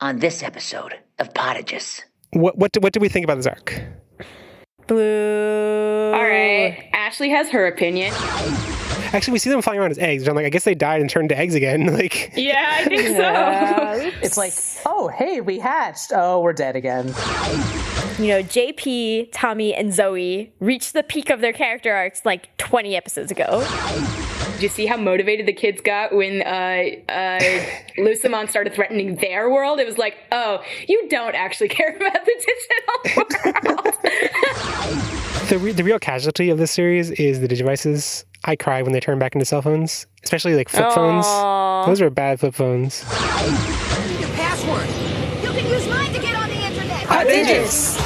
on this episode of Podigious. What do we think about this arc? Boo. All right. Ashley has her opinion. Actually, we see them flying around as eggs. I'm like, I guess they died and turned to eggs again. Like, yeah, I think so. It's like, oh, hey, we hatched. Oh, we're dead again. You know, JP, Tommy, and Zoe reached the peak of their character arcs like 20 episodes ago. Did you see how motivated the kids got when Lucemon started threatening their world? It was like, oh, you don't actually care about the digital world. the real casualty of this series is the Digivices. I cry when they turn back into cell phones, especially like flip phones. Those are bad flip phones. I need a password. You can use mine to get on the internet. Podigious.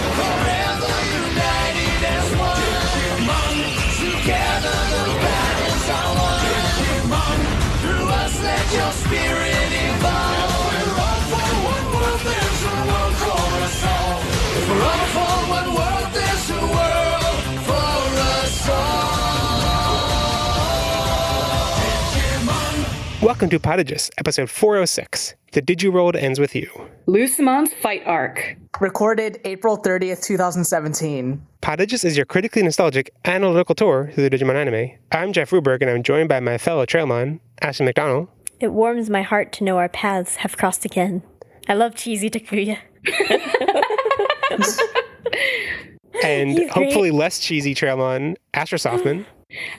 Your spirit evolve. We're all for one world, there's a world for us all. We're all for one world, there's a world for us all. Welcome to Podigious, episode 406. The Digiworld ends with you. Lucemon's fight arc. Recorded April 30th, 2017. Podigious is your critically nostalgic, analytical tour through the Digimon anime. I'm Jeff Ruberg, and I'm joined by my fellow Trailmon, Ashley McDonald. It warms my heart to know our paths have crossed again. I love cheesy Takouj. And hopefully less cheesy Trailmon, Astra Softman.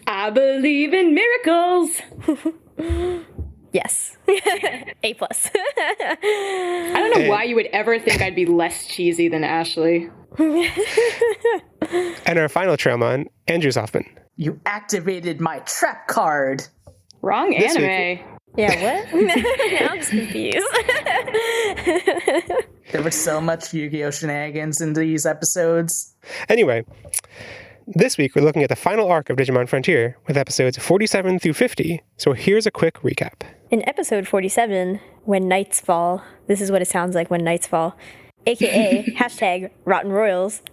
I believe in miracles. Yes. A+. I don't know why you would ever think I'd be less cheesy than Ashley. And our final Trailmon, Andrew Softman. You activated my trap card. Wrong This anime. Yeah, what? Now I'm just confused. There was so much Yu-Gi-Oh! Shenanigans in these episodes. Anyway, this week we're looking at the final arc of Digimon Frontier with episodes 47 through 50, so here's a quick recap. In episode 47, When Nights Fall, this is what it sounds like when nights fall, aka hashtag Rotten Royals,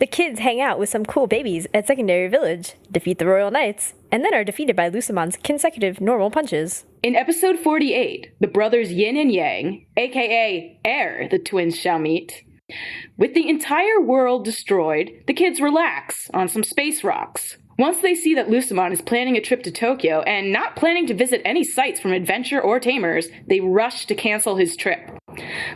the kids hang out with some cool babies at Secondary Village, defeat the Royal Knights, and then are defeated by Lucemon's consecutive normal punches. In episode 48, the brothers Yin and Yang, aka Air, the twins shall meet. With the entire world destroyed, the kids relax on some space rocks. Once they see that Lucemon is planning a trip to Tokyo and not planning to visit any sites from Adventure or Tamers, they rush to cancel his trip.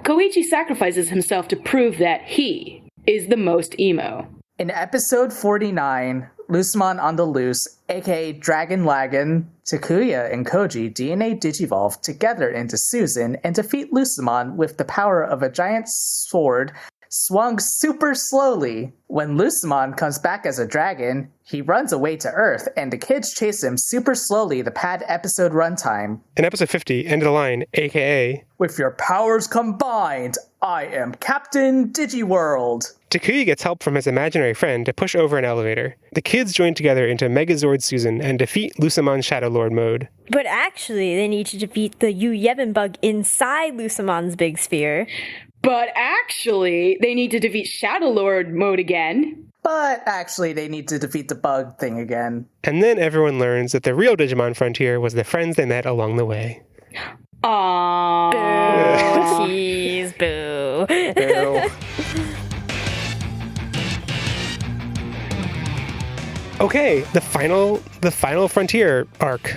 Koichi sacrifices himself to prove that he is the most emo. In episode 49, Lucemon on the Loose, aka Dragon Lagan, Takuya and Koji DNA digivolve together into Susan and defeat Lucemon with the power of a giant sword swung super slowly. When Lucemon comes back as a dragon, he runs away to Earth, and the kids chase him super slowly the pad episode runtime. In episode 50, End of the Line, aka With your powers combined, I am Captain Digiworld. Takouj gets help from his imaginary friend to push over an elevator. The kids join together into Megazord Susan and defeat Lucemon's Shadow Lord mode. But actually, they need to defeat the Yu Yevon bug inside Lucemon's big sphere. But actually, they need to defeat Shadow Lord mode again. But actually, they need to defeat the bug thing again. And then everyone learns that the real Digimon Frontier was the friends they met along the way. Aww. Boo. Cheese. Boo. Ew. Okay, the final Frontier arc.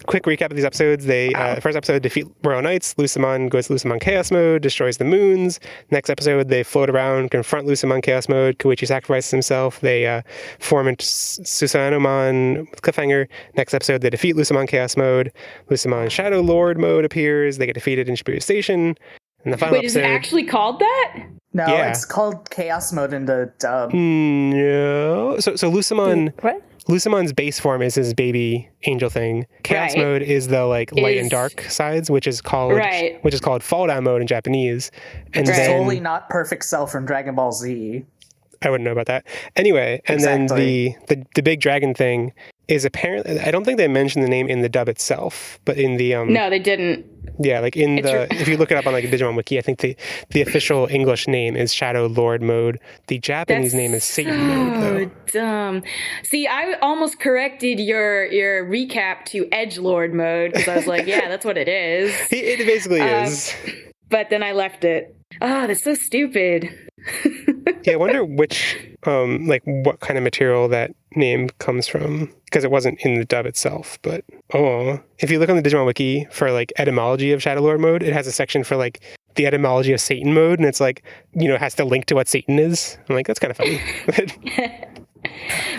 Quick recap of these episodes. They first episode, defeat Royal Knights. Lucemon goes to Lucemon Chaos Mode, destroys the moons. Next episode, they float around, confront Lucemon Chaos Mode. Koichi sacrifices himself. They form into Susanomon cliffhanger. Next episode, they defeat Lucemon Chaos Mode. Lucemon Shadow Lord mode appears. They get defeated in Shibuya Station. And the final Wait, is it actually called that? No, Yeah. it's called Chaos Mode in the dub. No. So Lucemon... What? Lucemon's base form is his baby angel thing. Chaos Right. mode is the light and dark sides, which is called Falldown Mode in Japanese. And It's then totally not Perfect Cell from Dragon Ball Z. I wouldn't know about that. Anyway, and then the big dragon thing is apparently, I don't think they mentioned the name in the dub itself, but in the No, they didn't. yeah, like in if you look it up on like a Digimon wiki, I think the official English name is Shadow Lord Mode. The Japanese name is Satan Mode, though. Dumb. See, I almost corrected your recap to Edgelord Mode because I was like, yeah, that's what it is. It basically is. But then I left it. Oh, that's so stupid. Yeah, I wonder which, like, what kind of material that name comes from, because it wasn't in the dub itself. But if you look on the Digimon wiki for like etymology of Shadow Lord Mode, it has a section for like the etymology of Satan Mode, and it's like, it has to link to what Satan is. I'm like, that's kind of funny.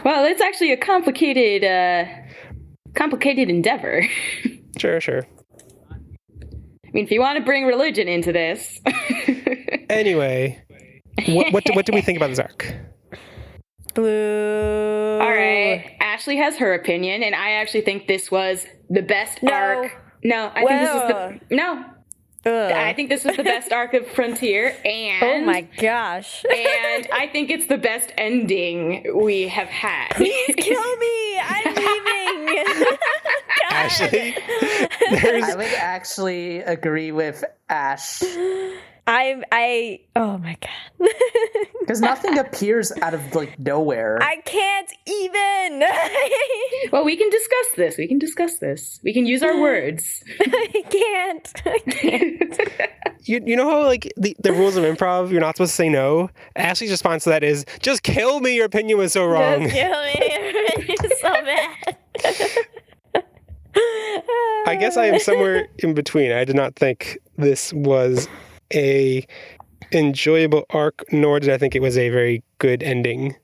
Well, it's actually a complicated endeavor. Sure. I mean, if you want to bring religion into this. Anyway, what do we think about this arc? Blue. All right. Ashley has her opinion, and I actually think this was the best arc. No, I think this was I think this was the best arc of Frontier, and oh my gosh. And I think it's the best ending we have had. Please kill me! I'm leaving. Ashley, I would actually agree with Ash. Oh my god. Because nothing appears out of like nowhere. I can't even. Well, we can discuss this. We can use our words. I can't. You know how like the rules of improv, you're not supposed to say no? Ashley's response to that is, just kill me, your opinion was so wrong. Just kill me. It's so bad. I guess I am somewhere in between. I did not think this was a enjoyable arc, nor did I think it was a very good ending.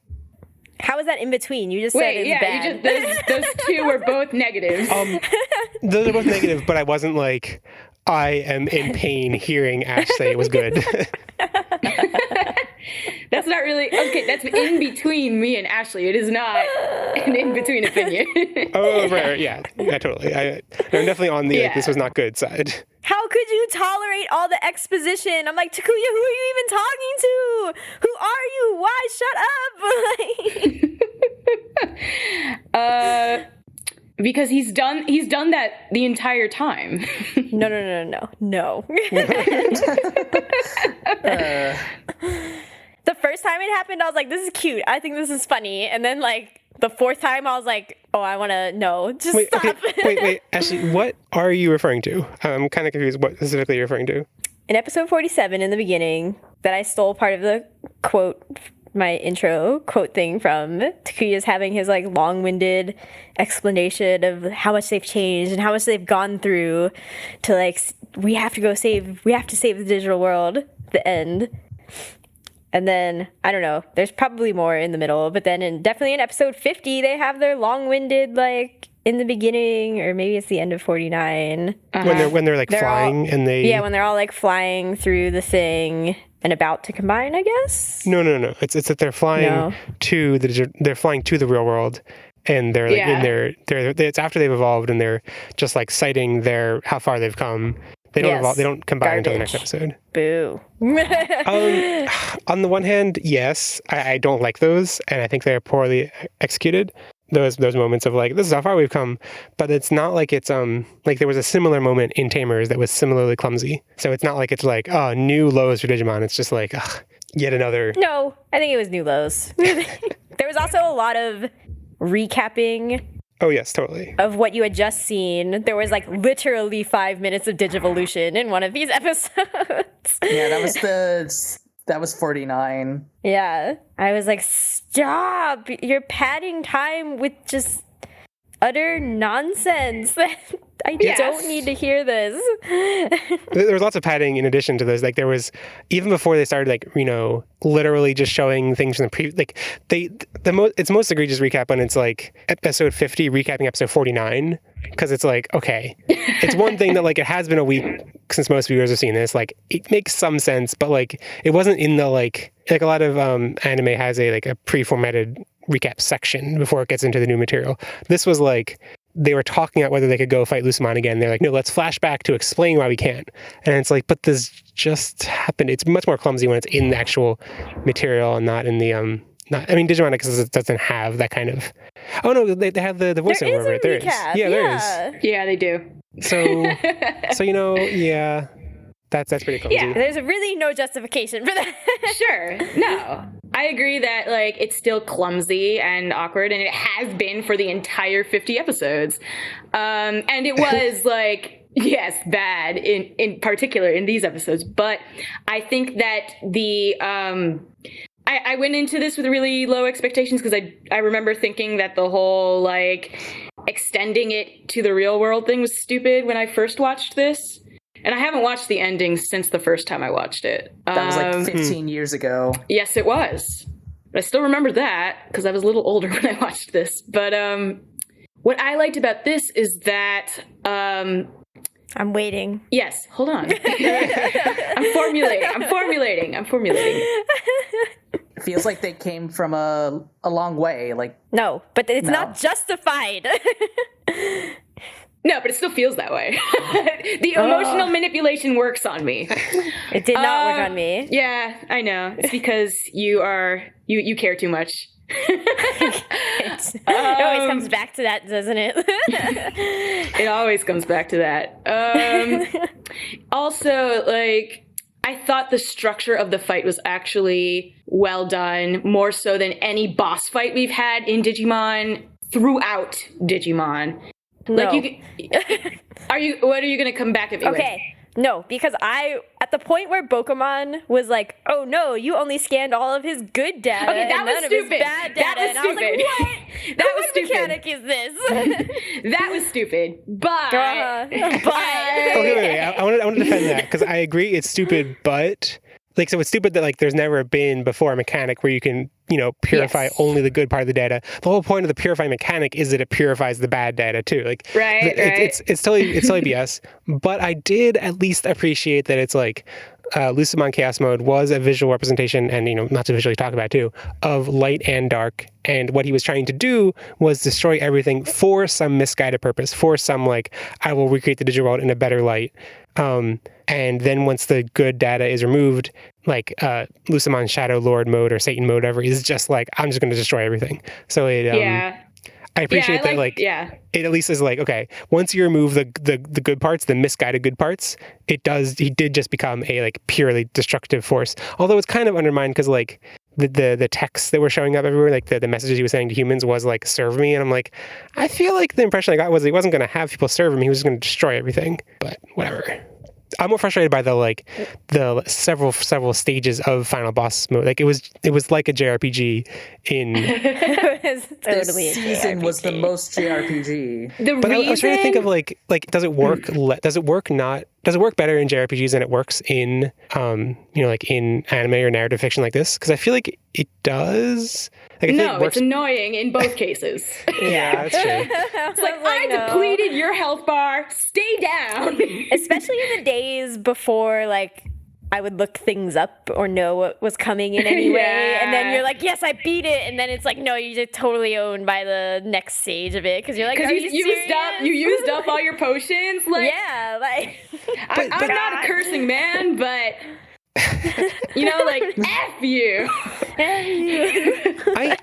How is that in between? You just said it's bad. Those two were both negatives. Those are both negative, but I wasn't like, I am in pain hearing Ash say it was good. That's not really okay. That's in between me and Ashley. It is not an in between opinion. Oh, right, yeah, totally. I'm definitely on the like, this was not good side. How could you tolerate all the exposition? I'm like, Takouj, who are you even talking to? Who are you? Why? Shut up! Because he's done that the entire time. No. The first time it happened, I was like, this is cute. I think this is funny. And then like the fourth time, I was like, oh, I want to know. Just stop. Okay, wait. Ashley, what are you referring to? I'm kind of confused what specifically you're referring to. In episode 47 in the beginning, that I stole part of the quote, my intro quote thing from, Takouj is having his like long-winded explanation of how much they've changed and how much they've gone through to like, we have to save the digital world, the end. And then, I don't know, there's probably more in the middle, but then definitely in episode 50, they have their long-winded, like, in the beginning, or maybe it's the end of 49. When they're like flying and they... Yeah, when they're all like flying through the thing and about to combine, I guess? No. It's that they're flying to the real world, and they're like in their... It's after they've evolved, and they're just like citing how far they've come. They don't evolve, they don't combine until the next episode. Boo. On the one hand, yes, I don't like those, and I think they're poorly executed. Those moments of like, this is how far we've come, but it's not like it's like there was a similar moment in Tamers that was similarly clumsy. So it's not like it's like, oh, new lows for Digimon. It's just like, yet another. No, I think it was new lows. There was also a lot of recapping. Oh, yes, totally. Of what you had just seen. There was like literally 5 minutes of Digivolution in one of these episodes. Yeah, that was 49. Yeah. I was like, stop! You're padding time with just utter nonsense. I don't need to hear this. There was lots of padding in addition to this. Like there was, even before they started, like, literally just showing things from the like it's most egregious recap when it's like episode 50 recapping episode 49, because it's like, okay, it's one thing that like it has been a week since most viewers have seen this. Like it makes some sense, but like it wasn't in the like a lot of anime has a pre-formatted recap section before it gets into the new material. This was like, they were talking about whether they could go fight Lucemon again. They're like, no, let's flash back to explain why we can't. And it's like, but this just happened. It's much more clumsy when it's in the actual material and not in the not. I mean, Digimon doesn't have that kind of. Oh no, they have the voiceover over it. There is. recap. Yeah, there is. Yeah, they do. So yeah, that's pretty clumsy. Yeah. There's really no justification for that. Sure. No. I agree that like it's still clumsy and awkward, and it has been for the entire 50 episodes. And it was like, yes, bad in particular in these episodes. But I think that the I went into this with really low expectations because I remember thinking that the whole like extending it to the real world thing was stupid when I first watched this. And I haven't watched the ending since the first time I watched it. That was like 15 years ago. Yes, it was. But I still remember that because I was a little older when I watched this. But what I liked about this is that... I'm waiting. Yes, hold on. I'm formulating. It feels like they came from a long way. Like No, but it's No. not justified. No, but it still feels that way. The emotional manipulation works on me. It did not work on me. Yeah, I know. It's because you care too much. It always comes back to that, doesn't it? It always comes back to that. Also, like, I thought the structure of the fight was actually well done, more so than any boss fight we've had in Digimon throughout Digimon. No. Like, what are you going to come back at me with? Okay. No, because at the point where Bokumon was like, oh no, you only scanned all of his good data Okay, that and was none stupid. of his bad data. That was and I was like, stupid. what? That was What stupid. mechanic is this? That was stupid. But... But Okay, I want to defend that because I agree it's stupid, but like so it's stupid that like there's never been before a mechanic where you can purify Yes. only the good part of the data. The whole point of the purifying mechanic is that it purifies the bad data too. Like Right. it's totally BS. But I did at least appreciate that it's like Lucemon Chaos Mode was a visual representation, and not to visually talk about it too, of light and dark. And what he was trying to do was destroy everything for some misguided purpose, for some like I will recreate the Digiworld in a better light. And then once the good data is removed, like Lucemon Shadow Lord mode or Satan mode, whatever, is just like I'm just going to destroy everything. So it I appreciate that it at least is like, okay, once you remove the good parts, the misguided good parts, he did just become a like purely destructive force. Although it's kind of undermined because like the texts that were showing up everywhere, like the messages he was saying to humans was like, serve me. And I'm like, I feel like the impression I got was he wasn't going to have people serve him. He was just going to destroy everything. But whatever. I'm more frustrated by the several stages of final boss mode. Like it was like a JRPG in. it was this totally a season was the JRPG. most JRPG. But I was trying to think of like does it work? Does it work better in JRPGs than it works in like in anime or narrative fiction like this? Because I feel like it does. Like, I feel like it works. It's annoying in both cases. Yeah, that's true. It's like, I depleted your health bar. Stay down. Especially in the days before, like, I would look things up or know what was coming in any way. Yeah. And then you're like, yes, I beat it. And then it's like, no, you're just totally owned by the next stage of it. Because you're like, are you you used up all your potions. Like, yeah, like... I'm not a cursing man, but... like, F you. I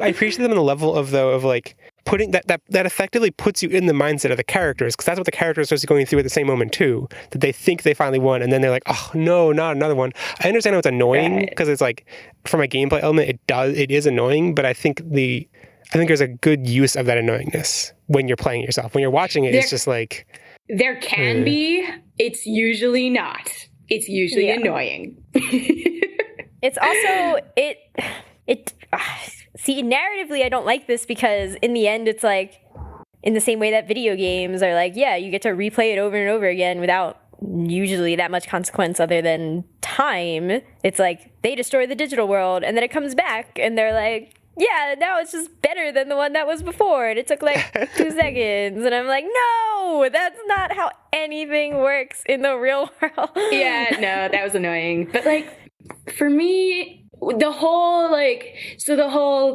appreciate them on the level of like putting that effectively puts you in the mindset of the characters, because that's what the characters are supposed to be going through at the same moment too, that they think they finally won and then they're like, oh no, not another one. I understand how it's annoying because it's like from a gameplay element it is annoying, but I think there's a good use of that annoyingness when you're playing yourself. When you're watching it, it's just like there can be, it's usually not. It's usually annoying. It's also see, narratively I don't like this because in the end it's like in the same way that video games are like, yeah, you get to replay it over and over again without usually that much consequence other than time. It's like they destroy the digital world and then it comes back and they're like, yeah, now it's just better than the one that was before. And it took like 2 seconds. And I'm like, no, that's not how anything works in the real world. Yeah, no, that was annoying. But like, for me, the whole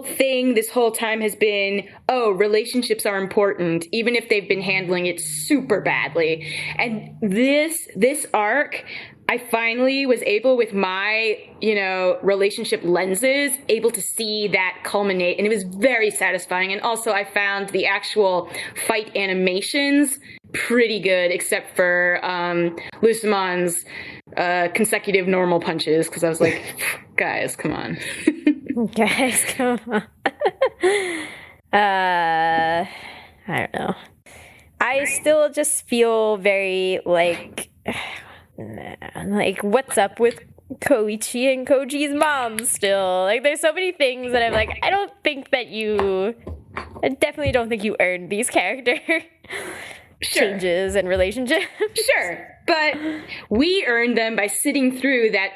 thing this whole time has been, relationships are important, even if they've been handling it super badly. And this arc, I finally was able, with my, relationship lenses, able to see that culminate, and it was very satisfying. And also I found the actual fight animations pretty good, except for Lucemon's consecutive normal punches, because I was like, guys, come on. Guys, come on. I don't know. I still just feel very like what's up with Koichi and Koji's mom still? Like, there's so many things that I'm like, I definitely don't think you earned these character changes and relationships. Sure, but we earned them by sitting through that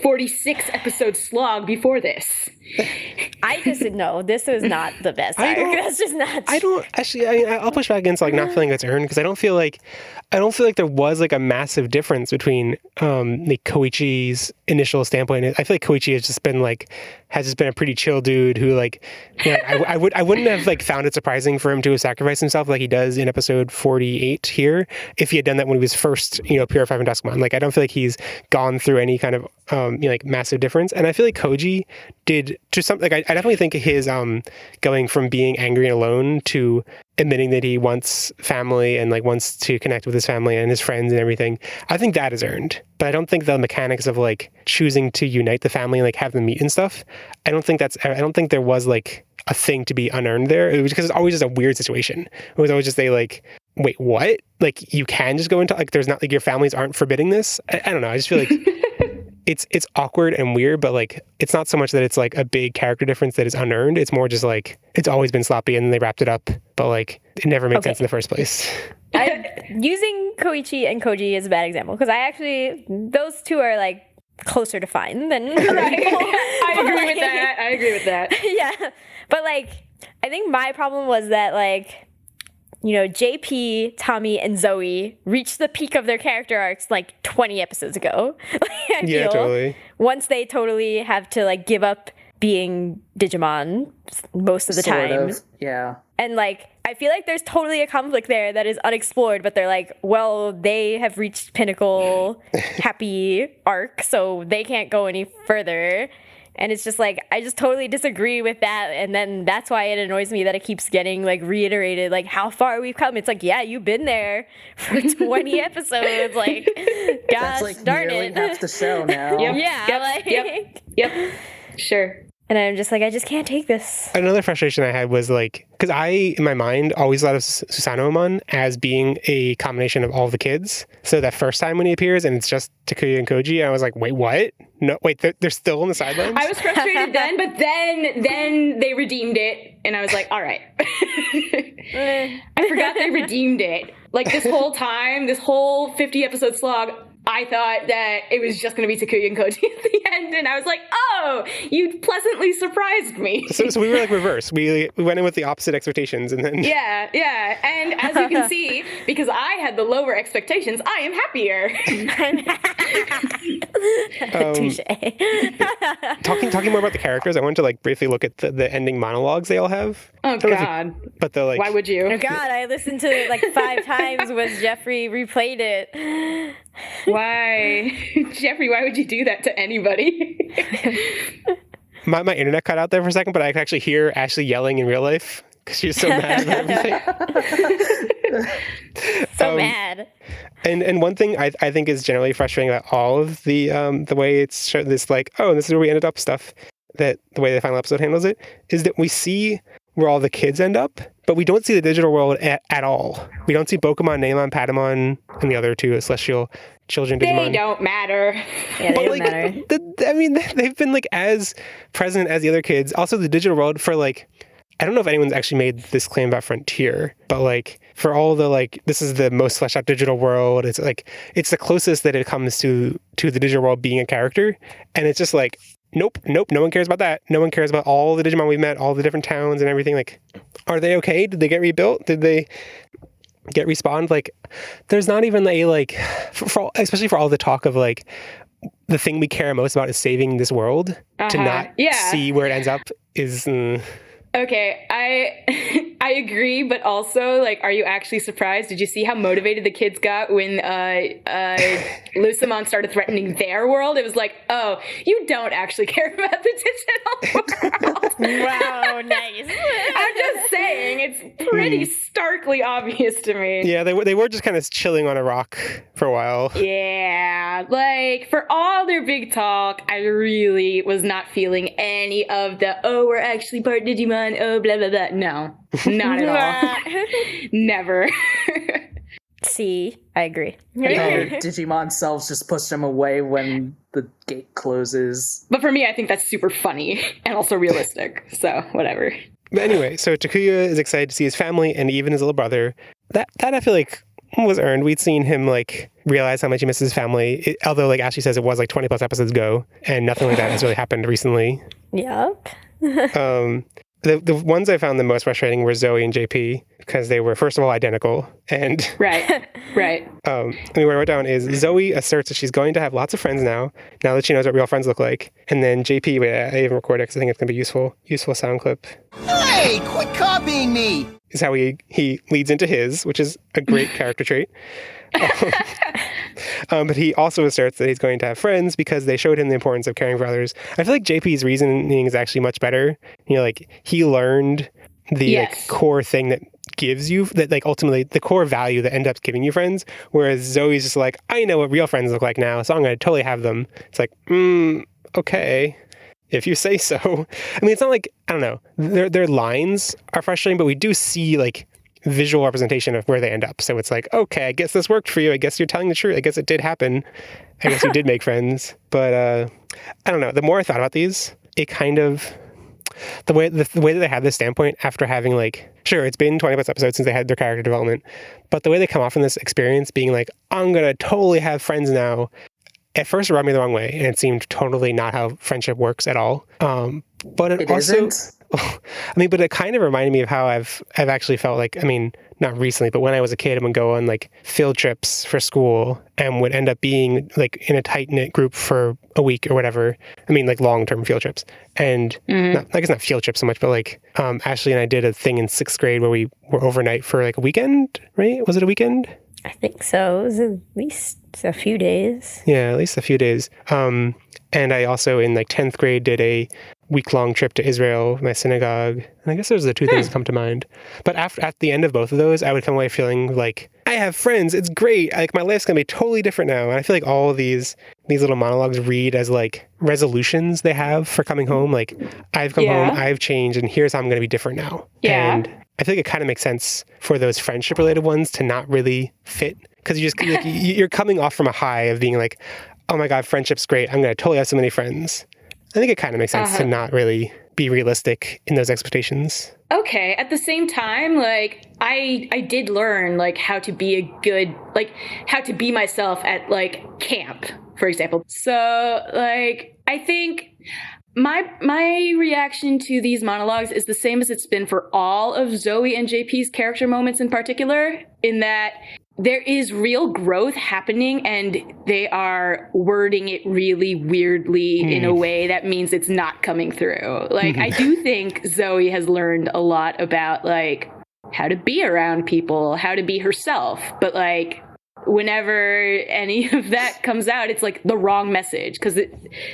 46 episode slog before this. I just know this was not the best arc. That's just not. I don't actually. I'll push back against not feeling it's earned, because I don't feel like there was a massive difference between the Koichi's initial standpoint. I feel like Koichi has just been a pretty chill dude who I wouldn't have found it surprising for him to have sacrificed himself like he does in episode 48 here if he had done that when he was first purified from Duskmon. I don't feel like he's gone through any kind of massive difference, and I feel like Koji did to some I definitely think his going from being angry and alone to admitting that he wants family and wants to connect with his family and his friends and everything. I think that is earned, but I don't think the mechanics of choosing to unite the family and have them meet and stuff. I don't think there was a thing to be unearned there. It was because it's always just a weird situation. It was always just wait, what? You can just go into there's not your families aren't forbidding this. I don't know. I just feel like it's awkward and weird, but it's not so much that it's a big character difference that is unearned. It's more just it's always been sloppy and then they wrapped it up, but it never made sense in the first place. Using Koichi and Koji is a bad example because those two are closer to fine than right. I agree with that. Yeah, but I think my problem was that JP, Tommy, and Zoe reached the peak of their character arcs 20 episodes ago. I feel totally. Once they totally have to give up being Digimon most of the time. Yeah. And I feel there's totally a conflict there that is unexplored, but they're well, they have reached pinnacle happy arc, so they can't go any further. And it's just I just totally disagree with that. And then that's why it annoys me that it keeps getting reiterated, how far we've come. It's yeah, you've been there for 20 episodes. Gosh, darn nearly it. half the show now. Yep. Sure. And I'm just I just can't take this. Another frustration I had was because I, in my mind, always thought of Susanomon as being a combination of all the kids. So that first time when he appears and it's just Takuya and Koji, I was wait, what? No, wait, they're still on the sidelines? I was frustrated then, but then they redeemed it, and I was all right. I forgot they redeemed it. This whole time, this whole 50 episode slog, I thought that it was just going to be Takuya and Koji at the end, and I was oh, you pleasantly surprised me. So we were reverse. We went in with the opposite expectations, and then... Yeah, and as you can see, because I had the lower expectations, I am happier. Talking more about the characters, I wanted to briefly look at the ending monologues they all have. Oh, God. But they're why would you? Oh, God, I listened to it 5 times when Jeffrey replayed it. Why? Jeffrey, why would you do that to anybody? My internet cut out there for a second, but I could actually hear Ashley yelling in real life because she's so mad about everything. So mad. And one thing I think is generally frustrating about all of the way it's shown, this this is where we ended up stuff, that the way the final episode handles it, is that we see where all the kids end up, but we don't see the digital world at all. We don't see Bokumon, Neimon, Patamon, and the other two celestial children Digimon. They don't matter. Yeah, they don't matter. They've been as present as the other kids. Also, the digital world for I don't know if anyone's actually made this claim about Frontier, but for all the this is the most fleshed out digital world. It's it's the closest that it comes to the digital world being a character, and it's just nope, no one cares about that. No one cares about all the Digimon we've met, all the different towns and everything. Are they okay? Did they get rebuilt? Did they get respawned? There's not even especially for all the talk of the thing we care most about is saving this world. To not see where it ends up is Okay, I agree, but also, like, are you actually surprised? Did you see how motivated the kids got when Lucemon started threatening their world? It was like, oh, you don't actually care about the digital world. Wow, nice. I'm just saying, it's pretty starkly obvious to me. Yeah, they were just kind of chilling on a rock for a while. Yeah, like, for all their big talk, I really was not feeling any of the, oh, we're actually part Digimon, oh, blah, blah, blah. No, not at all. Never. See, I agree. Their Digimon selves just push them away when the gate closes. But for me, I think that's super funny and also realistic, so whatever. But anyway, so Takouj is excited to see his family and even his little brother. That I feel like was earned. We'd seen him like realize how much he misses his family, although like Ashley says it was like 20 plus episodes ago, and nothing like that has really happened recently. Yep. The ones I found the most frustrating were Zoe and JP because they were, first of all, identical. And right. I mean, what I wrote down is Zoe asserts that she's going to have lots of friends now that she knows what real friends look like. And then JP, wait, I even recorded it because I think it's going to be useful sound clip. Hey, quit copying me! Is how he leads into his, which is a great character trait. But he also asserts that he's going to have friends because they showed him the importance of caring for others. I feel like JP's reasoning is actually much better. You know, like he learned the like, core thing that gives you that, like ultimately the core value that ends up giving you friends. Whereas Zoe's just like, I know what real friends look like now, so I'm going to totally have them. It's like, okay, if you say so. I mean, it's not like, I don't know, their lines are frustrating, but we do see like visual representation of where they end up. So it's like, okay, I guess this worked for you. I guess you're telling the truth. I guess it did happen. I guess you did make friends. But I don't know. The more I thought about these, it kind of the way that they have this standpoint after having like, sure, it's been 20 plus episodes since they had their character development, but the way they come off in this experience being like, I'm gonna totally have friends now. At first, it rubbed me the wrong way, and it seemed totally not how friendship works at all. But it also isn't? I mean, but it kind of reminded me of how I've actually felt like, I mean, not recently, but when I was a kid, I would go on like field trips for school and would end up being like in a tight knit group for a week or whatever. I mean, like long-term field trips. And I guess not field trips so much, but like Ashley and I did a thing in 6th grade where we were overnight for like a weekend, right? Was it a weekend? I think so. It was at least a few days. Yeah, at least a few days. And I also in like 10th grade did a week-long trip to Israel, my synagogue. And I guess those are the two things that come to mind. But at the end of both of those, I would come away feeling like, I have friends. It's great. Like my life's going to be totally different now. And I feel like all of these little monologues read as like resolutions they have for coming home. Like, I've come home, I've changed, and here's how I'm going to be different now. Yeah. And I feel like it kind of makes sense for those friendship-related ones to not really fit. Because you just like, you're coming off from a high of being like, oh my God, friendship's great. I'm going to totally have so many friends. I think it kind of makes sense to not really be realistic in those expectations. Okay. At the same time, like I did learn like how to be how to be myself at like camp, for example. So like I think my reaction to these monologues is the same as it's been for all of Zoe and JP's character moments in particular, in that there is real growth happening and they are wording it really weirdly in a way that means it's not coming through. Like, I do think Zoe has learned a lot about, like, how to be around people, how to be herself. But, like, whenever any of that comes out, it's, like, the wrong message. Because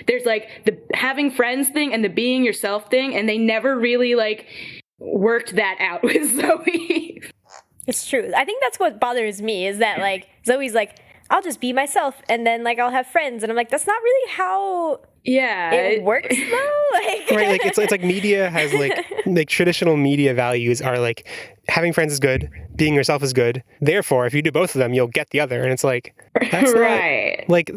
there's, like, the having friends thing and the being yourself thing, and they never really, like, worked that out with Zoe. It's true. I think that's what bothers me is that, like, Zoe's like, I'll just be myself and then, like, I'll have friends. And I'm like, that's not really how it works, though. Like, right, like, it's like media has, like traditional media values are, like, having friends is good, being yourself is good. Therefore, if you do both of them, you'll get the other. And it's like, that's right. Not, like,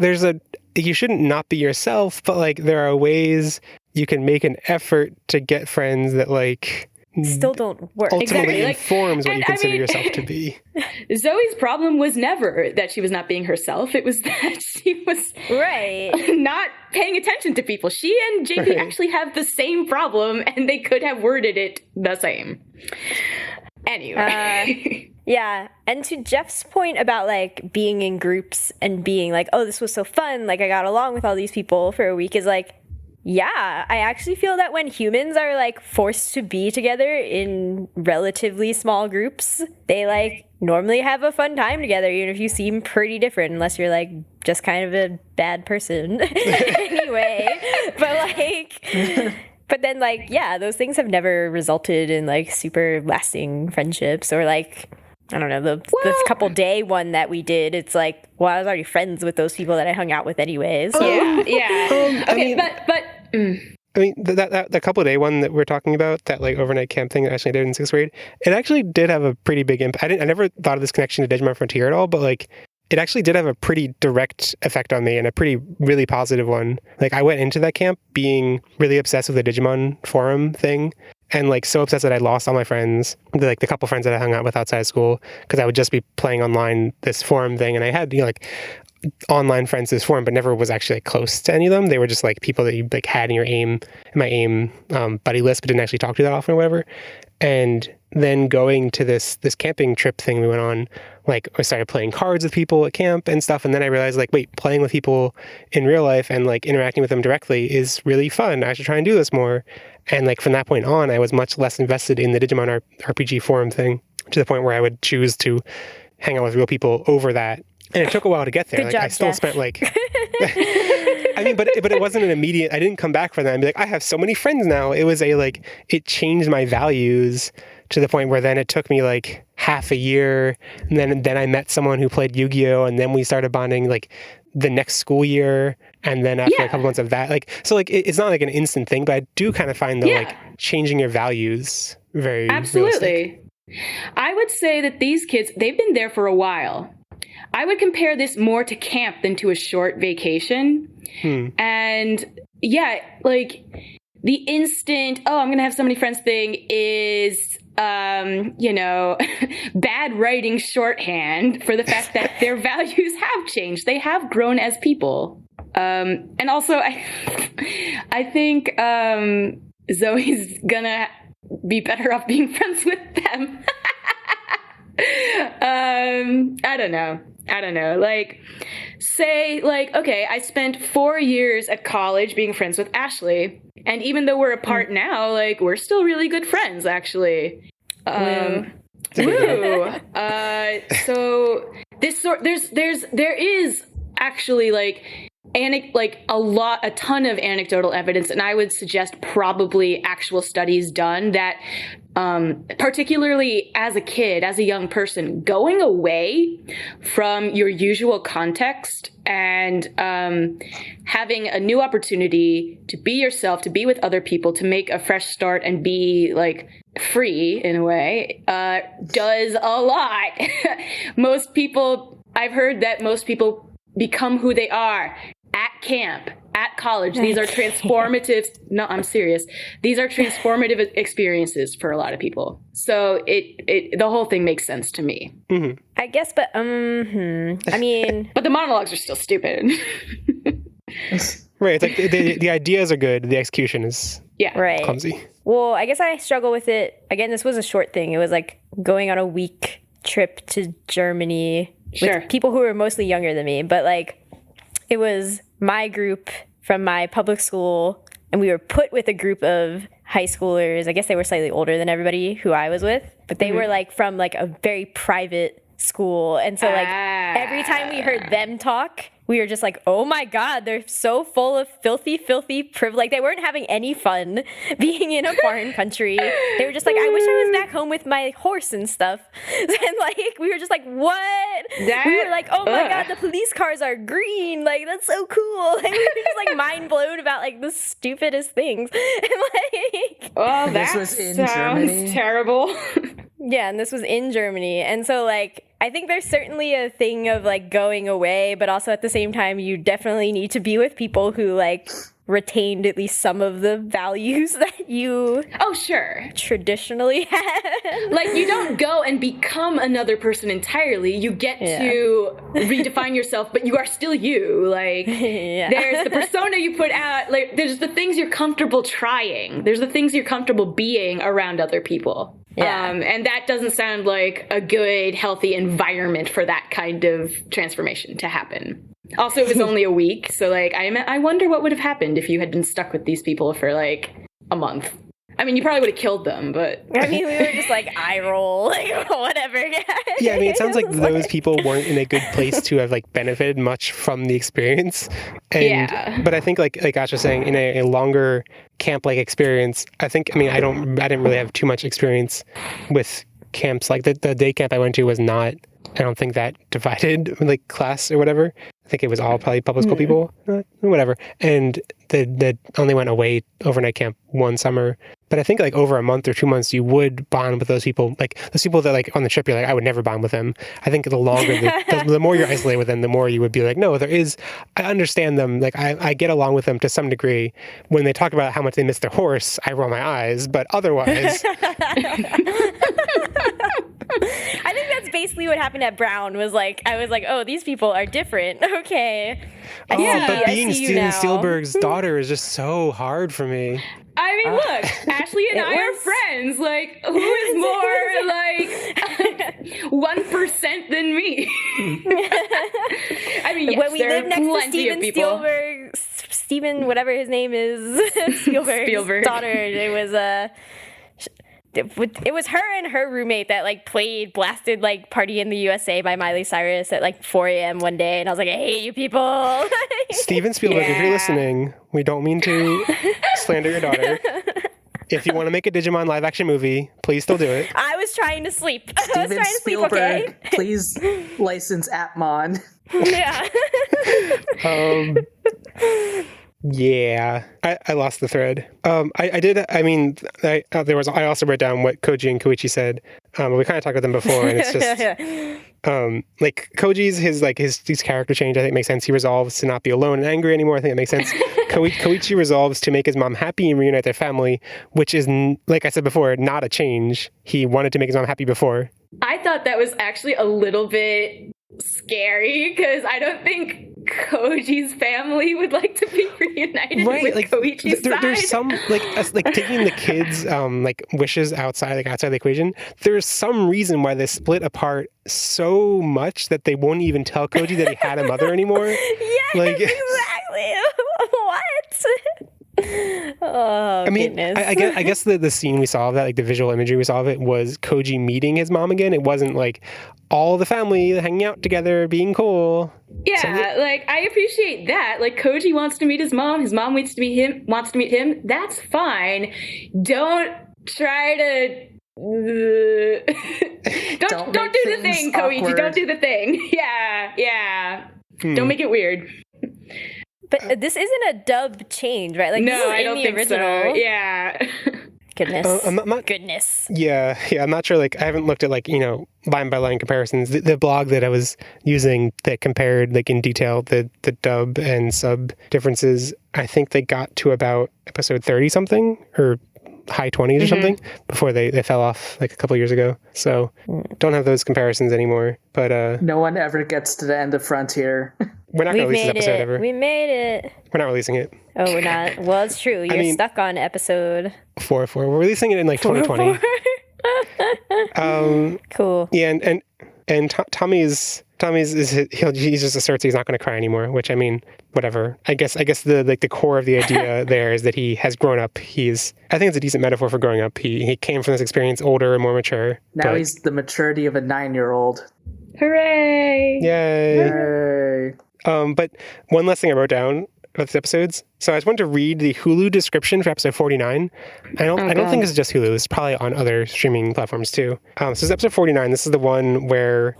you shouldn't not be yourself, but, like, there are ways you can make an effort to get friends that, like, still don't work. Ultimately Exactly. informs what you consider yourself to be. Zoe's problem was never that she was not being herself. It was that she was not paying attention to people. She and JP actually have the same problem, and they could have worded it the same. Anyway. Yeah. And to Jeff's point about, like, being in groups and being like, oh, this was so fun. Like, I got along with all these people for a week is like, Yeah, I actually feel that when humans are like forced to be together in relatively small groups, they like normally have a fun time together, even if you seem pretty different, unless you're like just kind of a bad person. Anyway, but then like, yeah, those things have never resulted in like super lasting friendships or like, I don't know, the couple day one that we did, it's like, well, I was already friends with those people that I hung out with anyways. So. Yeah. Okay, but I mean, that couple day one that we're talking about, that like overnight camp thing that I actually did in 6th grade, it actually did have a pretty big impact. I never thought of this connection to Digimon Frontier at all, but like, it actually did have a pretty direct effect on me and a really positive one. Like, I went into that camp being really obsessed with the Digimon forum thing. And like so obsessed that I lost all my friends, like the couple friends that I hung out with outside of school, because I would just be playing online this forum thing. And I had, like online friends in this forum, but never was actually like, close to any of them. They were just like people that you like had in my AIM buddy list, but didn't actually talk to that often or whatever. And then going to this camping trip thing we went on, like I started playing cards with people at camp and stuff. And then I realized like, wait, playing with people in real life and like interacting with them directly is really fun. I should try and do this more. And like from that point on, I was much less invested in the Digimon RPG forum thing, to the point where I would choose to hang out with real people over that. And it took a while to get there. Good like job, I still Jeff. spent like I mean, but it wasn't an immediate, I didn't come back from that and be like, I have so many friends now. It was it changed my values to the point where then it took me like half a year. And then I met someone who played Yu-Gi-Oh! And then we started bonding like the next school year. And then after a couple months of that, like, so like, it's not like an instant thing, but I do kind of find like changing your values very absolutely. realistic. I would say that these kids, they've been there for a while. I would compare this more to camp than to a short vacation. And yeah, like the instant, oh, I'm going to have so many friends thing is, bad writing shorthand for the fact that their values have changed. They have grown as people. And also, I think Zoe's gonna be better off being friends with them. I don't know. Like, say, like, okay, I spent 4 years at college being friends with Ashley, and even though we're apart now, like, we're still really good friends, actually. Woo. So there is actually like a ton of anecdotal evidence, and I would suggest probably actual studies done that, particularly as a kid, as a young person, going away from your usual context and having a new opportunity to be yourself, to be with other people, to make a fresh start and be like free in a way, does a lot. I've heard that most people become who they are at camp, at college. These are transformative. No, I'm serious. These are transformative experiences for a lot of people. So the whole thing makes sense to me. Mm-hmm. I guess, but I mean, but the monologues are still stupid. Right. It's like the ideas are good. The execution is right. clumsy. Well, I guess I struggle with it. Again, this was a short thing. It was like going on a week trip to Germany with people who were mostly younger than me, but like it was my group from my public school, and we were put with a group of high schoolers. I guess they were slightly older than everybody who I was with, but they were like from like a very private school. And so like every time we heard them talk, we were just like, oh my God, they're so full of filthy privilege. Like they weren't having any fun being in a foreign country. They were just like, I wish I was back home with my horse and stuff. And like, we were just like, what? We were like, oh my God, the police cars are green. Like, that's so cool. And we were just like mind blown about like the stupidest things. And like, oh, this that was in sounds Germany? terrible. yeah, and this was in Germany. And so like, I think there's certainly a thing of like going away, but also at the same time, you definitely need to be with people who like retained at least some of the values that you traditionally had. Like you don't go and become another person entirely. You get to redefine yourself, but you are still you. Like there's the persona you put out. Like there's the things you're comfortable trying. There's the things you're comfortable being around other people. Yeah. And that doesn't sound like a good, healthy environment for that kind of transformation to happen. Also, it was only a week, so like I wonder what would have happened if you had been stuck with these people for like a month. I mean, you probably would have killed them, but... I mean, we were just like, eye roll, like, whatever. Yeah, I mean, it sounds like those people weren't in a good place to have, like, benefited much from the experience. And, But I think, like Ash was saying, in a longer camp-like experience, I didn't really have too much experience with camps. Like, the day camp I went to was not, I don't think that divided, like, class or whatever. I think it was all probably public school people, whatever. And the only went away overnight camp one summer. But I think like over a month or 2 months, you would bond with those people. Like those people that like on the trip, you're like, I would never bond with them. I think the longer, the more you're isolated with them, the more you would be like, no, I understand them. Like I get along with them to some degree. When they talk about how much they miss their horse, I roll my eyes. But otherwise... I think that's basically what happened at Brown. I was like, oh, these people are different. Okay. But being Steven Spielberg's daughter is just so hard for me. I mean, look, Ashley and I are friends. Like, who is more like 1% than me? I mean, yes, when we lived next to Steven Spielberg, Steven, whatever his name is, Spielberg's daughter. It was her and her roommate that like blasted like Party in the USA by Miley Cyrus at like 4 a.m. one day, and I was like, I hate you people. Steven Spielberg, if you're listening, we don't mean to slander your daughter. If you want to make a Digimon live action movie, please still do it. I was trying to sleep. Steven Spielberg, please license Appmon. Yeah. Yeah, I lost the thread. I also wrote down what Koji and Koichi said. We kind of talked about them before, and it's just like Koji's his character change. I think makes sense. He resolves to not be alone and angry anymore. I think it makes sense. Koichi resolves to make his mom happy and reunite their family, which is, like I said before, not a change. He wanted to make his mom happy before. I thought that was actually a little bit scary because I don't think Koji's family would like to be reunited with like, Koichi's side. There's some like taking the kids' like wishes outside the equation. There's some reason why they split apart so much that they won't even tell Koji that he had a mother anymore. Yeah, exactly. What? Oh, I mean, goodness. I guess the scene we saw of that, like the visual imagery we saw of it, was Koji meeting his mom again. It wasn't like all the family hanging out together, being cool. Yeah, like I appreciate that. Like Koji wants to meet his mom wants to meet him. That's fine. Don't try to don't do the thing, Koichi. Don't do the thing. Yeah. Don't make it weird. But this isn't a dub change, right? Like, no, I don't the think original. so. Yeah. Goodness. Goodness. Yeah. I'm not sure. Like, I haven't looked at line by line comparisons. The blog that I was using that compared like in detail the dub and sub differences. I think they got to about episode 30 something or high 20s or something before they fell off like a couple years ago. So don't have those comparisons anymore. But no one ever gets to the end of Frontier. We're not going to release this episode ever. We made it. We're not releasing it. Oh, we're not. Well, it's true. You're stuck on episode 4. We're releasing it in like 2020. Cool. Yeah, and Tommy's he just asserts he's not going to cry anymore, which I mean, whatever. I guess the core of the idea there is that he has grown up. I think it's a decent metaphor for growing up. He came from this experience older and more mature. Now he's the maturity of a 9-year-old. Hooray! Yay! But one last thing I wrote down about these episodes. So I just wanted to read the Hulu description for episode 49. I don't think it's just Hulu. It's probably on other streaming platforms too. So this is episode 49. This is the one where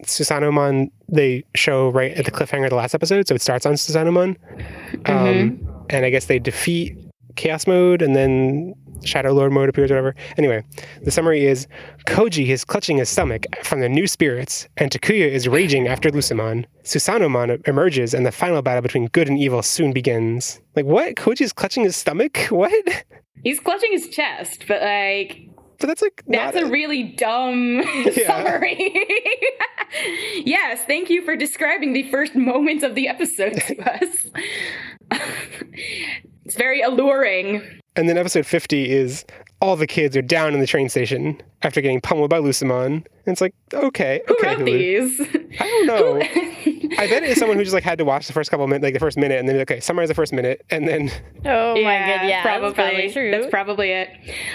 Susanomon, they show right at the cliffhanger of the last episode. So it starts on Susanomon. And I guess they defeat Chaos Mode and then Shadow Lord Mode appears or whatever. Anyway, the summary is Koji is clutching his stomach from the new spirits, and Takuya is raging after Lucemon. Susanomon emerges, and the final battle between good and evil soon begins. Like, what? Koji is clutching his stomach? What? He's clutching his chest, but like... But that's like... That's a really dumb summary. Yes, thank you for describing the first moments of the episode to us. It's very alluring. And then episode 50 is all the kids are down in the train station after getting pummeled by Lucemon. And it's like, okay, Who okay, wrote Hulu. these? I don't know. I bet it is someone who just like had to watch the first couple of minutes, like the first minute, and then okay, summarize the first minute, and then. Oh my god, yeah, probably. that's probably true. That's probably it.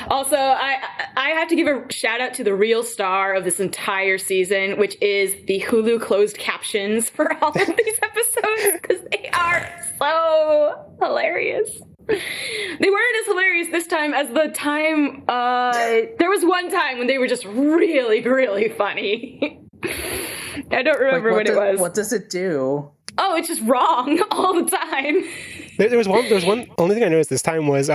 Also, I have to give a shout out to the real star of this entire season, which is the Hulu closed captions for all of these episodes, because they are so hilarious. They weren't as hilarious this time as the time, there was one time when they were just really, really funny. I don't remember what it was. What does it do? Oh, it's just wrong all the time. There was one. Only thing I noticed this time was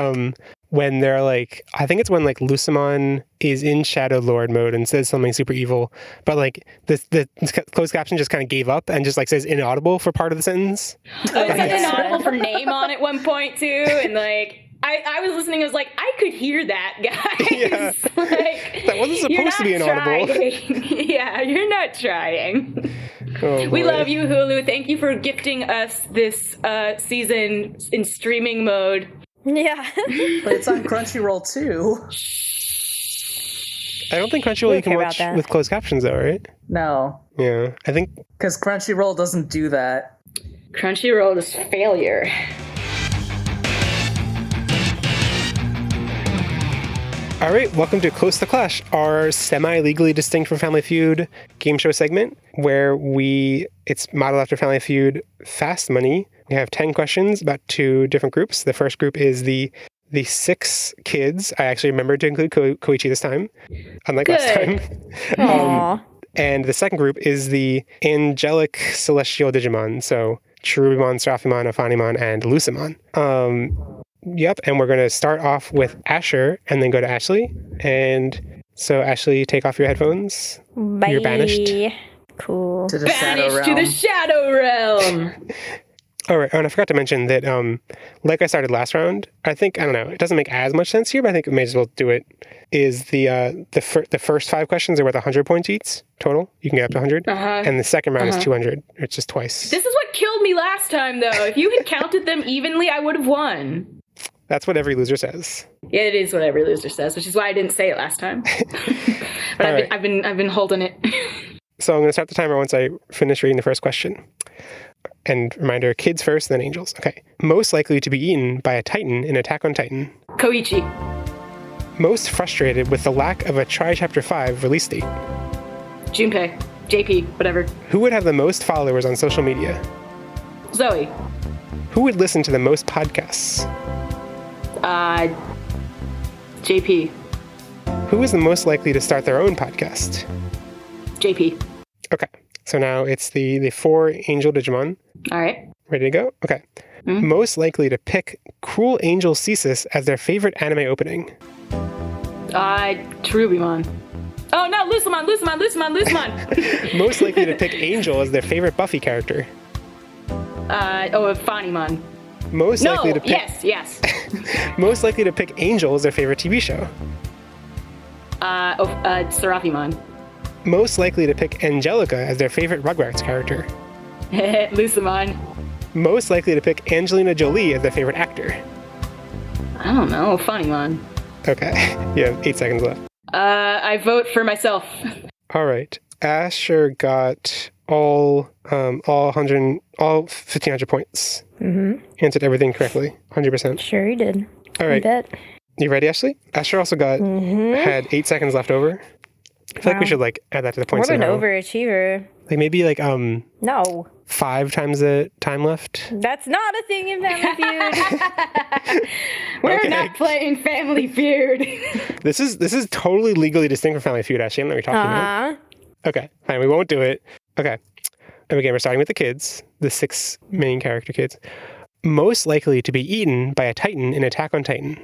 when they're like, I think it's when like Lucemon is in Shadow Lord mode and says something super evil, but like the closed caption just kind of gave up and just like says inaudible for part of the sentence. Oh, it said inaudible for name on at one point too, and like I was listening. I was like, I could hear that, guys. Yeah. Like, that wasn't supposed to be inaudible. Yeah, you're not trying. Oh, We boy. love you, Hulu. Thank you for gifting us this season in streaming mode. Yeah. But it's on Crunchyroll too. I don't think Crunchyroll you can care watch about that. with closed captions though, right? No, Yeah, I think. because Crunchyroll doesn't do that. Crunchyroll is failure. All right, welcome to Close to Clash, our semi-legally distinct from Family Feud game show segment, where it's modeled after Family Feud Fast Money. We have 10 questions about 2 different groups. The first group is the 6 kids. I actually remembered to include Koichi this time, unlike last time. Aww. And the second group is the angelic celestial Digimon. So Cherubimon, Seraphimon, Ophanimon, and Lucemon. Yep, and we're going to start off with Asher and then go to Ashley. And so, Ashley, take off your headphones. Bye. You're banished. To Cool. the Shadow Banished to the Realm. Shadow Realm. All right, and I forgot to mention that, like I started last round, I don't know, it doesn't make as much sense here, but I think we may as well do it, is the first 5 questions are worth 100 points each total. You can get up to 100. And the second round is 200. It's just twice. This is what killed me last time, though. If you had counted them evenly, I would have won. That's what every loser says. Yeah, it is what every loser says, which is why I didn't say it last time. But I've been holding it. So I'm going to start the timer once I finish reading the first question. And reminder, kids first, then angels. Okay. Most likely to be eaten by a Titan in Attack on Titan. Koichi. Most frustrated with the lack of a Tri-Chapter 5 release date. Junpei. JP. Whatever. Who would have the most followers on social media? Zoe. Who would listen to the most podcasts? JP. Who is the most likely to start their own podcast? JP. Okay. So now it's the 4 angel Digimon. All right. Ready to go? Okay. Most likely to pick Cruel Angel Ceasus as their favorite anime opening. Cherubimon. Oh no, Lucemon. Most likely to pick Angel as their favorite Buffy character. Funimon. Most likely to pick yes. Most likely to pick Angel as their favorite TV show. Seraphimon. Most likely to pick Angelica as their favorite Rugrats character. Lucemon. Most likely to pick Angelina Jolie as their favorite actor. I don't know, Funimon. Okay. You have 8 seconds left. I vote for myself. All right. Asher got all 1,500 points. Answered everything correctly. 100%. Sure you did. All right. I bet. You ready, Ashley? Asher also had 8 seconds left over. I feel like we should add that to the points. What an somehow. overachiever. Like maybe No. 5 times the time left. That's not a thing in Family Feud. We're Okay. not playing Family Feud. This is totally legally distinct from Family Feud, Ashley. I don't know what you're talking about. Okay, fine. We won't do it. Okay. And again, we're starting with the kids, the 6 main character kids. Most likely to be eaten by a Titan in Attack on Titan.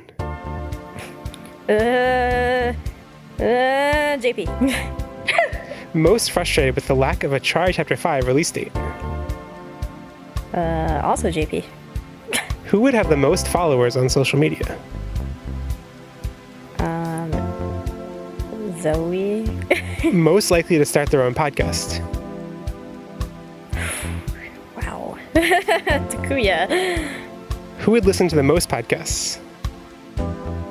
JP. Most frustrated with the lack of a Tri-Chapter 5 release date. Also JP. Who would have the most followers on social media? Zoe. Most likely to start their own podcast. Wow. Takuya. Who would listen to the most podcasts?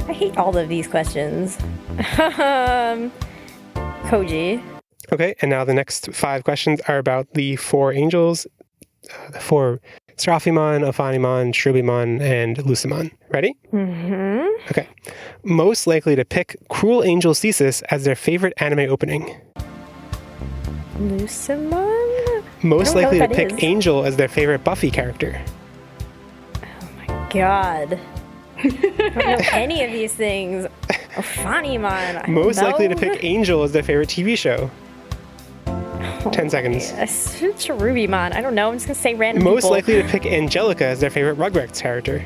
I I hate all of these questions. Koji. Okay, and now the next 5 questions are about the 4 angels, the 4 Seraphimon, Ophanimon, Cherubimon, and Lucemon. Ready? Mm-hmm. Okay. Most likely to pick Cruel Angel's Thesis as their favorite anime opening. Lucemon? Most likely to what that pick is. Angel as their favorite Buffy character. God. I don't know any of these things. Ophanimon. Most likely to pick Angel as their favorite TV show. 10 seconds. Cherubimon. I don't know. I'm just going to say random Most people. likely to pick Angelica as their favorite Rugrats character.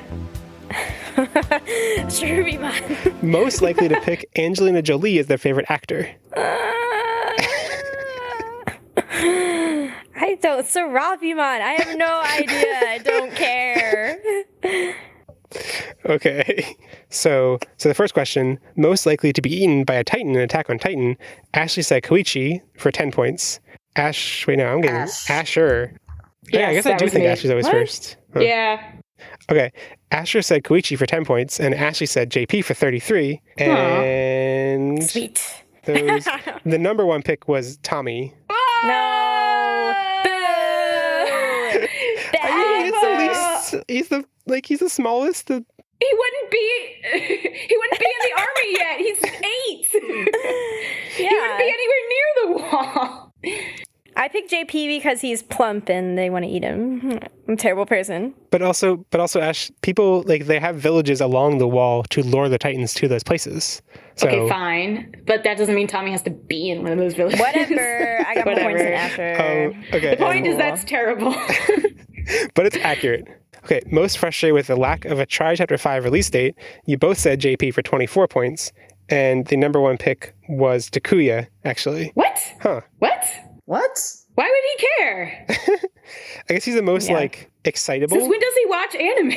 Cherubimon. Most likely to pick Angelina Jolie as their favorite actor. I don't. Seraphimon. I have no idea. I don't care. Okay. So the first question, most likely to be eaten by a Titan in Attack on Titan, Ashley said Koichi for 10 points. Asher. Yeah, I guess I that do was think me. Ashley's always What? first. Huh. Yeah. Okay. Asher said Koichi for 10 points, and Ashley said JP for 33. And Sweet. the number 1 pick was Tommy. No. Boo. I mean, he's the smallest. He wouldn't be in the army yet. He's 8. He wouldn't be anywhere near the wall. I picked JP because he's plump and they want to eat him. I'm a terrible person. But also, Ash, people, they have villages along the wall to lure the Titans to those places. So, Okay, fine. But that doesn't mean Tommy has to be in one of those villages. Whatever. I got more points than Asher. Okay. The point is that's terrible. But it's accurate. Okay, most frustrated with the lack of a Tri-Chapter 5 release date, you both said JP for 24 points, and the number 1 pick was Takuya, actually. What? Huh. What? What? Why would he care? I guess he's the most, excitable. Since when does he watch anime?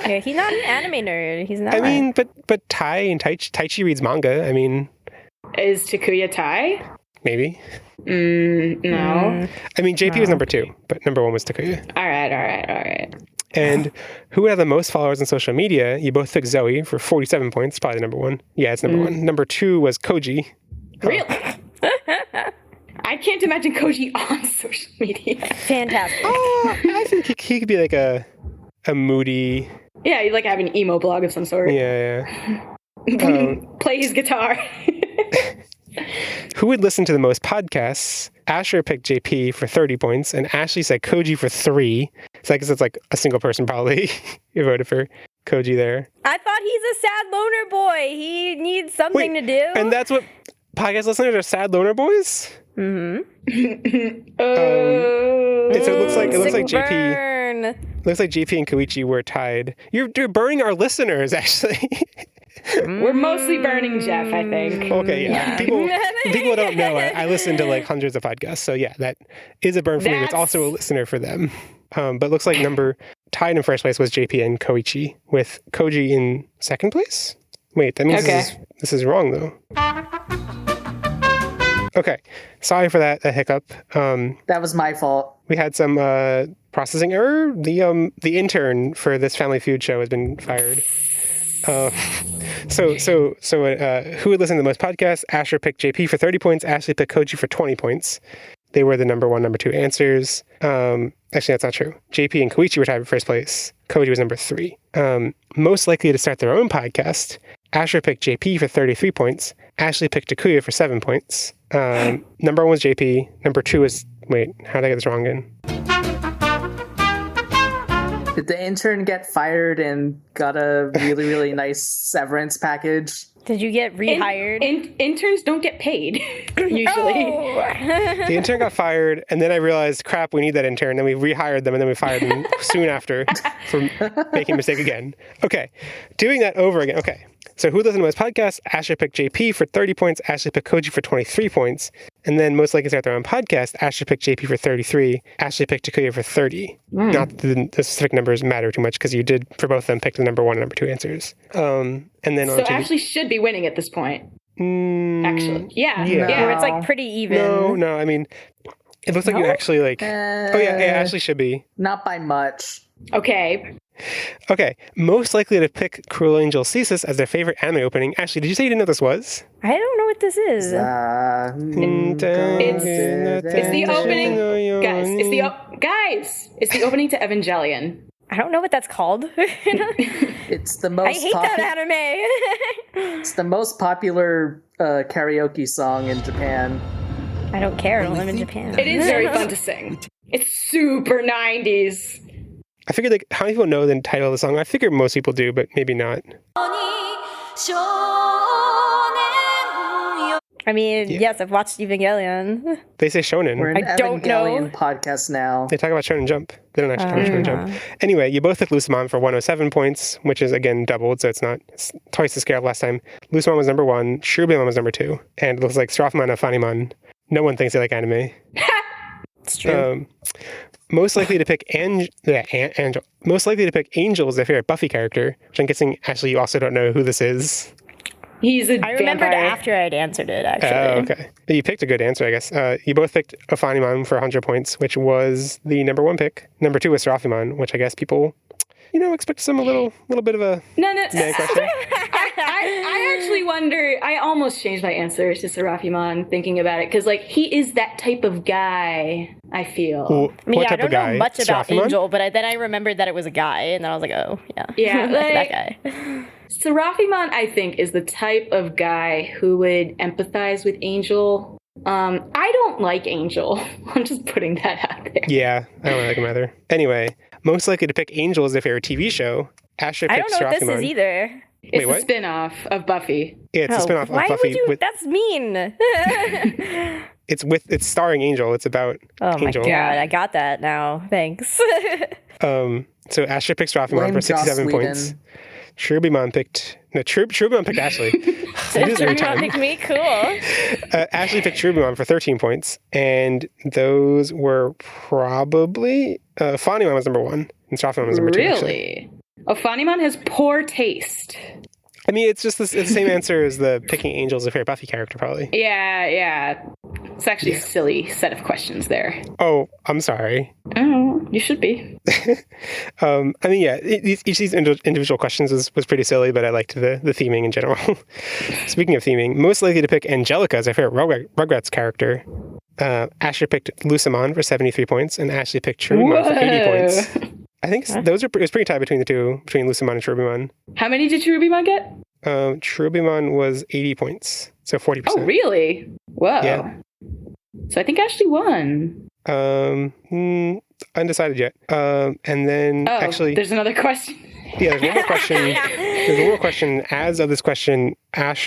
Yeah, he's not an anime nerd. He's not. I mean, but Tai and Taichi reads manga. I mean, Is Takuya Tai? maybe. No. I mean, JP was number 2, but number 1 was Takuya. All right. And who would have the most followers on social media? You both took Zoe for 47 points, probably number 1. Yeah, it's number 1. Number 2 was Koji. Really? I can't imagine Koji on social media. Fantastic. I think he could be like a moody. Yeah, he'd have an emo blog of some sort. Yeah. Play his guitar. Who would listen to the most podcasts? Asher picked JP for 30 points, and Ashley said Koji for 3. So I guess it's like a single person probably who voted for Koji there. I thought he's a sad loner boy. He needs something to do. And that's what podcast listeners are, sad loner boys? Mm-hmm. So it looks like JP. Burn. Looks like JP and Koichi were tied. You're burning our listeners, actually. We're mostly burning Jeff, I think. Okay, yeah. People don't know. I listen to hundreds of podcasts, so yeah, that is a burn for me. But it's also a listener for them. But looks like tied in first place was JP and Koichi, with Koji in second place. Wait, that means this is wrong though. Okay, sorry for that hiccup. That was my fault. We had some processing error. The intern for this Family Feud show has been fired. So who would listen to the most podcasts? Asher picked JP for 30 points. Ashley picked Koji for 20 points. They were the number 1, number 2 answers. Actually, that's not true. JP and Koichi were tied for first place. Koji was number 3. Most likely to start their own podcast. Asher picked JP for 33 points. Ashley picked Takuya for 7 points. Number 1 was JP. Number 2 was... Wait, how did I get this wrong again? Did the intern get fired and got a really, really nice severance package? Did you get rehired? Interns don't get paid, usually. The intern got fired, and then I realized, crap, we need that intern. Then we rehired them, and then we fired them soon after for making a mistake again. Okay, doing that over again. Okay, so who listened to most podcast? Ashley picked JP for 30 points. Ashley picked Koji for 23 points. And then most likely to start their own podcast. Ashley picked JP for 33. Ashley picked Takuya for 30. Not that the specific numbers matter too much, because you did, for both of them, pick the number 1 and number 2 answers. And then So Ashley should be winning at this point. Actually. Yeah. Where it's pretty even. No, I mean, it looks like you actually Oh yeah, Ashley should be. Not by much. Okay. Okay, most likely to pick Cruel Angel Ceaseless as their favorite anime opening. Ashley, did you say you didn't know this was? I don't know what this is. It's the opening, guys. It's the opening to Evangelion. I don't know what that's called. It's the most I hate that anime. It's the most popular karaoke song in Japan. I don't care. I don't live in Japan. It is very fun to sing. It's super 90s. I figured, like, how many people know the title of the song? I figure most people do, but maybe not. I mean, yes, I've watched Evangelion. They say shonen. We're an I don't know. Evangelion podcast now. They talk about Shonen Jump. They don't actually talk about Shonen Jump. Anyway, you both took Lucemon for 107 points, which is, again, doubled, so it's twice the scale of last time. Lucemon was number 1, Shirobimon was number 2, and it looks like Seraphimon and Afanimon. No one thinks they like anime. It's true. Most likely to pick Most likely to pick Angel as their favorite Buffy character, which I'm guessing, Ashley, you also don't know who this is. He's a I remembered vampire. after I'd answered it, actually. Oh, okay. You picked a good answer, I guess. You both picked Afanimon for 100 points, which was the number 1 pick. Number 2 was Seraphimon, which I guess people, expect some a little bit of a No. nag question. I actually wonder. I almost changed my answer to Seraphimon thinking about it because, like, he is that type of guy. I feel. Well, I mean, what yeah, I type don't of guy? know much about Seraphimon? Angel, but then I remembered that it was a guy, and then I was like, oh, yeah. Yeah, That's like- that guy. Seraphimon, I think, is the type of guy who would empathize with Angel. I don't like Angel. I'm just putting that out there. Yeah, I don't like him either. Anyway, most likely to pick Angel as their favorite TV show. Asher I picked don't know what this Seraphimon. is either. It's Wait, what? the spin-off of Buffy. Yeah, it's a spin-off why of Buffy. would you? That's mean. It's starring Angel. It's about Oh my Angel. god, I got that now. Thanks. So Asher picked Seraphimon Blame for Joss 67 Whedon. points. Cherubimon picked Ashley. It is You're every time. pick me, cool. Ashley picked Cherubimon for 13 points, and those were probably Afanimon was number 1, and Seraphimon was number 2. Actually. Really? Afanimon has poor taste. I mean, it's just it's the same answer as the picking Angel as a favorite Buffy character, probably. Yeah. It's actually a silly set of questions there. Oh, I'm sorry. Oh, you should be. I mean, yeah, each of these individual questions was pretty silly, but I liked the theming in general. Speaking of theming, most likely to pick Angelica as their favorite Rugrats character. Asher picked Lucemon for 73 points, and Ashley picked Cherubimon for 80 points. I think it was pretty tied between the two, between Lucemon and Cherubimon. How many did Cherubimon get? Cherubimon was 80 points, so 40%. Oh, really? Whoa. Yeah. So I think Ashley won. Undecided yet. And then actually, there's another question. yeah, there's one more question. There's one more question. As of this question,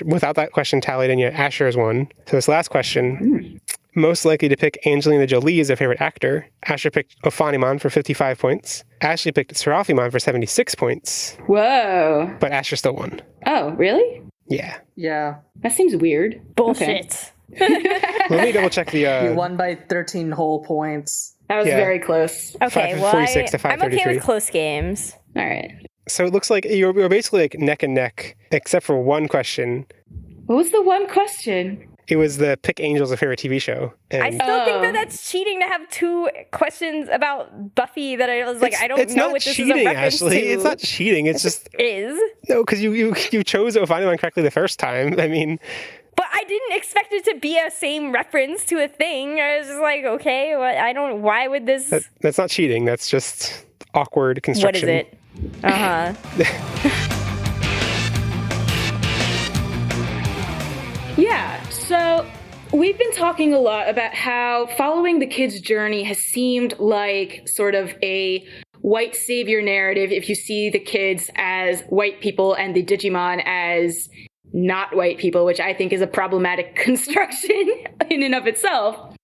without that question tallied in yet, Asher has won. So this last question, most likely to pick Angelina Jolie as their favorite actor. Asher picked Afanimon for 55 points. Ashley picked Seraphimon for 76 points. Whoa. But Asher still won. Oh, really? Yeah. Yeah. That seems weird. Bullshit. Let me double check You the. won by 13 whole points. That was Yeah. very close. Okay, well, 546 to I'm okay 533. with close games. All right. So it looks like you're basically like neck and neck, except for one question. What was the one question? It was the pick Angels a favorite TV show. And I still think that's cheating to have 2 questions about Buffy that I was like, I don't it's know not what this cheating, is a reference Ashley. to. It's not cheating. It's just It is. no, because you chose Afanimon correctly the first time. I mean, But I didn't expect it to be a same reference to a thing. I was just like, okay, why would this... that's not cheating. That's just awkward What construction. is it? Uh-huh. Yeah, so we've been talking a lot about how following the kids' journey has seemed like sort of a white savior narrative if you see the kids as white people and the Digimon as not white people, which I think is a problematic construction in and of itself.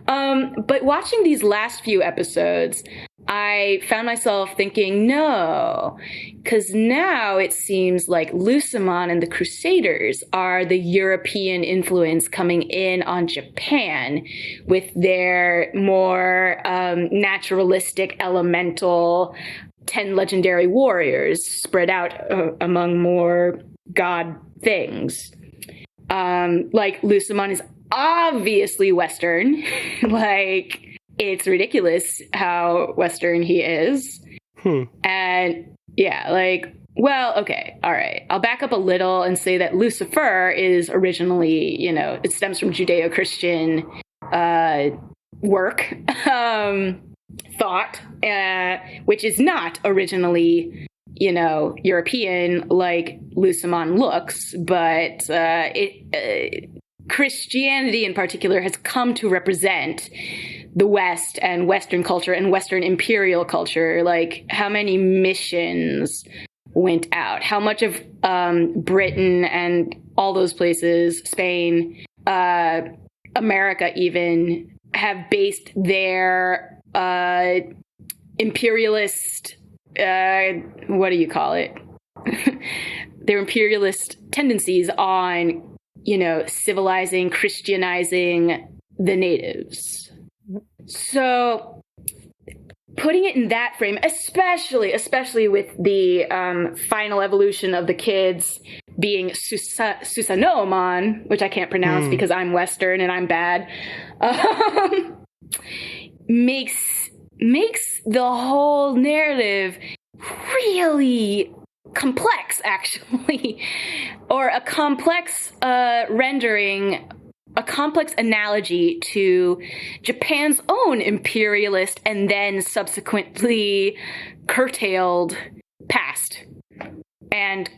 But watching these last few episodes, I found myself thinking, no, because now it seems like Lucemon and the Crusaders are the European influence coming in on Japan with their more naturalistic, elemental 10 legendary warriors spread out among more god things. Like Lucemon is obviously Western. Like, it's ridiculous how Western he is. And yeah, like, well, okay, all right. I'll back up a little and say that Lucifer is originally, you know, it stems from Judeo-Christian work, thought, which is not originally, you know, European like Lucemon looks, but Christianity in particular has come to represent the West and Western culture and Western imperial culture. Like, how many missions went out? How much of Britain and all those places, Spain, America even, have based their imperialist, what do you call it? Their imperialist tendencies on, you know, civilizing, Christianizing the natives. So putting it in that frame, especially with the final evolution of the kids being Susanomon, which I can't pronounce because I'm Western and I'm bad, makes the whole narrative really complex, actually, or a complex rendering, a complex analogy to Japan's own imperialist and then subsequently curtailed past and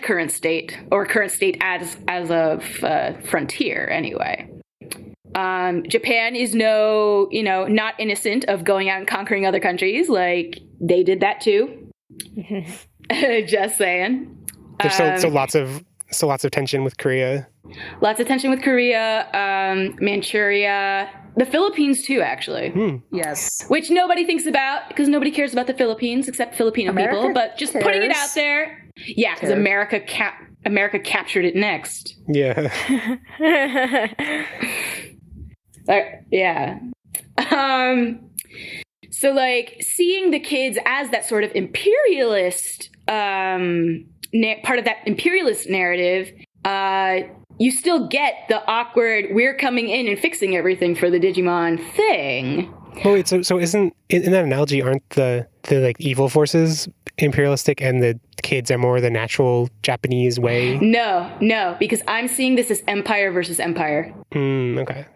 current state, or current state as of frontier anyway. Japan is not innocent of going out and conquering other countries. Like, they did that too. Just saying. There's still lots of tension with Korea. Lots of tension with Korea, Manchuria, the Philippines too, actually. Yes. Which nobody thinks about because nobody cares about the Philippines except Filipino people. But just putting it out there, yeah, because America captured it next. Yeah. Yeah. So, like, seeing the kids as that sort of imperialist part of that imperialist narrative, you still get the awkward, we're coming in and fixing everything for the Digimon thing. Well, wait, so isn't, in that analogy, aren't the like evil forces imperialistic and the kids are more the natural Japanese way? No, because I'm seeing this as empire versus empire. Okay.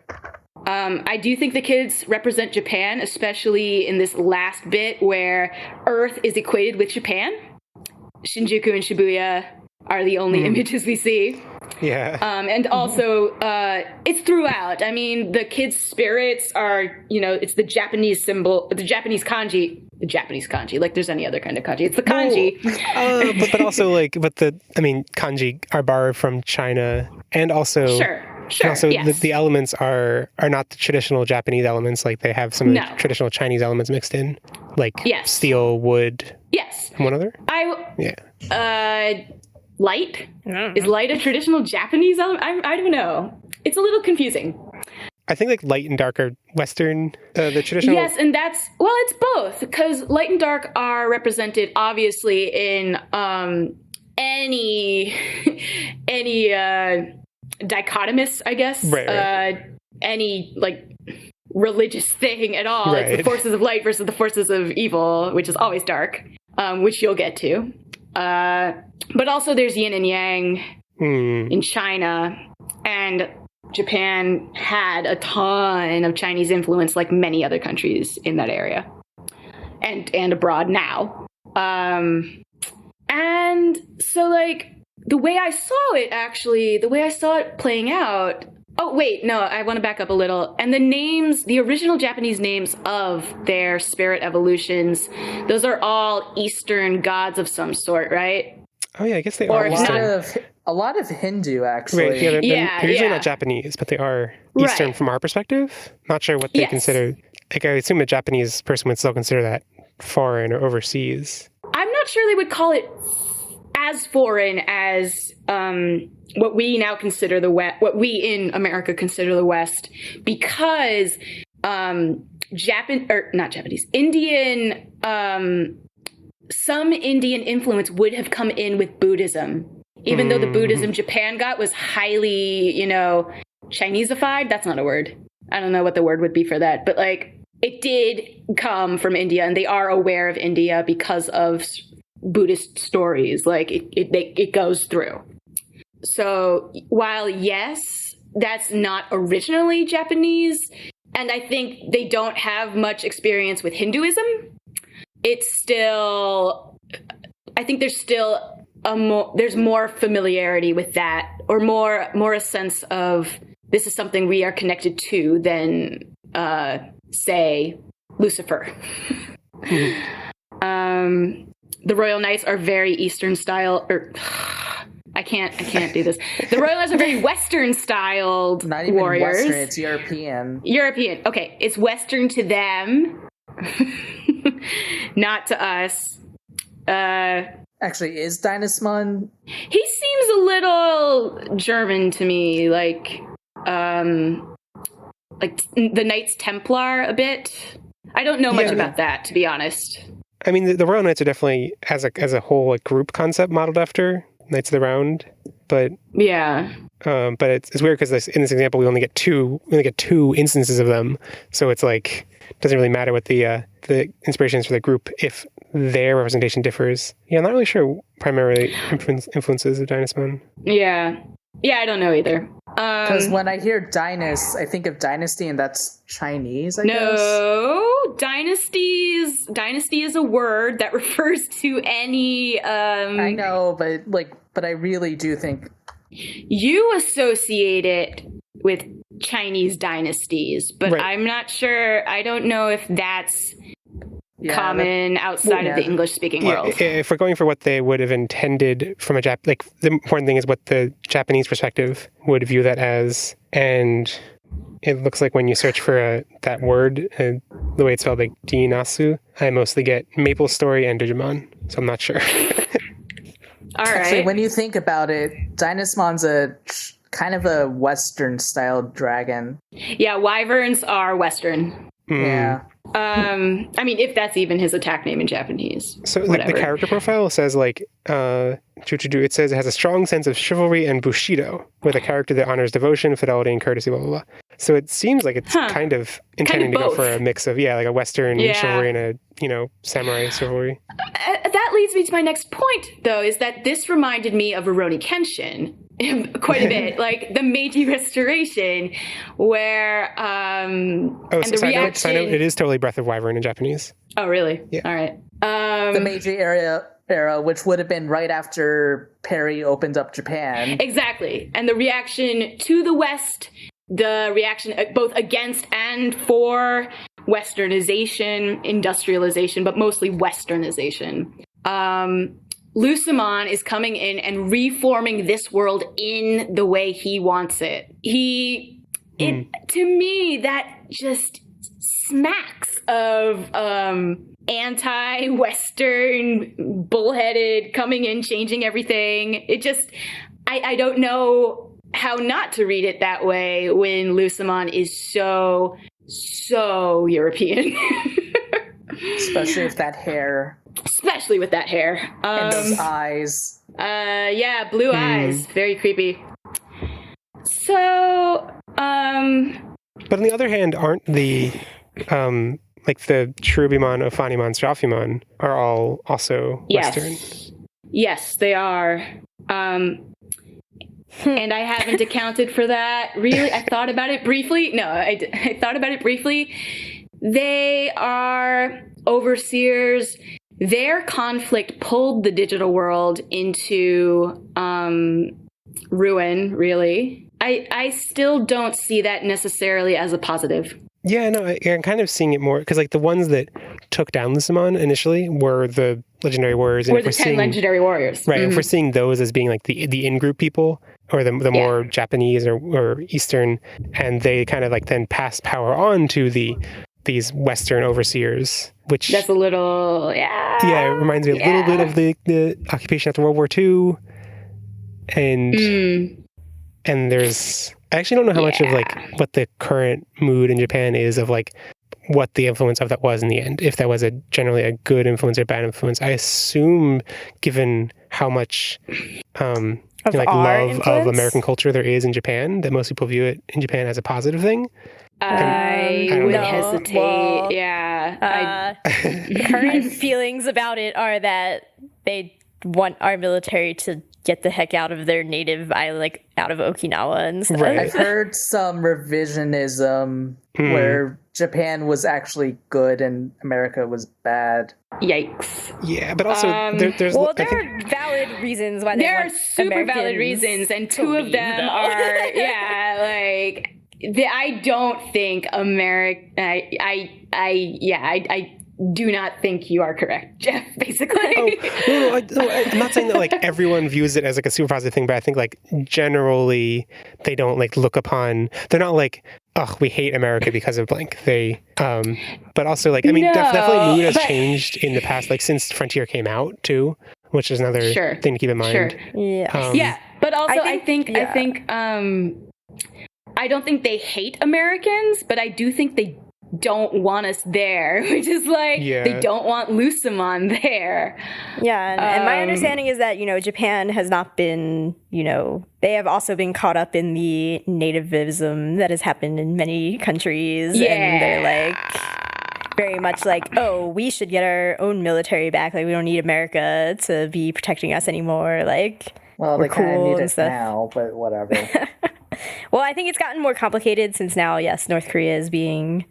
I do think the kids represent Japan, especially in this last bit where Earth is equated with Japan. Shinjuku and Shibuya are the only images we see. Yeah. And also, it's throughout. I mean, the kids' spirits are, it's the Japanese symbol, the Japanese kanji. The Japanese kanji, like there's any other kind of kanji. It's the kanji. But also, kanji are borrowed from China, and also... Sure. Also, yes. the elements are not the traditional Japanese elements. Like, they have some traditional Chinese elements mixed in, like steel, wood. Yes. And one other. Light. Is light a traditional Japanese element? I don't know. It's a little confusing. I think like light and dark are Western, the traditional. Yes, and it's both, because light and dark are represented obviously in any dichotomous, I guess, right. Any like religious thing at all. Right. It's the forces of light versus the forces of evil, which is always dark, which you'll get to. But also there's yin and yang in China, and Japan had a ton of Chinese influence, like many other countries in that area, and abroad now. And so, like, the way I saw it playing out. Oh, wait, no, I want to back up a little. And the original Japanese names of their spirit evolutions, those are all Eastern gods of some sort, right? Oh, yeah, I guess they are. A lot of Hindu, actually. Right, they're usually not Japanese, but they are Eastern from our perspective. Not sure what they consider. Like, I assume a Japanese person would still consider that foreign or overseas. I'm not sure they would call it as foreign as what we now consider the West, what we in America consider the West, because Indian, some Indian influence would have come in with Buddhism, even though the Buddhism Japan got was highly, Chineseified. That's not a word. I don't know what the word would be for that, but like it did come from India, and they are aware of India because of Buddhist stories. Like it goes through. So while yes, that's not originally Japanese, and I think they don't have much experience with Hinduism, it's still, I think there's still there's more familiarity with that, or more a sense of this is something we are connected to than say Lucifer. The Royal Knights are very Eastern style, or I can't do this. The Royal Knights are very Western styled Not even warriors. Western, it's European. European. Okay, it's Western to them, not to us. Actually, is Dynasmon? He seems a little German to me, like the Knights Templar a bit. I don't know much about that, to be honest. I mean, the Royal Knights are definitely, as a whole, like group concept modeled after Knights of the Round, but yeah. But it's weird because in this example we only get two instances of them, so it's like doesn't really matter what the inspiration is for the group if their representation differs. Yeah, I'm not really sure primarily influences of Dynasmon. Yeah, I don't know either. Because when I hear Dynast, I think of dynasty, and that's Chinese, I guess. No, dynasty is a word that refers to any. I know, but I really do think you associate it with Chinese dynasties, but right. I'm not sure. I don't know if that's common outside of the English-speaking world. If we're going for what they would have intended from the important thing is what the Japanese perspective would view that as, and it looks like when you search for that word, the way it's spelled, like Dinasu, I mostly get Maple Story and Digimon, so I'm not sure. All right. Actually, when you think about it, Dynasmon's kind of a Western-styled dragon. Yeah, wyverns are Western. Yeah. I mean, if that's even his attack name in Japanese. So the character profile says it says it has a strong sense of chivalry and bushido, with a character that honors devotion, fidelity, and courtesy, blah, blah, blah. So it seems like it's kind of intending to go for a mix of, like a Western chivalry and a, samurai chivalry. That leads me to my next point, though, is that this reminded me of Rurouni Kenshin quite a bit, like the Meiji Restoration, where side note, it is totally Breath of Wyvern in Japanese. Oh, really? Yeah. All right. The Meiji era, which would have been right after Perry opened up Japan. Exactly. And the reaction to the West, the reaction both against and for Westernization, industrialization, but mostly Westernization. Lucemon is coming in and reforming this world in the way he wants it. To me, that just smacks of anti-Western, bullheaded, coming in, changing everything. It just, I don't know how not to read it that way when Lucemon is so European. Especially with that hair. Especially with that hair. And those eyes. Blue eyes. Very creepy. So, But on the other hand, aren't the like the Cherubimon, Ophanimon, Seraphimon are all also Western? Yes, they are. And I haven't accounted for that. Really, I thought about it briefly. No, I thought about it briefly. They are overseers. Their conflict pulled the digital world into ruin, really. I still don't see that necessarily as a positive. Yeah, no, I'm kind of seeing it more because like the ones that took down Lucemon initially were the legendary warriors. Were the 10 legendary warriors. Right, if we're seeing those as being like the in-group people or the more Japanese or Eastern, and they kind of like then passed power on to these Western overseers, which... That's a little... Yeah, it reminds me a little bit of the occupation after World War II. And there's... I actually don't know how much of like what the current mood in Japan is of like what the influence of that was in the end. If that was generally a good influence or bad influence. I assume, given how much love of American culture there is in Japan, that most people view it in Japan as a positive thing. I don't would know. hesitate. Well, Yeah. Current feelings about it are that they want our military to get the heck out of their native island, like out of Okinawa and stuff. Right. I've heard some revisionism where Japan was actually good and America was bad. Yikes. Yeah, but also there's Well, I there think- are valid reasons why they There are want super valid Americans reasons, and to two of leave, them though. are, yeah, like, I don't think I do not think you are correct, Jeff, basically. I'm not saying that like everyone views it as like a super positive thing, but I think like generally they don't like look upon. They're not like, oh, we hate America because of blank. They, but also like I mean, No, definitely mood has but- changed in the past, like since Frontier came out too, which is another Sure, thing to keep in mind. Sure. Yeah. Yeah, but also I think- I don't think they hate Americans, but I do think they don't want us there, which is like they don't want Lucemon there. Yeah, and my understanding is that, Japan has not been, they have also been caught up in the nativism that has happened in many countries. And they're like, very much like, oh, we should get our own military back. Like, we don't need America to be protecting us anymore. Like, Well, we're they kind of cool need and it stuff. now, but whatever. Well, I think it's gotten more complicated since now, yes, North Korea is being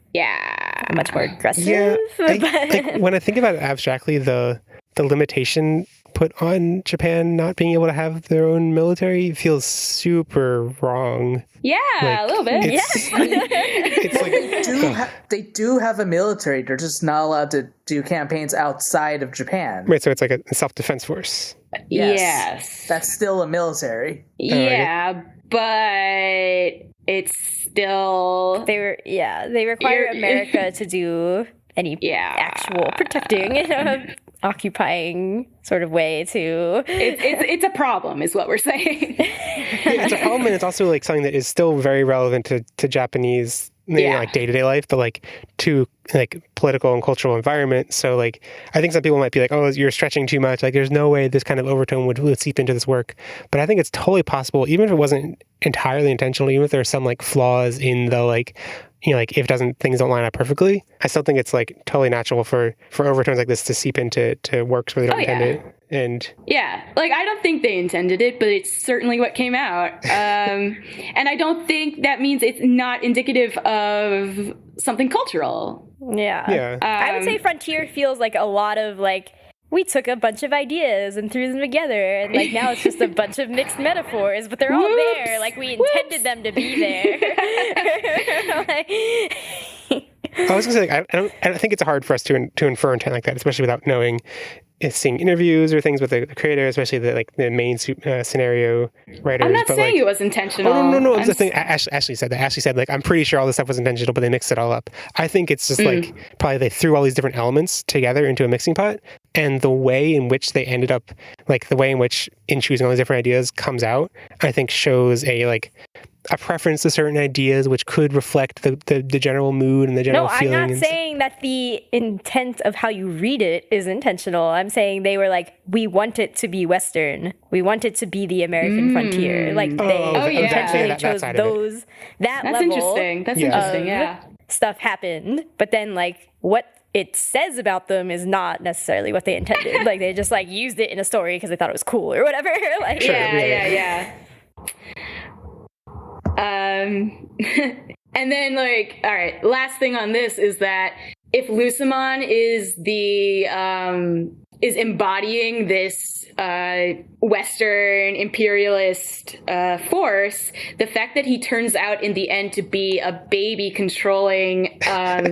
much more aggressive. Yeah, but- like when I think about it abstractly, the limitation put on Japan not being able to have their own military feels super wrong. Yeah, Like, a little bit. It's like They do have a military. They're just not allowed to do campaigns outside of Japan. right, so it's like a self-defense force. Yes. That's still a military. Yeah, but it's still They require America to do any actual protecting in a occupying sort of way to it's a problem is what we're saying. It's a problem, and it's also like something that is still very relevant to Japanese like day-to-day life, but like to like political and cultural environment. So like I think some people might be like, oh, you're stretching too much, like there's no way this kind of overtone would seep into this work. But I think it's totally possible, even if it wasn't entirely intentional, even if there's some like flaws in the like, like if things don't line up perfectly, I still think it's like totally natural for overtones like this to seep into works where they don't intend it. And like I don't think they intended it, but it's certainly what came out. And I don't think that means it's not indicative of something cultural. Yeah. I would say Frontier feels like a lot of like, we took a bunch of ideas and threw them together, and like now it's just a bunch of mixed metaphors, but they're all there. Like we intended them to be there. I was gonna say, like, I don't think it's hard for us to infer intent like that, especially without knowing, seeing interviews or things with the creator, especially the main scenario writers. I'm not but saying like, it was intentional. No. The thing Ashley said that. Ashley said like, I'm pretty sure all this stuff was intentional, but they mixed it all up. I think it's just like probably they threw all these different elements together into a mixing pot, and the way in which they ended up, like the way in which in choosing all these different ideas comes out, I think shows a preference to certain ideas, which could reflect the general mood and the general feeling. No, I'm not saying that the intent of how you read it is intentional. I'm saying they were like, we want it to be Western. We want it to be the American frontier. Like they intentionally chose that That's level interesting. That's interesting. Yeah. Stuff happened, but then like what it says about them is not necessarily what they intended. Like they just like used it in a story because they thought it was cool or whatever. Like Yeah. And then like, all right, last thing on this is that if Lucemon is is embodying this Western imperialist force, the fact that he turns out in the end to be a baby controlling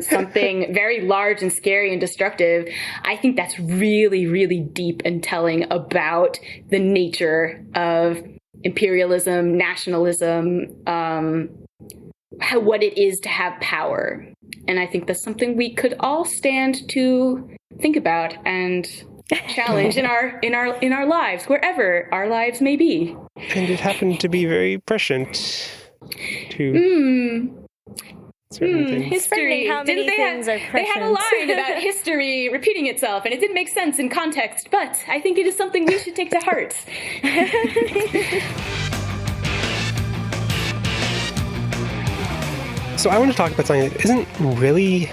something very large and scary and destructive, I think that's really, really deep and telling about the nature of imperialism, nationalism, what it is to have power. And I think that's something we could all stand to think about and challenge in our lives, wherever our lives may be. And it happened to be very prescient to certain things. History. How many things are they had a line about history repeating itself, and it didn't make sense in context, but I think it is something we should take to heart. So I want to talk about something that isn't really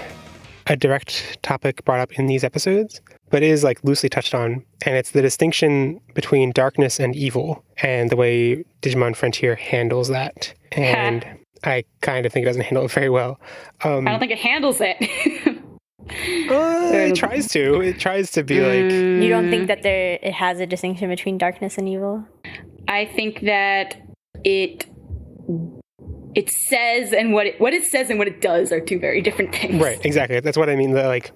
a direct topic brought up in these episodes, but is like loosely touched on, and it's the distinction between darkness and evil and the way Digimon Frontier handles that. And I kind of think it doesn't handle it very well. I don't think it handles it. It tries to. It tries to be like... You don't think that it has a distinction between darkness and evil? I think that it says and what it says and what it does are two very different things. Right, exactly. That's what I mean. What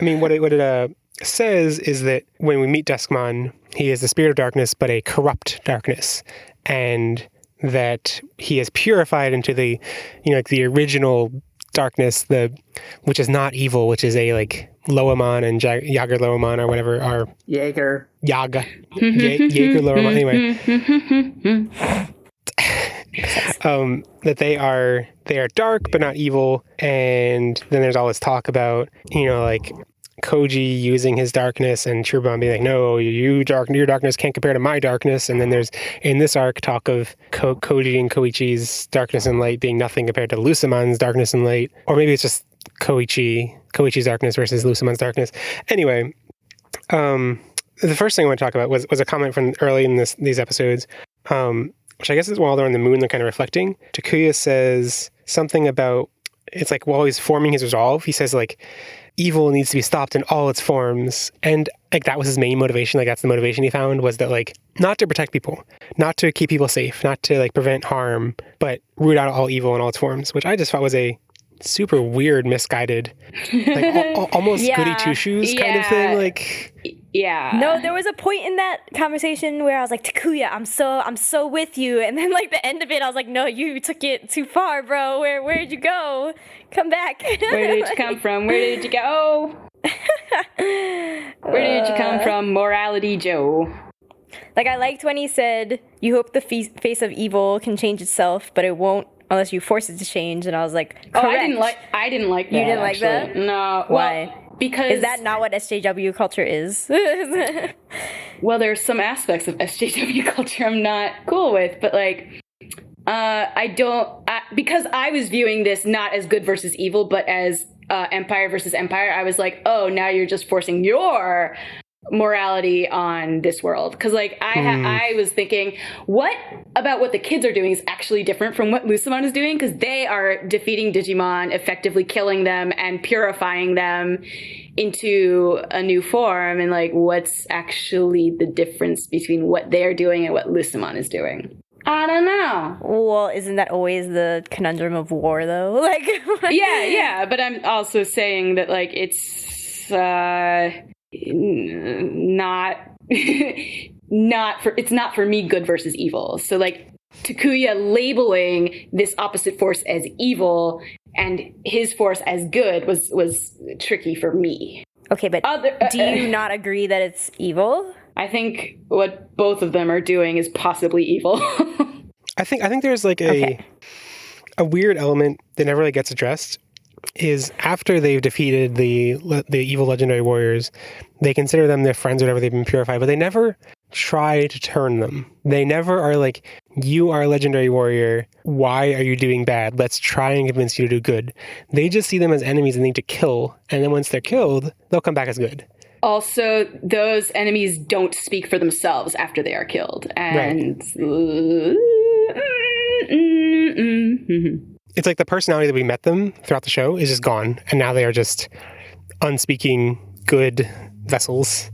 it says is that when we meet Duskmon, he is the spirit of darkness, but a corrupt darkness, and that he is purified into the, the original darkness, which is not evil, which is a like Loemon and Jaeger Loemon or whatever are Jaeger Loemon. Anyway. That they are dark but not evil, and then there's all this talk about like Koji using his darkness and Chirubon being like, no, your darkness can't compare to my darkness. And then there's in this arc talk of Koji and Koichi's darkness and light being nothing compared to Lucemon's darkness and light, or maybe it's just Koichi's darkness versus Lucemon's darkness. Anyway, the first thing I want to talk about was a comment from early in these episodes. Which I guess is while they're on the moon, they're kind of reflecting. Takuya says something about, it's like while he's forming his resolve, he says like, evil needs to be stopped in all its forms. And like that was his main motivation. Like that's the motivation he found, was that like not to protect people, not to keep people safe, not to like prevent harm, but root out all evil in all its forms, which I just thought was a super weird, misguided, like almost goody two shoes kind of thing. Like, yeah. No, there was a point in that conversation where I was like, Takuya, I'm so with you. And then like the end of it, I was like, no, you took it too far, bro. Where'd you go? Come back. Where did you come from? Where did you go? Where did you come from, Morality Joe? Like I liked when he said, you hope the face of evil can change itself, but it won't unless you force it to change. And I was like, correct. Oh, I didn't like that. You didn't like actually. that? No. Why? Well, because... Is that not what SJW culture is? Well, there's some aspects of SJW culture I'm not cool with, but like, because I was viewing this not as good versus evil, but as Empire versus Empire, I was like, oh, now you're just forcing your morality on this world. Because like I was thinking, what about what the kids are doing is actually different from what Lucemon is doing? Because they are defeating Digimon, effectively killing them and purifying them into a new form. And like, what's actually the difference between what they're doing and what Lucemon is doing? I don't know. Well, isn't that always the conundrum of war, though? Like, yeah. But I'm also saying that like it's not for me good versus evil. So like Takuya labeling this opposite force as evil and his force as good was tricky for me. Okay, but do you not agree that it's evil? I think what both of them are doing is possibly evil. I think there's like a weird element that never really gets addressed. Is after they've defeated the evil legendary warriors, they consider them their friends, whatever, they've been purified, but they never try to turn them. They never are like, you are a legendary warrior, why are you doing bad? Let's try and convince you to do good. They just see them as enemies and need to kill, and then once they're killed, they'll come back as good. Also, those enemies don't speak for themselves after they are killed. And It's like the personality that we met them throughout the show is just gone, and now they are just unspeaking good vessels.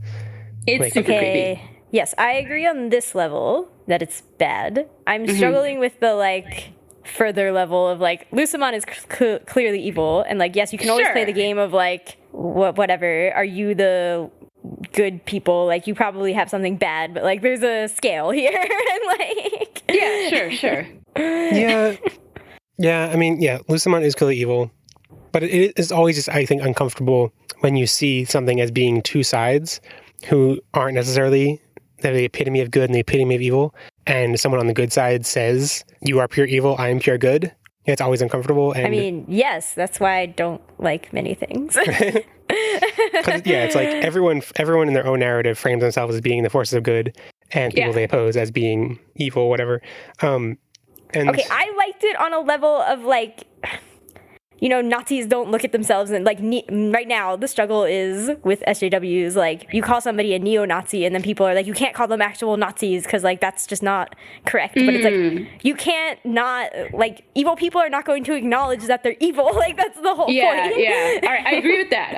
It's super creepy. Yes, I agree on this level that it's bad. I'm struggling with the like further level of like Lucemon is clearly evil, and like yes, you can always play the game of like whatever. Are you the good people? Like you probably have something bad, but like there's a scale here, and like sure. Yeah, I mean, Lucemon is clearly evil, but it is always just, I think, uncomfortable when you see something as being two sides who aren't necessarily the epitome of good and the epitome of evil, and someone on the good side says, you are pure evil, I am pure good. It's always uncomfortable. And I mean, yes, that's why I don't like many things. It's like everyone in their own narrative frames themselves as being the forces of good, and people they oppose as being evil, whatever. Okay, I liked it on a level of like, Nazis don't look at themselves and like right now the struggle is with SJWs, like you call somebody a neo-Nazi and then people are like, you can't call them actual Nazis because like that's just not correct. But it's like you can't not, like, evil people are not going to acknowledge that they're evil. Like that's the whole point. Yeah. All right, I agree with that.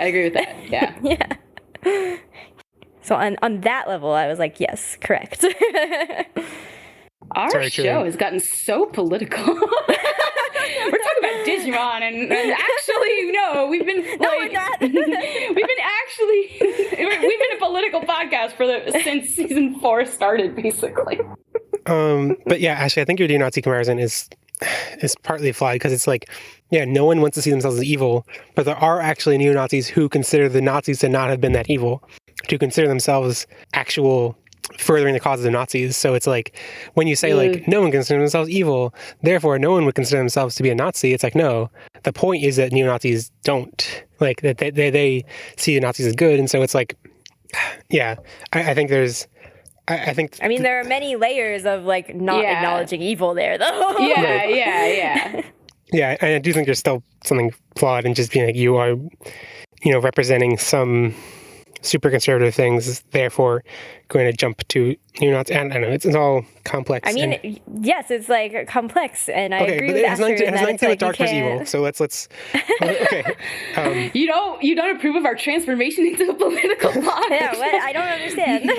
Yeah. Yeah. So on that level, I was like, yes, correct. Our show has gotten so political. We're talking about Digimon, and actually, no, we've been we're not. we've been a political podcast since season 4 started, basically. But yeah, actually, I think your neo-Nazi comparison is partly flawed because it's like, yeah, no one wants to see themselves as evil, but there are actually neo-Nazis who consider the Nazis to not have been that evil, to consider themselves actual furthering the cause of the Nazis. So it's like when you say like no one considers themselves evil, therefore no one would consider themselves to be a Nazi. It's like, no, the point is that neo-Nazis don't, like, that they see the Nazis as good. And so it's like, yeah, I think there's, I think, I mean, there are many layers of like not acknowledging evil there, though. Yeah. Yeah, and I do think there's still something flawed in just being like, you are, representing some super conservative things, therefore going to jump to neo-Nazi. And I don't know, it's all complex. I mean, yes, it's like complex, and I agree with Asher. It has nothing to do with dark versus evil. So let's okay. You don't approve of our transformation into a political plot. Yeah, what? I don't understand.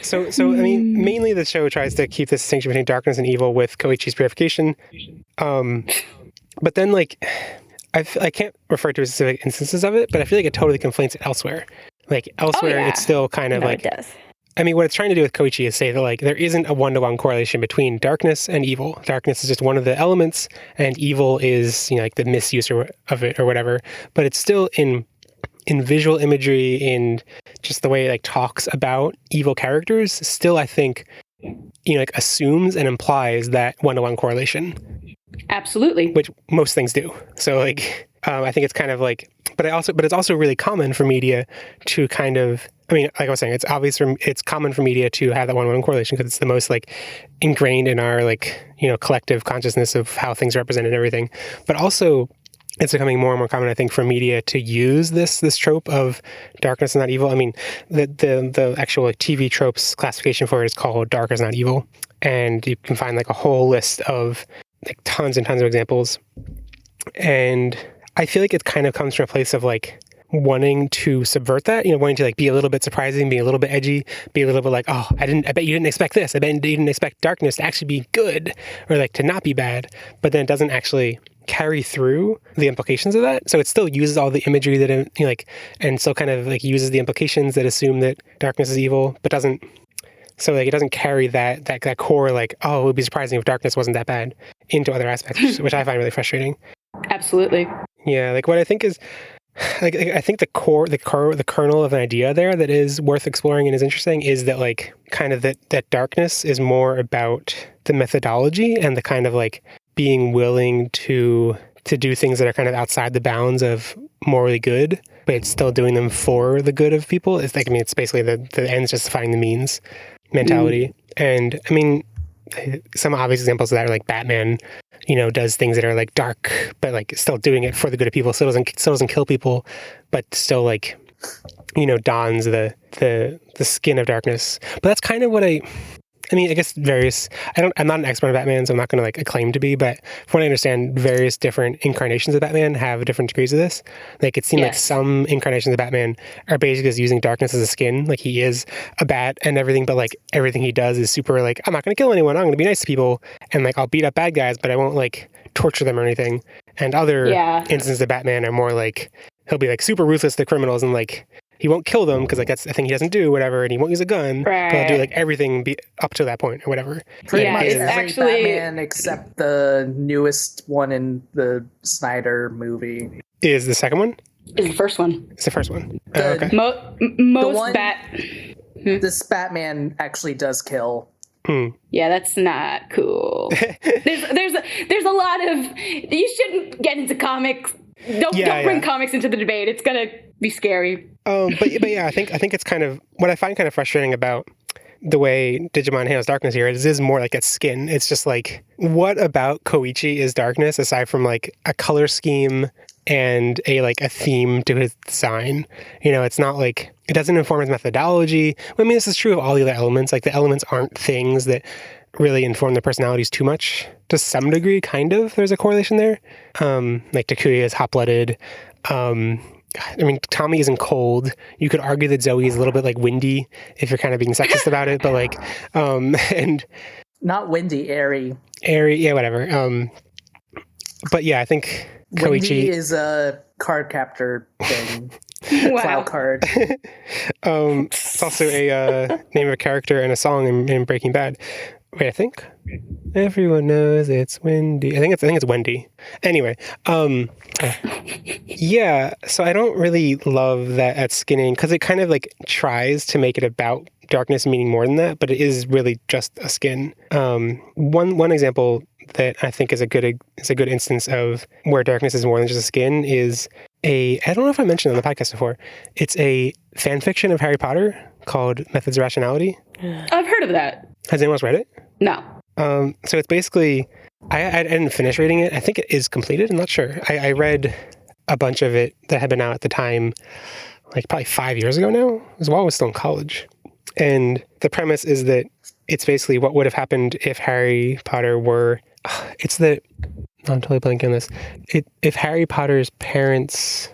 So I mean, mainly the show tries to keep this distinction between darkness and evil with Koichi's purification. But then, like, I can't refer to specific instances of it, but I feel like it totally conflates it elsewhere. Like, elsewhere, it's still kind of like... it does. I mean, what it's trying to do with Koichi is say that, like, there isn't a one-to-one correlation between darkness and evil. Darkness is just one of the elements, and evil is, like, the misuse of it or whatever. But it's still in visual imagery, in just the way it, like, talks about evil characters, still, I think, like, assumes and implies that one-to-one correlation. Absolutely. Which most things do. So, like, I think it's kind of like, but it's also really common for media to kind of, I mean, like I was saying, it's common for media to have that one-to-one correlation because it's the most, like, ingrained in our, like, collective consciousness of how things are represented and everything. But also, it's becoming more and more common, I think, for media to use this trope of darkness is not evil. I mean, the actual, like, TV tropes classification for it is called dark is not evil. And you can find, like, a whole list of, like, tons and tons of examples. And I feel like it kind of comes from a place of, like, wanting to subvert that, wanting to, like, be a little bit surprising, be a little bit edgy, be a little bit like, oh, I bet you didn't expect this. I bet you didn't expect darkness to actually be good or, like, to not be bad. But then it doesn't actually carry through the implications of that. So it still uses all the imagery that, like, and still kind of, like, uses the implications that assume that darkness is evil, but doesn't. So, like, it doesn't carry that core, like, oh, it would be surprising if darkness wasn't that bad into other aspects, which I find really frustrating. Absolutely. Yeah, like, what I think is, like, I think the kernel of an idea there that is worth exploring and is interesting is that, like, kind of that darkness is more about the methodology and the kind of, like, being willing to do things that are kind of outside the bounds of morally good, but it's still doing them for the good of people. It's like, I mean, it's basically the ends justifying the means mentality. And I mean, some obvious examples of that are, like, Batman, does things that are, like, dark, but, like, still doing it for the good of people. Still doesn't kill people, but still, like, dons the skin of darkness. But that's kind of what I mean, I guess I'm not an expert on Batman, so I'm not going to, like, claim to be, but from what I understand, various different incarnations of Batman have different degrees of this. Like, it seemed like some incarnations of Batman are basically just using darkness as a skin. Like, he is a bat and everything, but, like, everything he does is super, like, I'm not going to kill anyone. I'm going to be nice to people. And, like, I'll beat up bad guys, but I won't, like, torture them or anything. And other instances of Batman are more like, he'll be, like, super ruthless to criminals and, like, he won't kill them because, like, that's a thing he doesn't do, whatever, and he won't use a gun. Right. But he'll do, like, everything up to that point or whatever. Pretty much every Batman except the newest one in the Snyder movie. Is the second one? Is the first one. It's the first one. Okay. This Batman actually does kill. Yeah, that's not cool. there's a lot of, you shouldn't get into comics. Don't bring comics into the debate. It's gonna be scary. But yeah, I think it's kind of what I find kind of frustrating about the way Digimon handles darkness here is more like its skin. It's just like, what about Koichi is darkness aside from, like, a color scheme and a theme to his design. It's not like it doesn't inform his methodology. I mean, this is true of all the other elements. Like the elements aren't things that really inform their personalities too much. To some degree, kind of. There's a correlation there. Like Takouj is hot-blooded. Tommy isn't cold. You could argue that Zoe is a little bit like windy if you're kind of being sexist about it, but and not windy, airy. Airy, yeah, whatever. But yeah, I think Koichi windy is a card captor thing. Wow. Cloud card. It's also a name of a character in a song in Breaking Bad. Wait, I think everyone knows it's windy. I think it's Wendy. Anyway, yeah. So I don't really love that skinning because it kind of like tries to make it about darkness, meaning more than that, but it is really just a skin. One example that I think is a good instance of where darkness is more than just a skin is I don't know if I mentioned it on the podcast before. It's a fan fiction of Harry Potter called Methods of Rationality. I've heard of that. Has anyone else read it? No. So it's basically, I didn't finish reading it. I think it is completed. I'm not sure. I read a bunch of it that had been out at the time, like probably 5 years ago now. It was while I was still in college. And the premise is that it's basically what would have happened if Harry Potter were, I'm totally blanking on this. If Harry Potter's parents,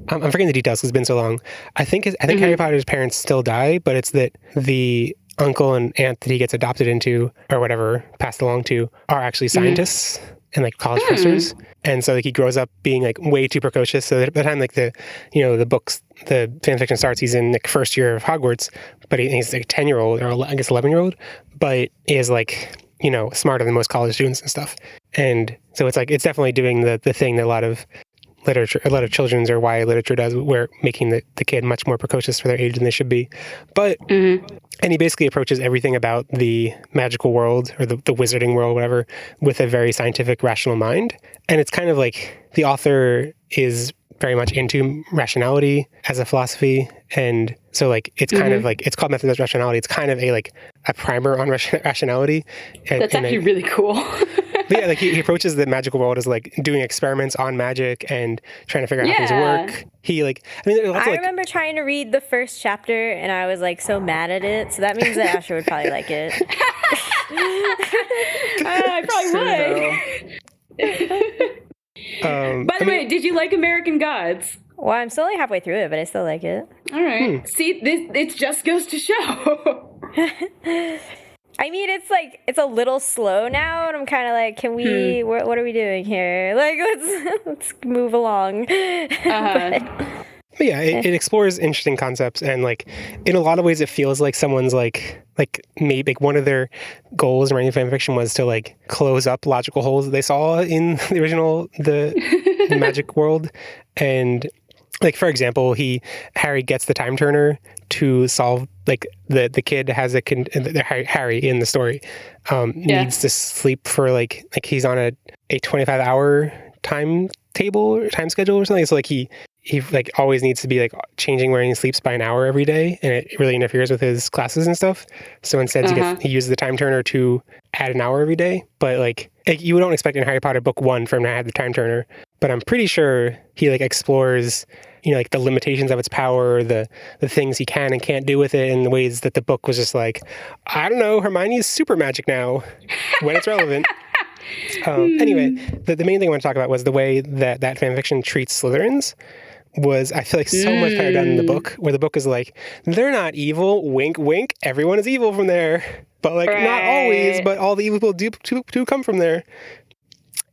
I'm forgetting the details because it's been so long. I think Harry Potter's parents still die, but it's that the uncle and aunt that he gets adopted into or whatever, passed along to, are actually scientists and like college professors. And so like he grows up being like way too precocious. So that by the time like the fan fiction starts, he's in like first year of Hogwarts, but he's like a 10-year-old or I guess 11-year-old, but is like, smarter than most college students and stuff. And so it's like, it's definitely doing the thing that a lot of children's or YA literature does, where making the kid much more precocious for their age than they should be. But, and he basically approaches everything about the magical world or the wizarding world, whatever, with a very scientific, rational mind. And it's kind of like the author is very much into rationality as a philosophy. And so like, it's kind of like, it's called Methods of Rationality. It's kind of a primer on rationality. That's actually really cool. Yeah, like he approaches the magical world as like doing experiments on magic and trying to figure out how things work. I remember trying to read the first chapter and I was like so mad at it. So that means that Asher would probably like it. I probably would. By the way, did you like American Gods? Well, I'm still like halfway through it, but I still like it. All right. See, it just goes to show. I mean, it's a little slow now, and I'm kind of like, can we? What are we doing here? Like, let's move along. But yeah, it explores interesting concepts, and like in a lot of ways, it feels like someone's like maybe one of their goals in writing fan fiction was to like close up logical holes that they saw in the original the magic world, and like for example, Harry gets the time turner to solve like the kid has Harry in the story needs to sleep for like he's on a 25-hour time schedule or something. So like he like always needs to be like changing where he sleeps by an hour every day, and it really interferes with his classes and stuff. So instead he uses the time turner to add an hour every day. But like you don't expect in Harry Potter book 1 for him to have the time turner, but I'm pretty sure he like explores like the limitations of its power, the things he can and can't do with it in the ways that the book was just like, I don't know, Hermione is super magic now when it's relevant. Anyway, the main thing I want to talk about was the way that fanfiction treats Slytherins was, I feel like, so much better done in the book, where the book is like, they're not evil, wink, wink, everyone is evil from there. But like, not always, but all the evil people do come from there.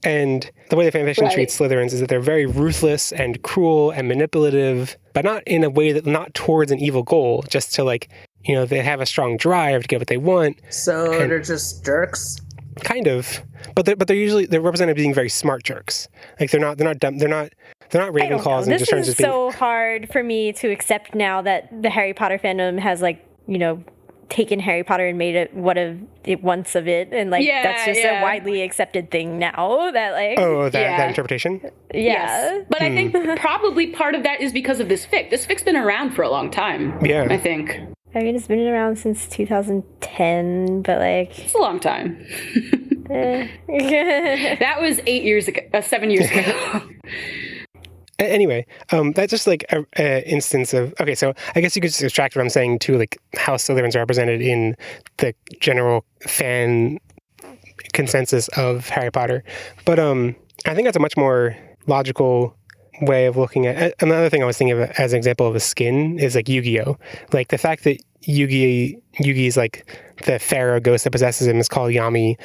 And the way the fanfiction treats Slytherins is that they're very ruthless and cruel and manipulative, but not in a way not towards an evil goal, just to like, they have a strong drive to get what they want. So they're just jerks? Kind of. But they're represented as being very smart jerks. Like they're not dumb, they're not Ravenclaws and just trying to This is so hard for me to accept now that the Harry Potter fandom has like, taken Harry Potter and made it what it wants of it, and like that's just a widely accepted thing now. That like that interpretation. Yes. But I think probably part of that is because of this fic. This fic's been around for a long time. Yeah, I think. I mean, it's been around since 2010, but like it's a long time. That was 8 years ago, 7 years ago. Anyway, that's just like a instance of, okay, so I guess you could just extract what I'm saying too, like how Slytherins are represented in the general fan consensus of Harry Potter. But I think that's a much more logical way of looking at another thing I was thinking of as an example of a skin is like Yu-Gi-Oh! Like the fact that Yugi's like the pharaoh ghost that possesses him is called Yami,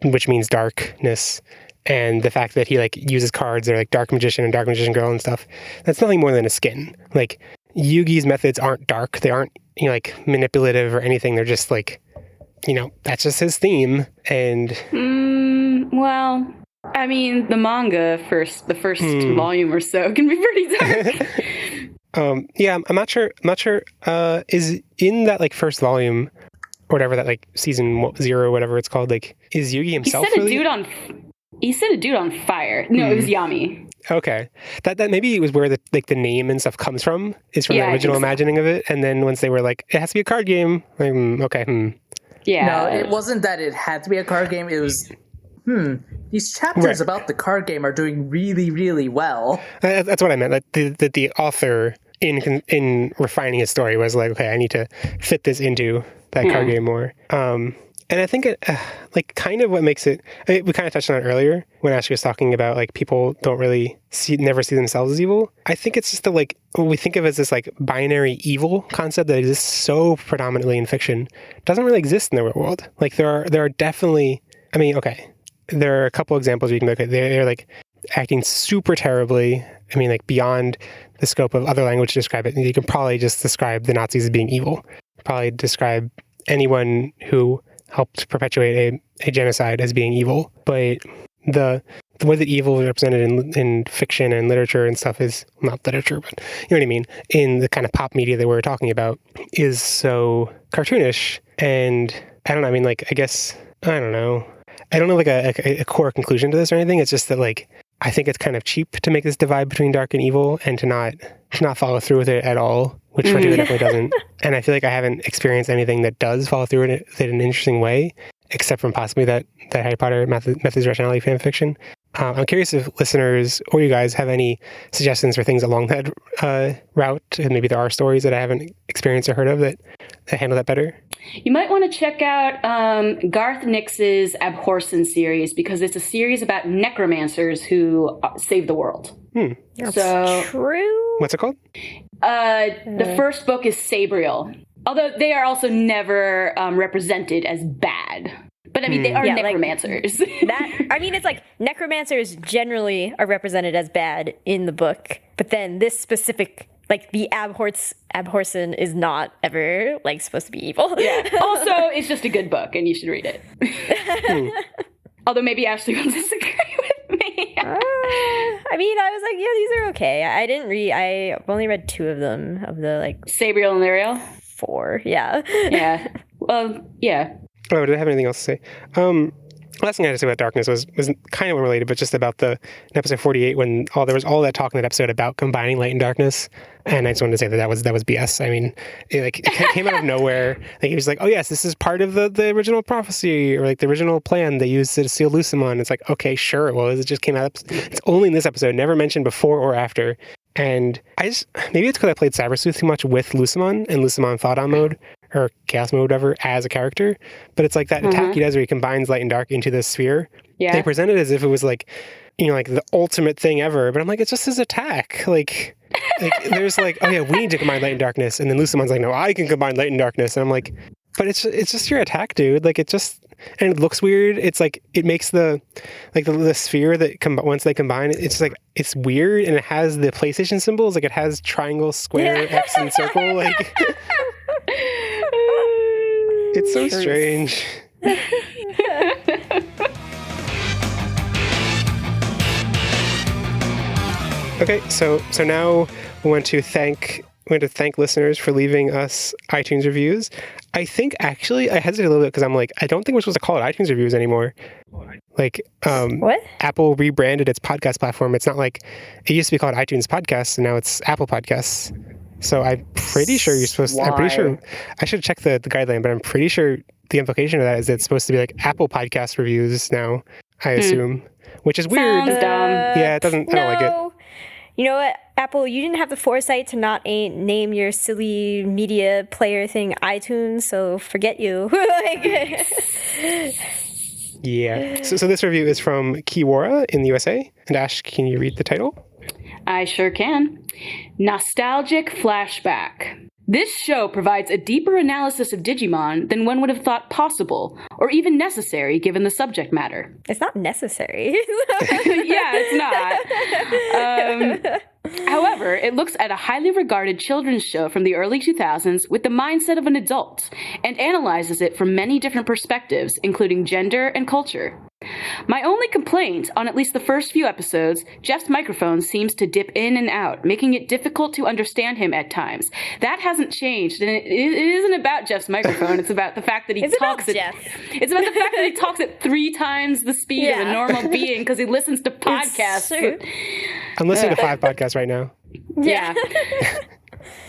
which means darkness. And the fact that he like uses cards, they're like dark magician and dark magician girl and stuff. That's nothing more than a skin. Like Yugi's methods aren't dark. They aren't, like manipulative or anything. They're just like, that's just his theme. And well, I mean, the manga the first volume or so can be pretty dark. Yeah, I'm not sure. Is in that like first volume or whatever, that like season 0, whatever it's called, like is Yugi himself? He set a dude on fire. No, it was Yami. Okay, that maybe it was where the name and stuff comes from. Is from the original imagining of it, and then once they were like, it has to be a card game. Like, okay. Yeah. No, it wasn't that it had to be a card game. It was, these chapters about the card game are doing really, really well. That's what I meant. Like the author in refining his story was like, okay, I need to fit this into that card game more. And I think it, like, kind of what makes it, we kind of touched on it earlier when Ashley was talking about, like, people don't really never see themselves as evil. I think it's just what we think of as this, like, binary evil concept that exists so predominantly in fiction doesn't really exist in the real world. Like, there are definitely, I mean, okay, there are a couple examples you can look at. They're like, acting super terribly. I mean, like, beyond the scope of other language to describe it. You can probably just describe the Nazis as being evil. Probably describe anyone who helped perpetuate a genocide as being evil. But the way that evil is represented in fiction and literature and stuff is, not literature, but you know what I mean, in the kind of pop media that we're talking about, is so cartoonish. And I don't know, I mean, like, I guess, I don't know like a core conclusion to this or anything. It's just that, like, I think it's kind of cheap to make this divide between dark and evil and to not follow through with it at all, which Frontier definitely doesn't. And I feel like I haven't experienced anything that does follow through with it in an interesting way, except from possibly that Harry Potter Methods Rationality fan fiction. I'm curious if listeners or you guys have any suggestions for things along that route, and maybe there are stories that I haven't experienced or heard of that handle that better. You might want to check out Garth Nix's Abhorsen series, because it's a series about necromancers who save the world. That's true. What's it called? The first book is Sabriel, although they are also never represented as bad. But I mean, they are necromancers. It's like necromancers generally are represented as bad in the book, but then this specific, like, the Abhorsen is not ever, like, supposed to be evil. Yeah. Also, it's just a good book, and you should read it. Although maybe Ashley will disagree with me. I mean, I was like, yeah, these are okay. I've only read 2 of them, of the, like... Sabriel and Lyriel? 4, yeah. Yeah. Well, yeah. Oh, did I have anything else to say? Last thing I had to say about darkness was kind of unrelated, but just about in episode 48 when there was all that talk in that episode about combining light and darkness, and I just wanted to say that was BS. I mean, it came out of nowhere. Like, he was like, "Oh yes, this is part of the original prophecy, or like the original plan they used to seal Lucemon." It's like, okay, sure, well, it just came out. It's only in this episode, never mentioned before or after. And maybe it's because I played Cybersleuth too much with Lucemon and Lucemon Falldown Mode, or Chaos Mode, whatever, as a character. But it's like that attack he does where he combines light and dark into this sphere. Yeah. They present it as if it was like, like the ultimate thing ever. But I'm like, it's just his attack. Like there's like, oh yeah, we need to combine light and darkness. And then Lucemon's like, no, I can combine light and darkness. And I'm like, but it's just your attack, dude. Like, and it looks weird. It's like, it makes the sphere that once they combine, it's like, it's weird. And it has the PlayStation symbols. Like, it has triangle, square, X, and circle. Like, it's so strange. Okay, so now we want to thank listeners for leaving us iTunes reviews. I think, actually, I hesitate a little bit because I'm like, I don't think we're supposed to call it iTunes reviews anymore. Like, what? Apple rebranded its podcast platform. It's not like, it used to be called iTunes Podcasts, and now it's Apple Podcasts. So I'm pretty sure you're supposed to, I'm pretty sure, I should check the guideline, but I'm pretty sure the implication of that is it's supposed to be like Apple Podcast reviews now, I assume, which is weird. Sounds dumb. Yeah, it doesn't. I don't like it. You know what, Apple? You didn't have the foresight to not name your silly media player thing iTunes, so forget you. Yeah. So this review is from Kiwara in the USA. And Ash, can you read the title? I sure can. Nostalgic Flashback. This show provides a deeper analysis of Digimon than one would have thought possible, or even necessary given the subject matter. It's not necessary. Yeah, it's not. However, it looks at a highly regarded children's show from the early 2000s with the mindset of an adult, and analyzes it from many different perspectives, including gender and culture. My only complaint on at least the first few episodes, Jeff's microphone seems to dip in and out, making it difficult to understand him at times. That hasn't changed, and it isn't about Jeff's microphone. It's about the fact that he talks at Jeff. It's about the fact that he talks at 3 times the speed of a normal being because he listens to podcasts. I'm listening to 5 podcasts right now. Yeah.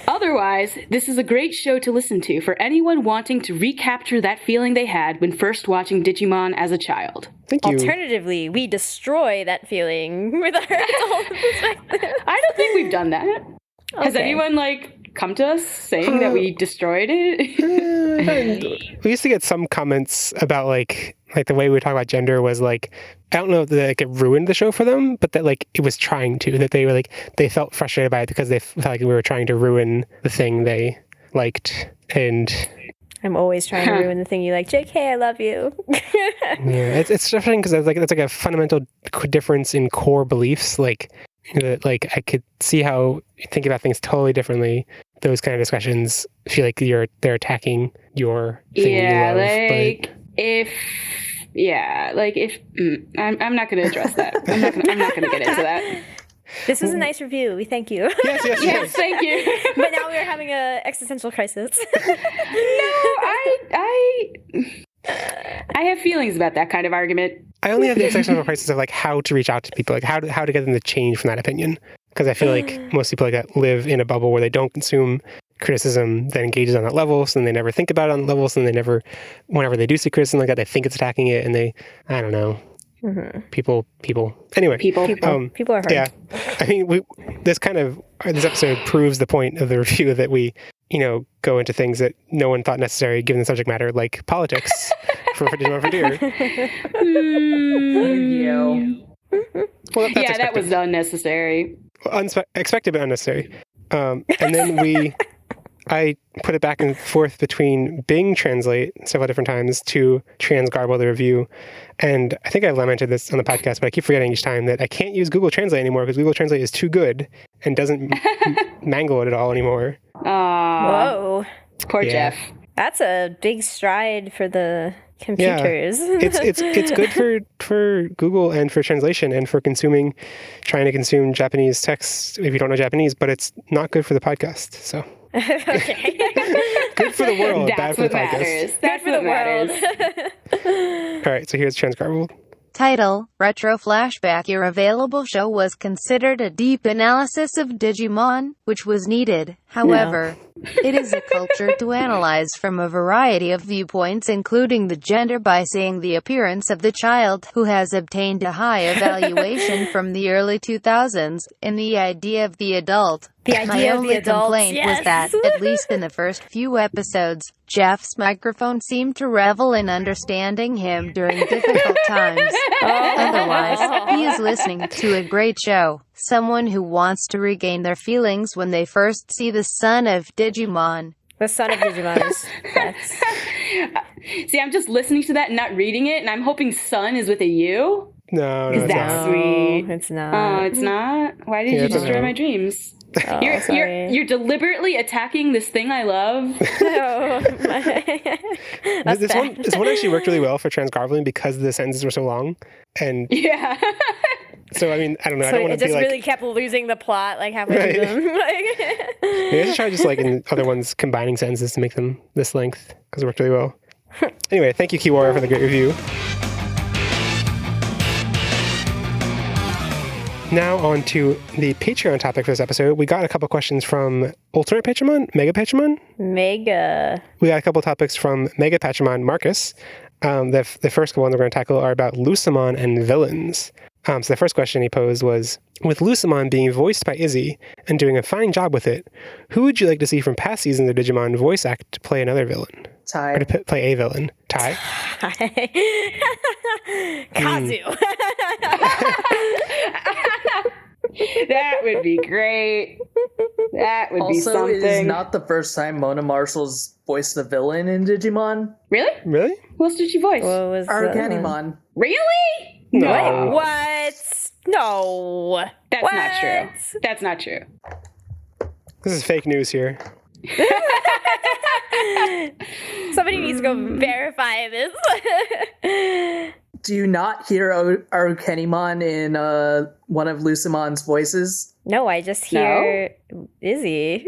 Otherwise, this is a great show to listen to for anyone wanting to recapture that feeling they had when first watching Digimon as a child. Thank you. Alternatively, we destroy that feeling with our adult perspective. I don't think we've done that. Has anyone, come to us saying that we destroyed it? We used to get some comments about, like the way we talk about gender was, I don't know that it ruined the show for them, but that, it was trying to, that they were, they felt frustrated by it because they felt like we were trying to ruin the thing they liked, and... I'm always trying to ruin the thing you like. JK, I love you. Yeah, it's frustrating because it's a fundamental difference in core beliefs, I could see how thinking about things totally differently, those kind of discussions feel like they're attacking your thing you love. I'm not going to address that. I'm not going to get into that. This was a nice review. We thank you. Yes, thank you. But now we are having an existential crisis. I have feelings about that kind of argument. I only have the existential crisis of how to reach out to people, how to get them to change from that opinion. Because I feel like most people that live in a bubble where they don't consume criticism that engages on that level, so then they never think about it on that level, so then they never, whenever they do see criticism like that, they think it's attacking it, and I don't know. Mm-hmm. People. Anyway. People are hard. Yeah. I mean, this episode proves the point of the review that we, go into things that no one thought necessary given the subject matter, like politics for Digimon for Deer. Well, that's that was unnecessary. Expected but unnecessary. And then I put it back and forth between Bing Translate several different times to Transgarble the review. And I think I've lamented this on the podcast, but I keep forgetting each time that I can't use Google Translate anymore because Google Translate is too good and doesn't mangle it at all anymore. Whoa. Poor Jeff. That's a big stride for the computers. Yeah. It's good for Google and for translation and for trying to consume Japanese text if you don't know Japanese, but it's not good for the podcast. So okay. Good for the world, bad That's for the what matters. podcast. That's what matters. All right, so here's Transgarbled. Title, Retro Flashback. Your available show was considered a deep analysis of Digimon, which was needed. However, it is a culture to analyze from a variety of viewpoints, including the gender by seeing the appearance of the child who has obtained a high evaluation from the early 2000s, and the idea of the adult. My only complaint was that, at least in the first few episodes, Jeff's microphone seemed to revel in understanding him during difficult times. Otherwise, he is listening to a great show. Someone who wants to regain their feelings when they first see the son of Digimon. The son of Digimon is best. See, I'm just listening to that and not reading it, and I'm hoping son is with a U. No, it's that's not. sweet. It's not. Oh, it's not? Why did you destroy my dreams? Oh, You're deliberately attacking this thing I love. This one actually worked really well for transgarbling because the sentences were so long. And yeah. So I mean, I don't know. So I don't want it to be just like really kept losing the plot halfway through them. Maybe I should try just in other ones combining sentences to make them this length because it worked really well. Anyway, thank you, Kiwara, for the great review. Now on to the Patreon topic for this episode. We got a couple questions from Ultimate Patreon, Mega Patreon. Mega. We got a couple topics from Mega Patreon Marcus. The first one we're going to tackle are about Lucemon and villains. So the first question he posed was, with Lucemon being voiced by Izzy and doing a fine job with it, who would you like to see from past seasons of Digimon voice act to play another villain? Ty. Or to play a villain? Ty? Kazu. That would be great. That would be Also, something. it is not the first time Mona Marshall's voiced the villain in Digimon. Really? Really? Who else did she voice? What was Arcanimon. Really? No. What? No. That's What? not true. That's not true. This is fake news here. Somebody needs to go verify this. Do you not hear Arcanimon in one of Lucemon's voices? No, I just hear Izzy.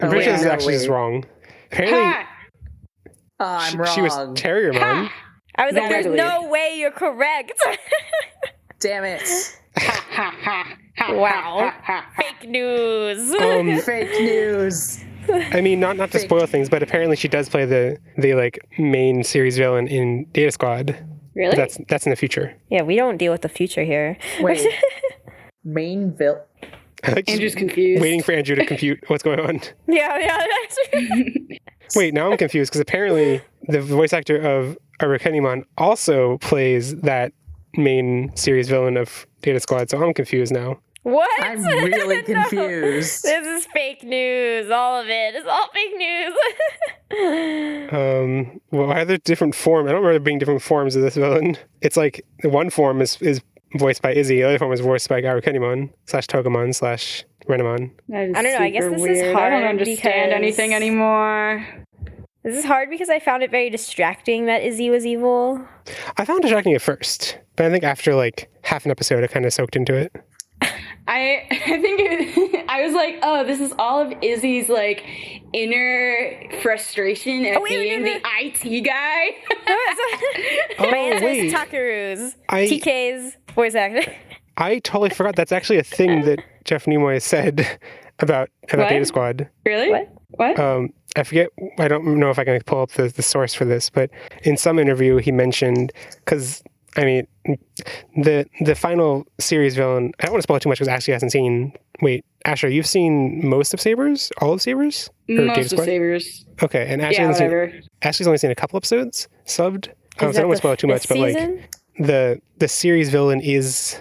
I'm pretty sure this is yeah, actually wait. just wrong. Apparently, Ha! I'm wrong. she was Terriermon. I was like, That there's I no way you're correct. Damn it. Ha, ha, ha, ha, Wow. ha, ha, ha. Fake news. Fake news. I mean, not to spoil things, but apparently she does play the like main series villain in Data Squad. Really? That's in the future. Yeah, we don't deal with the future here. Wait. Main villain. I like Andrew's just confused. waiting for Andrew to compute what's going on. Yeah. Wait, now I'm confused because apparently the voice actor of Arcanimon also plays that main series villain of Data Squad, so I'm confused now. What? I'm really No. confused. This is fake news. All of it. It's all fake news. Well, why are there different forms? I don't remember there being different forms of this villain. It's like the one form is voiced by Izzy, the other form is voiced by Arcanimon /Togemon /Renamon. That is I don't know, I guess super this is weird. I don't hard understand because- anything anymore. This is hard because I found it very distracting that Izzy was evil. I found it distracting at first, but I think after like half an episode, I kind of soaked into it. I think I was like, oh, this is all of Izzy's like inner frustration at wait, being wait, the IT guy. My answer wait. is Takouj. I- TK's voice actor. I totally forgot that's actually a thing that Jeff Nimoy said about What? Data Squad. Really? What? I forget. I don't know if I can pull up the source for this, but in some interview he mentioned, because I mean, the final series villain. I don't want to spoil it too much because Ashley hasn't seen. Wait, Asher, you've seen most of Sabers, all of Sabers, or Data Most of Squad? Sabers. Okay, and Ashley Yeah, hasn't whatever. seen. Ashley's only seen a couple episodes subbed. So I Is don't that want to spoil the it too much, fifth but like season? the series villain is.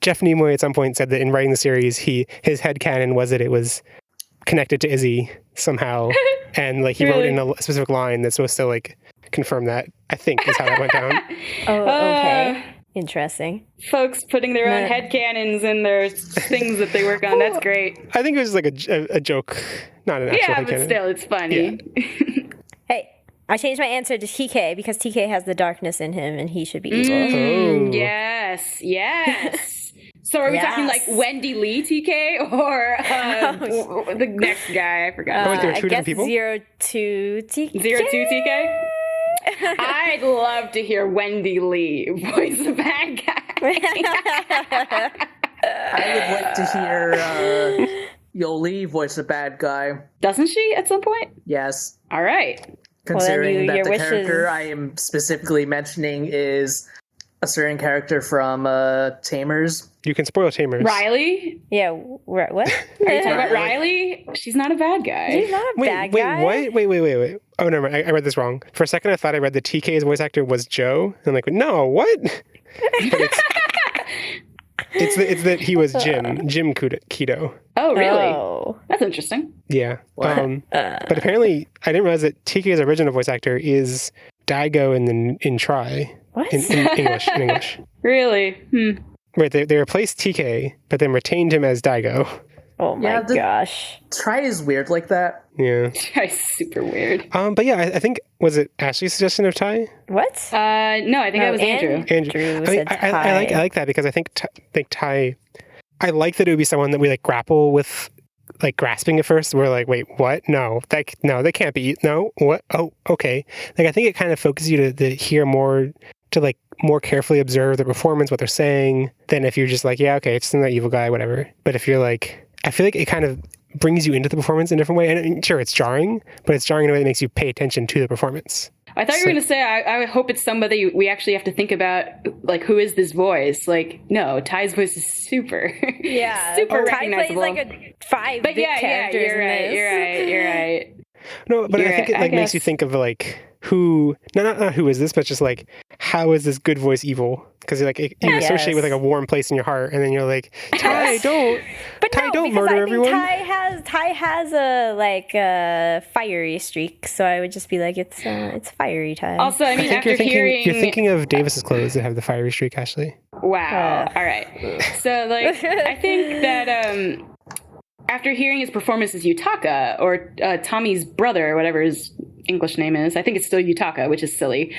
Jeff Nimoy at some point said that in writing the series, his headcanon was that it was connected to Izzy somehow, and like he wrote in a specific line that's supposed to like confirm that. I think is how that went down. Oh, okay. Interesting. Folks putting their own No. headcanons in their things that they work on. That's great. I think it was like a joke, not an actual Yeah, but headcanon. still, it's funny. Hey, I changed my answer to TK because TK has the darkness in him and he should be evil. Oh. Yes, yes. So are we talking like Yes. Wendy Lee TK or the next guy? I forgot. wait, there are I two guess different people? 02 TK. 02 TK? I'd love to hear Wendy Lee voice the bad guy. I would like to hear Yoli voice a bad guy. Doesn't she at some point? Yes. All right. Considering that your the wishes- character I am specifically mentioning is a certain character from Tamers. You can spoil Tamers. Riley? Yeah, what? Are you talking about Riley? She's not a bad guy. He's not a bad guy. What? Wait. Oh, never mind. I read this wrong. For a second, I thought I read the TK's voice actor was Joe. And I'm like, no, what? But it's that he was Jim Keto. Oh, really? Oh. That's interesting. Yeah. But apparently, I didn't realize that TK's original voice actor is Daigo in Try. What? In English. Really? Right, they replaced TK, but then retained him as Daigo. Oh my Yeah, gosh. Try is weird like that. Yeah. That's super weird. But yeah, I think, was it Ashley's suggestion of Ty? What? No, I think that was Andrew. Andrew. I mean, said I like that because I think Ty, I like that it would be someone that we like grapple with, like grasping at first. We're like, wait, what? No, they can't be. No, what? Oh, okay. Like I think it kind of focuses you to hear more, to like more carefully observe the performance, what they're saying, than if you're just like, yeah, okay, it's that evil guy, whatever. But if you're like, I feel like it kind of brings you into the performance in a different way. And sure, it's jarring, but it's jarring in a way that makes you pay attention to the performance. I thought you were going to say, I hope it's somebody we actually have to think about, like, who is this voice? Like, no, Ty's voice is super, super recognizable. Ty plays like 5 big characters you're right, in this. You're right. No, but I think it like makes you think of like who, not who is this, but just like, how is this good voice evil? Because like you associate with like a warm place in your heart, and then you're like, Ty, don't murder everyone. Ty has a like a fiery streak, so I would just be like, it's fiery Ty. Also, I mean, after hearing, you're thinking of Davis's clothes that have the fiery streak, Ashley. Wow. All right. So like, I think that after hearing his performance as Yutaka, or Tommy's brother, or whatever his English name is, I think it's still Yutaka, which is silly.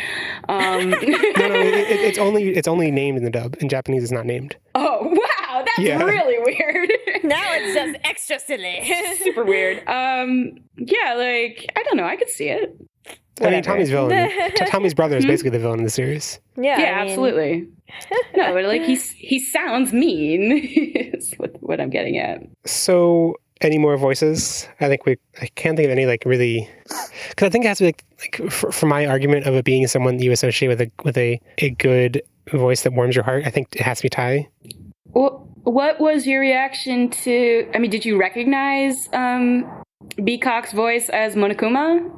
No, it's only named in the dub. In Japanese, it's not named. Oh wow, that's really weird. Now it's just extra silly. Super weird. Yeah, like I don't know. I could see it. I mean, Tommy's villain. Tommy's brother is basically the villain in the series. Yeah, absolutely. No, but like he sounds mean. Is what I'm getting at. So, any more voices? I can't think of any like really, because I think it has to be like for my argument of it being someone that you associate with a good voice that warms your heart. I think it has to be Ty. Well, what was your reaction to? I mean, did you recognize Beacock's voice as Monokuma?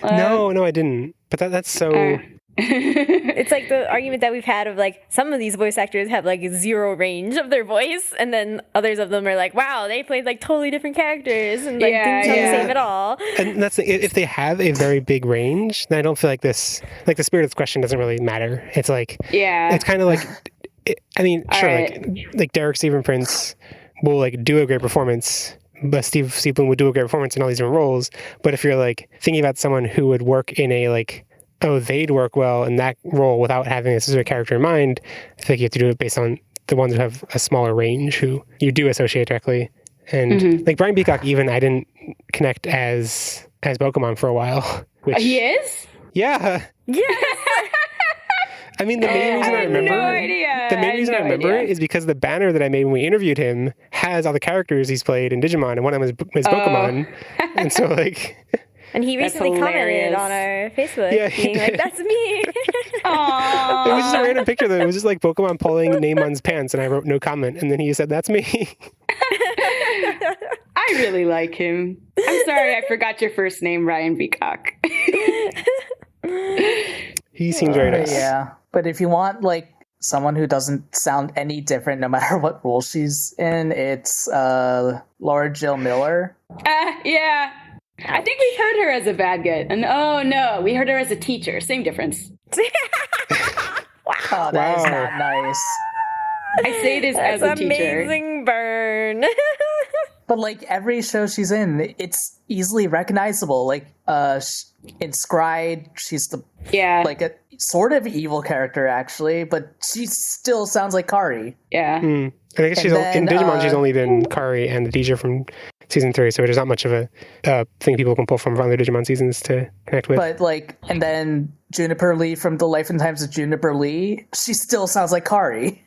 No, I didn't. But that's so. It's like the argument that we've had of like some of these voice actors have like 0 range of their voice, and then others of them are like, wow, they played like totally different characters and like didn't sound the same at all. And that's if they have a very big range, then I don't feel like this, like the spirit of this question doesn't really matter. It's like, it's kind of like, I mean, sure, right. like Derek Stephen Prince will like do a great performance, but Steve Bloom would do a great performance in all these different roles. But if you're like thinking about someone who would work in a like, oh, they'd work well in that role without having a specific character in mind, I think you have to do it based on the ones who have a smaller range, who you do associate directly. And like Brian Beacock, even I didn't connect as Pokemon for a while. Which, he is? Yeah. I mean, the main reason I remember it is because the banner that I made when we interviewed him has all the characters he's played in Digimon, and one of them is Pokemon. And so like... And he recently commented on our Facebook, being like, that's me. Aww. It was just a random picture, though. It was just like Pokemon pulling Neymon's pants, and I wrote no comment, and then he said, that's me. I really like him. I'm sorry I forgot your first name, Ryan Beacock. He seems very nice. Yeah, but if you want, like, someone who doesn't sound any different no matter what role she's in, it's Laura Jill Miller. Yeah. I think we heard her as a bad guy. And oh no, we heard her as a teacher. Same difference. Wow, that is not nice. I say this as a teacher. Amazing burn. But like every show she's in, it's easily recognizable. Like in Scryed, she's like a sort of evil character actually, but she still sounds like Kari. Yeah. And I guess in Digimon she's only been Kari and the DJ from season 3, so there's not much of a thing people can pull from other Digimon seasons to connect with. But like, and then Juniper Lee from The Life and Times of Juniper Lee, she still sounds like Kari.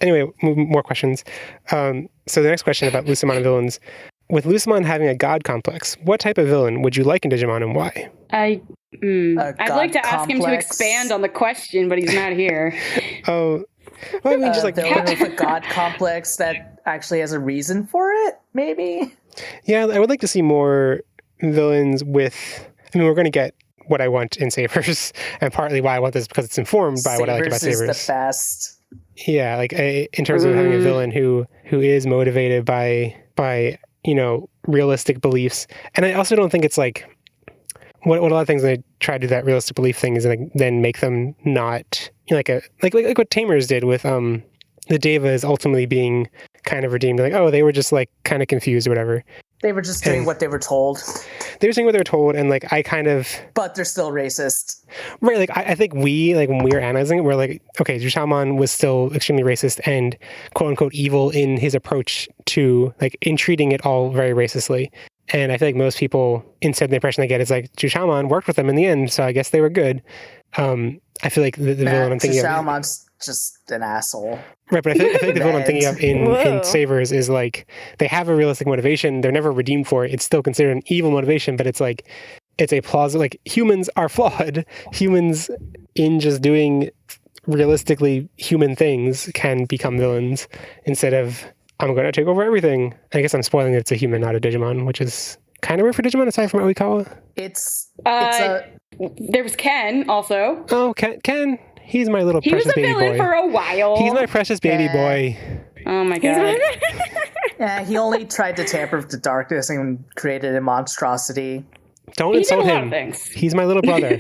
Anyway, more questions. So the next question about Lucemon and villains. With Lucemon having a god complex, what type of villain would you like in Digimon and why? I'd like to ask him to expand on the question, but he's not here. Oh, well, I mean, just like villain with a god complex that actually has a reason for it, maybe. Yeah, I would like to see more villains with. I mean, we're going to get what I want in Sabers, and partly why I want this because it's informed by what I like about Sabers. Sabers is the best. Yeah, like in terms of having a villain who is motivated by realistic beliefs, and I also don't think it's like what a lot of things they try to do that realistic belief thing is like then make them not like what Tamers did with the Devas ultimately being kind of redeemed, like, oh, they were just like kind of confused or whatever. They were just doing what they were told. They were doing what they were told, and like I kind of. But they're still racist, right? Like I think we when we were analyzing it, we're like, okay, Jushamon was still extremely racist and quote unquote evil in his approach to like in treating it all very racistly. And I feel like most people, instead, the impression they get is like Jushamon worked with them in the end, so I guess they were good. And I feel like the villain I'm thinking of. Salamon's just an asshole. Right, but I feel like the villain I'm thinking of in Whoa. Savers is like they have a realistic motivation. They're never redeemed for it. It's still considered an evil motivation, but it's like it's a plausible. Like humans are flawed. Humans in just doing realistically human things can become villains instead of I'm going to take over everything. I guess I'm spoiling that it's a human, not a Digimon, which is kind of weird for Digimon aside from Oikawa. There's Ken also. Oh, Ken. He's my little He was precious a baby villain boy. for a while. He's my precious baby boy. Oh my god. Yeah, he only tried to tamper with the darkness and created a monstrosity. Don't He did a insult lot him. of things. He's my little brother.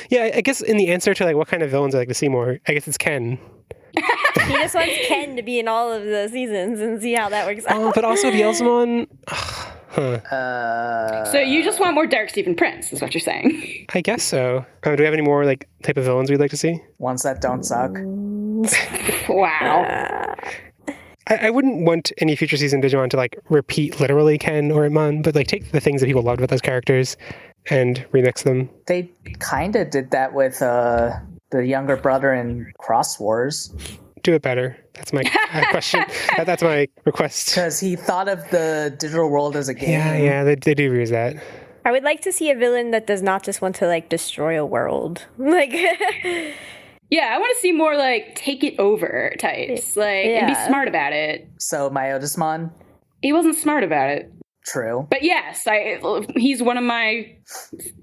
Yeah, I guess in the answer to like what kind of villains I like to see more, I guess it's Ken. He just wants Ken to be in all of the seasons and see how that works out. But also Yelzamon. So you just want more Dark Stephen Prince, is what you're saying. I guess so. Do we have any more like type of villains we'd like to see? Ones that don't suck. Wow. I wouldn't want any future season Digimon to like repeat literally Ken or Mon, but like take the things that people loved with those characters and remix them. They kind of did that with the younger brother in Cross Wars. Do it better. That's my question. That's my request. Because he thought of the digital world as a game. Yeah, they do use that. I would like to see a villain that does not just want to like destroy a world. Like Yeah, I want to see more like take it over types. Like and be Yeah. smart about it. So Myotismon, He wasn't smart about it. true. But yes, he's one of my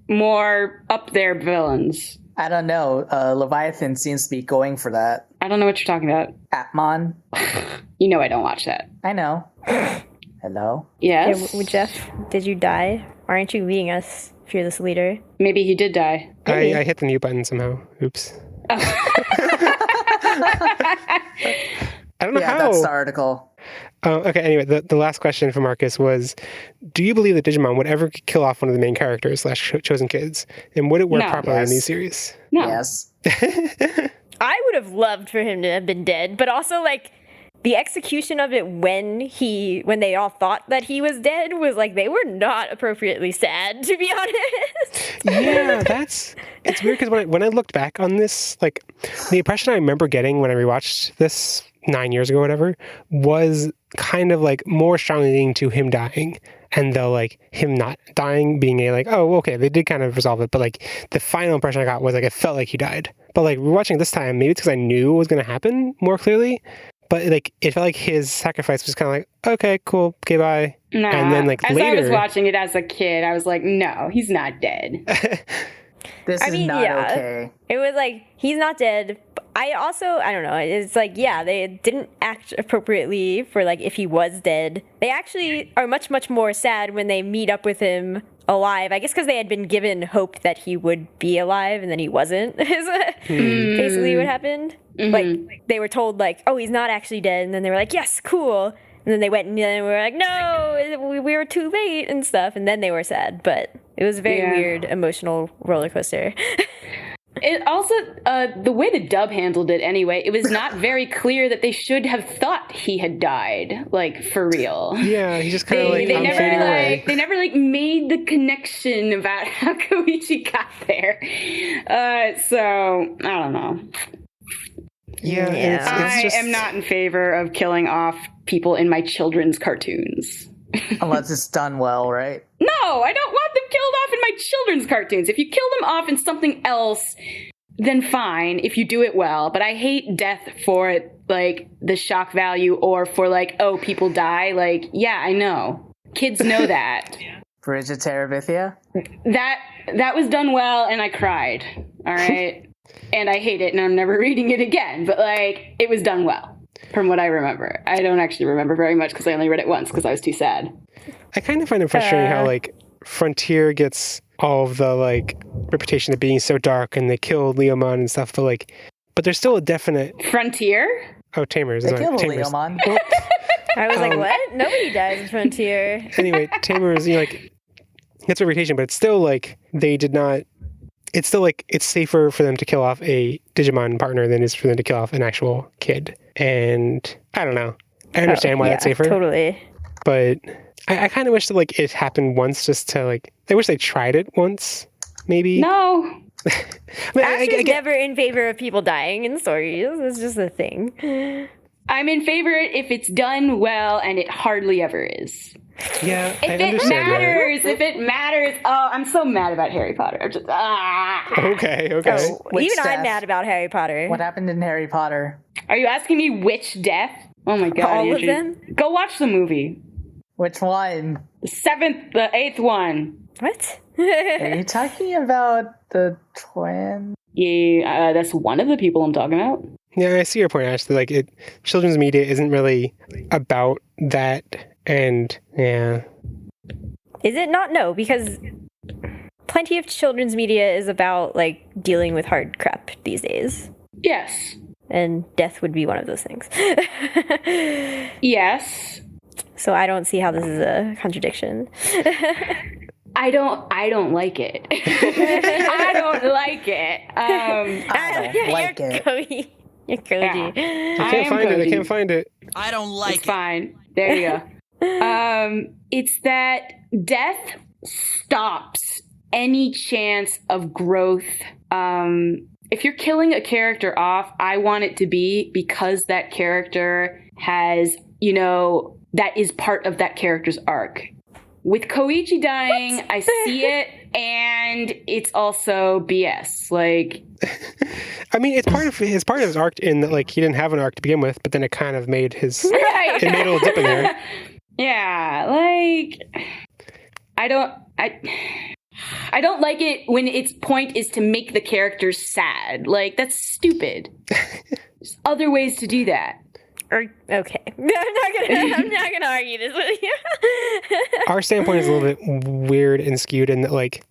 more up there villains. I don't know. Leviathan seems to be going for that. I don't know what you're talking about. Atmon, You know I don't watch that. I know. Hello? Yes. Jeff, did you die? Why aren't you leading us, fearless leader? Maybe he did die. I hit the mute button somehow. Oops. I don't know Yeah, how. that's the article. Okay, anyway, the last question from Marcus was, do you believe that Digimon would ever kill off one of the main characters / chosen kids? And would it work No. properly in Yes. these series? No. Yes. I would have loved for him to have been dead, but also like the execution of it when they all thought that he was dead was like they were not appropriately sad, to be honest. Yeah, it's weird because when I looked back on this, like the impression I remember getting when I rewatched this 9 years ago, or whatever, was kind of like more strongly leaning to him dying, and though like him not dying being a like, oh, okay, they did kind of resolve it, but like the final impression I got was like it felt like he died. But like rewatching this time, maybe it's because I knew it was going to happen more clearly. But like it felt like his sacrifice was kind of like, okay, cool, okay, bye. Nah. And then like as later, I was watching it as a kid, I was like, no, he's not dead. This is not okay. It was like, he's not dead. I don't know. It's like, yeah, they didn't act appropriately for like if he was dead. They actually are much, much more sad when they meet up with him alive. I guess because they had been given hope that he would be alive and then he wasn't. Is basically what happened. Like they were told like, oh, he's not actually dead. And then they were like, yes, cool. And then they went and then we were like, no, we were too late and stuff. And then they were sad. But it was a very weird emotional roller coaster. It also, the way the dub handled it anyway, it was not very clear that they should have thought he had died, like, for real. yeah, he just kind of like They I'm never fading away. like they never like made the connection about how Koichi got there. So I don't know. Yeah, it's I just, am not in favor of killing off people in my children's cartoons. Unless it's done well, right? No, I don't want them killed off in my children's cartoons. If you kill them off in something else, then fine, if you do it well. But I hate death for, like, the shock value or for, like, oh, people die. Like, yeah, I know. Kids know that. Bridget Terabithia? That was done well, and I cried. All right? And I hate it, and I'm never reading it again. But, like, it was done well. From what I remember. I don't actually remember very much because I only read it once because I was too sad. I kind of find it frustrating how like Frontier gets all of the like reputation of being so dark and they killed Leomon and stuff, but there's still a definite Frontier? Oh, Tamers. They sorry, killed Tamers. Leomon. I was like, what? Nobody dies in Frontier. Anyway, Tamers, like gets a reputation, but it's still like they did not. It's still like it's safer for them to kill off a Digimon partner than it is for them to kill off an actual kid. And I don't know. I understand why that's safer. Totally. But I kind of wish that like it happened once just to like, I wish they tried it once. maybe. No. I mean, Ash I is get- never in favor of people dying in stories. It's just a thing. I'm in favor if it's done well, and it hardly ever is. yeah, I If it understand matters. Oh, I'm so mad about Harry Potter. I'm just that. Okay. Oh, Which even I'm death? mad about Harry Potter. What happened in Harry Potter? Are you asking me which death? Oh my god. All of Andrew. them? Go watch the movie. Which one? The 8th one. What? Are you talking about the twin? Yeah, that's one of the people I'm talking about. Yeah, I see your point, Ash. That, like, children's media isn't really about that, and yeah. Is it not? No, because plenty of children's media is about like dealing with hard crap these days. Yes. And death would be one of those things. Yes. So I don't see how this is a contradiction. I don't like it. I don't like it. I don't like You're it. Koji. You're Koji. I can't find it. I can't find it. I don't like It's fine. There you go. It's that death stops any chance of growth. If you're killing a character off, I want it to be because that character has, that is part of that character's arc. With Koichi dying, I see it, and it's also BS. Like, I mean, it's part of his arc in that, like, he didn't have an arc to begin with, but then it kind of made his right. it made a little dip in there. Yeah, like, I don't like it when its point is to make the characters sad. Like, that's stupid. There's other ways to do that. Okay. I'm not gonna argue this with you. Our standpoint is a little bit weird and skewed in that, like,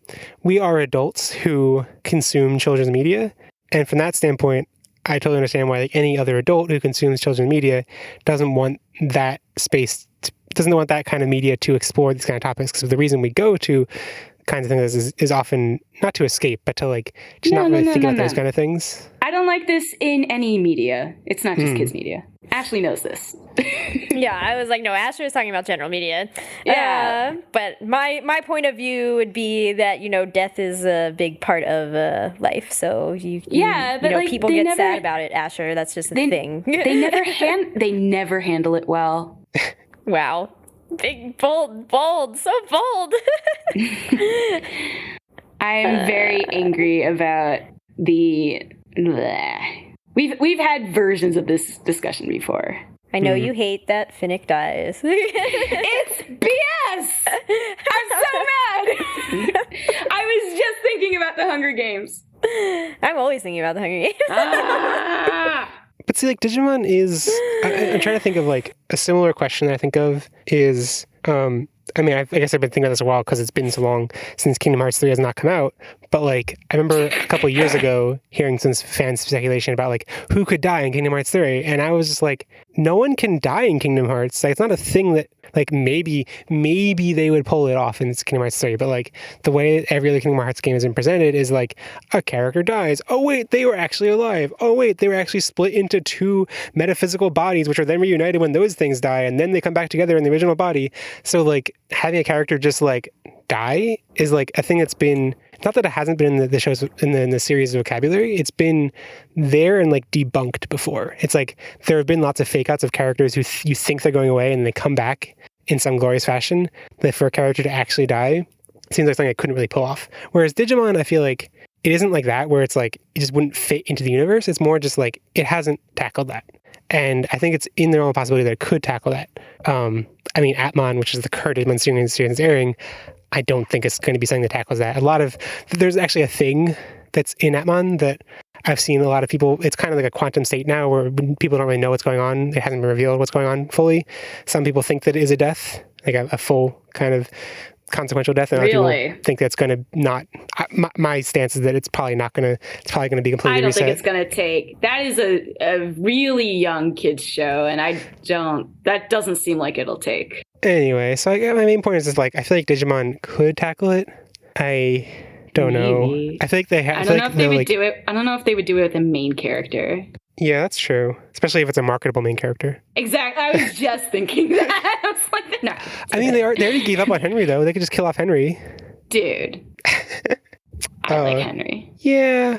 we are adults who consume children's media, and from that standpoint, I totally understand why, like, any other adult who consumes children's media doesn't want that space, doesn't want that kind of media to explore these kind of topics. Because the reason we go to kinds of things is often not to escape, but to, like, just not really think about those kind of things. I don't like this in any media. It's not just kids media. Ashley knows this. Yeah, I was like, no, Asher is talking about general media. Yeah. But my point of view would be that, death is a big part of life. So but like, people get sad about it, Asher. That's just a thing. They never handle it well. Wow. Big, bold, so bold. I'm very angry about the... Bleh. We've had versions of this discussion before. I know you hate that Finnick dies. It's BS! I'm so mad! I was just thinking about the Hunger Games. I'm always thinking about the Hunger Games. But see, like, Digimon is... I'm trying to think of, like, a similar question that I think of is... I mean, I guess I've been thinking about this a while because it's been so long since Kingdom Hearts 3 has not come out. But, like, I remember a couple of years ago hearing some fan speculation about, like, who could die in Kingdom Hearts 3. And I was just like, no one can die in Kingdom Hearts. Like, it's not a thing that, like, maybe they would pull it off in Kingdom Hearts 3. But, like, the way every other Kingdom Hearts game has been presented is, like, a character dies. Oh, wait, they were actually alive. Oh, wait, they were actually split into two metaphysical bodies, which are then reunited when those things die. And then they come back together in the original body. So, like, having a character just, like, die is, like, a thing that's been... Not that it hasn't been in the shows, in the series vocabulary. It's been there and, like, debunked before. It's like there have been lots of fake outs of characters who you think they're going away and they come back in some glorious fashion. That for a character to actually die, it seems like something I couldn't really pull off. Whereas Digimon, I feel like it isn't like that, where it's like it just wouldn't fit into the universe. It's more just like it hasn't tackled that. And I think it's in the realm of possibility that it could tackle that. I mean, Atmon, which is the current Digimon series airing, I don't think it's going to be something that tackles that. There's actually a thing that's in Atmon that I've seen a lot of people, it's kind of like a quantum state now where people don't really know what's going on. It hasn't been revealed what's going on fully. Some people think that it is a death, like a full kind of consequential death. And other people think that's going to not, my stance is that it's probably going to be completely I don't reset. think it's going to take, that is a really young kids show, and that doesn't seem like it'll take. Anyway, so my main point is just like, I feel like Digimon could tackle it. I don't know. I feel like they have. I don't know if they would do it. I don't know if they would do it with a main character. Yeah, that's true. Especially if it's a marketable main character. Exactly. I was just thinking that. I was like, no. I mean, they already gave up on Henry though. They could just kill off Henry. Dude. I like Henry. Yeah.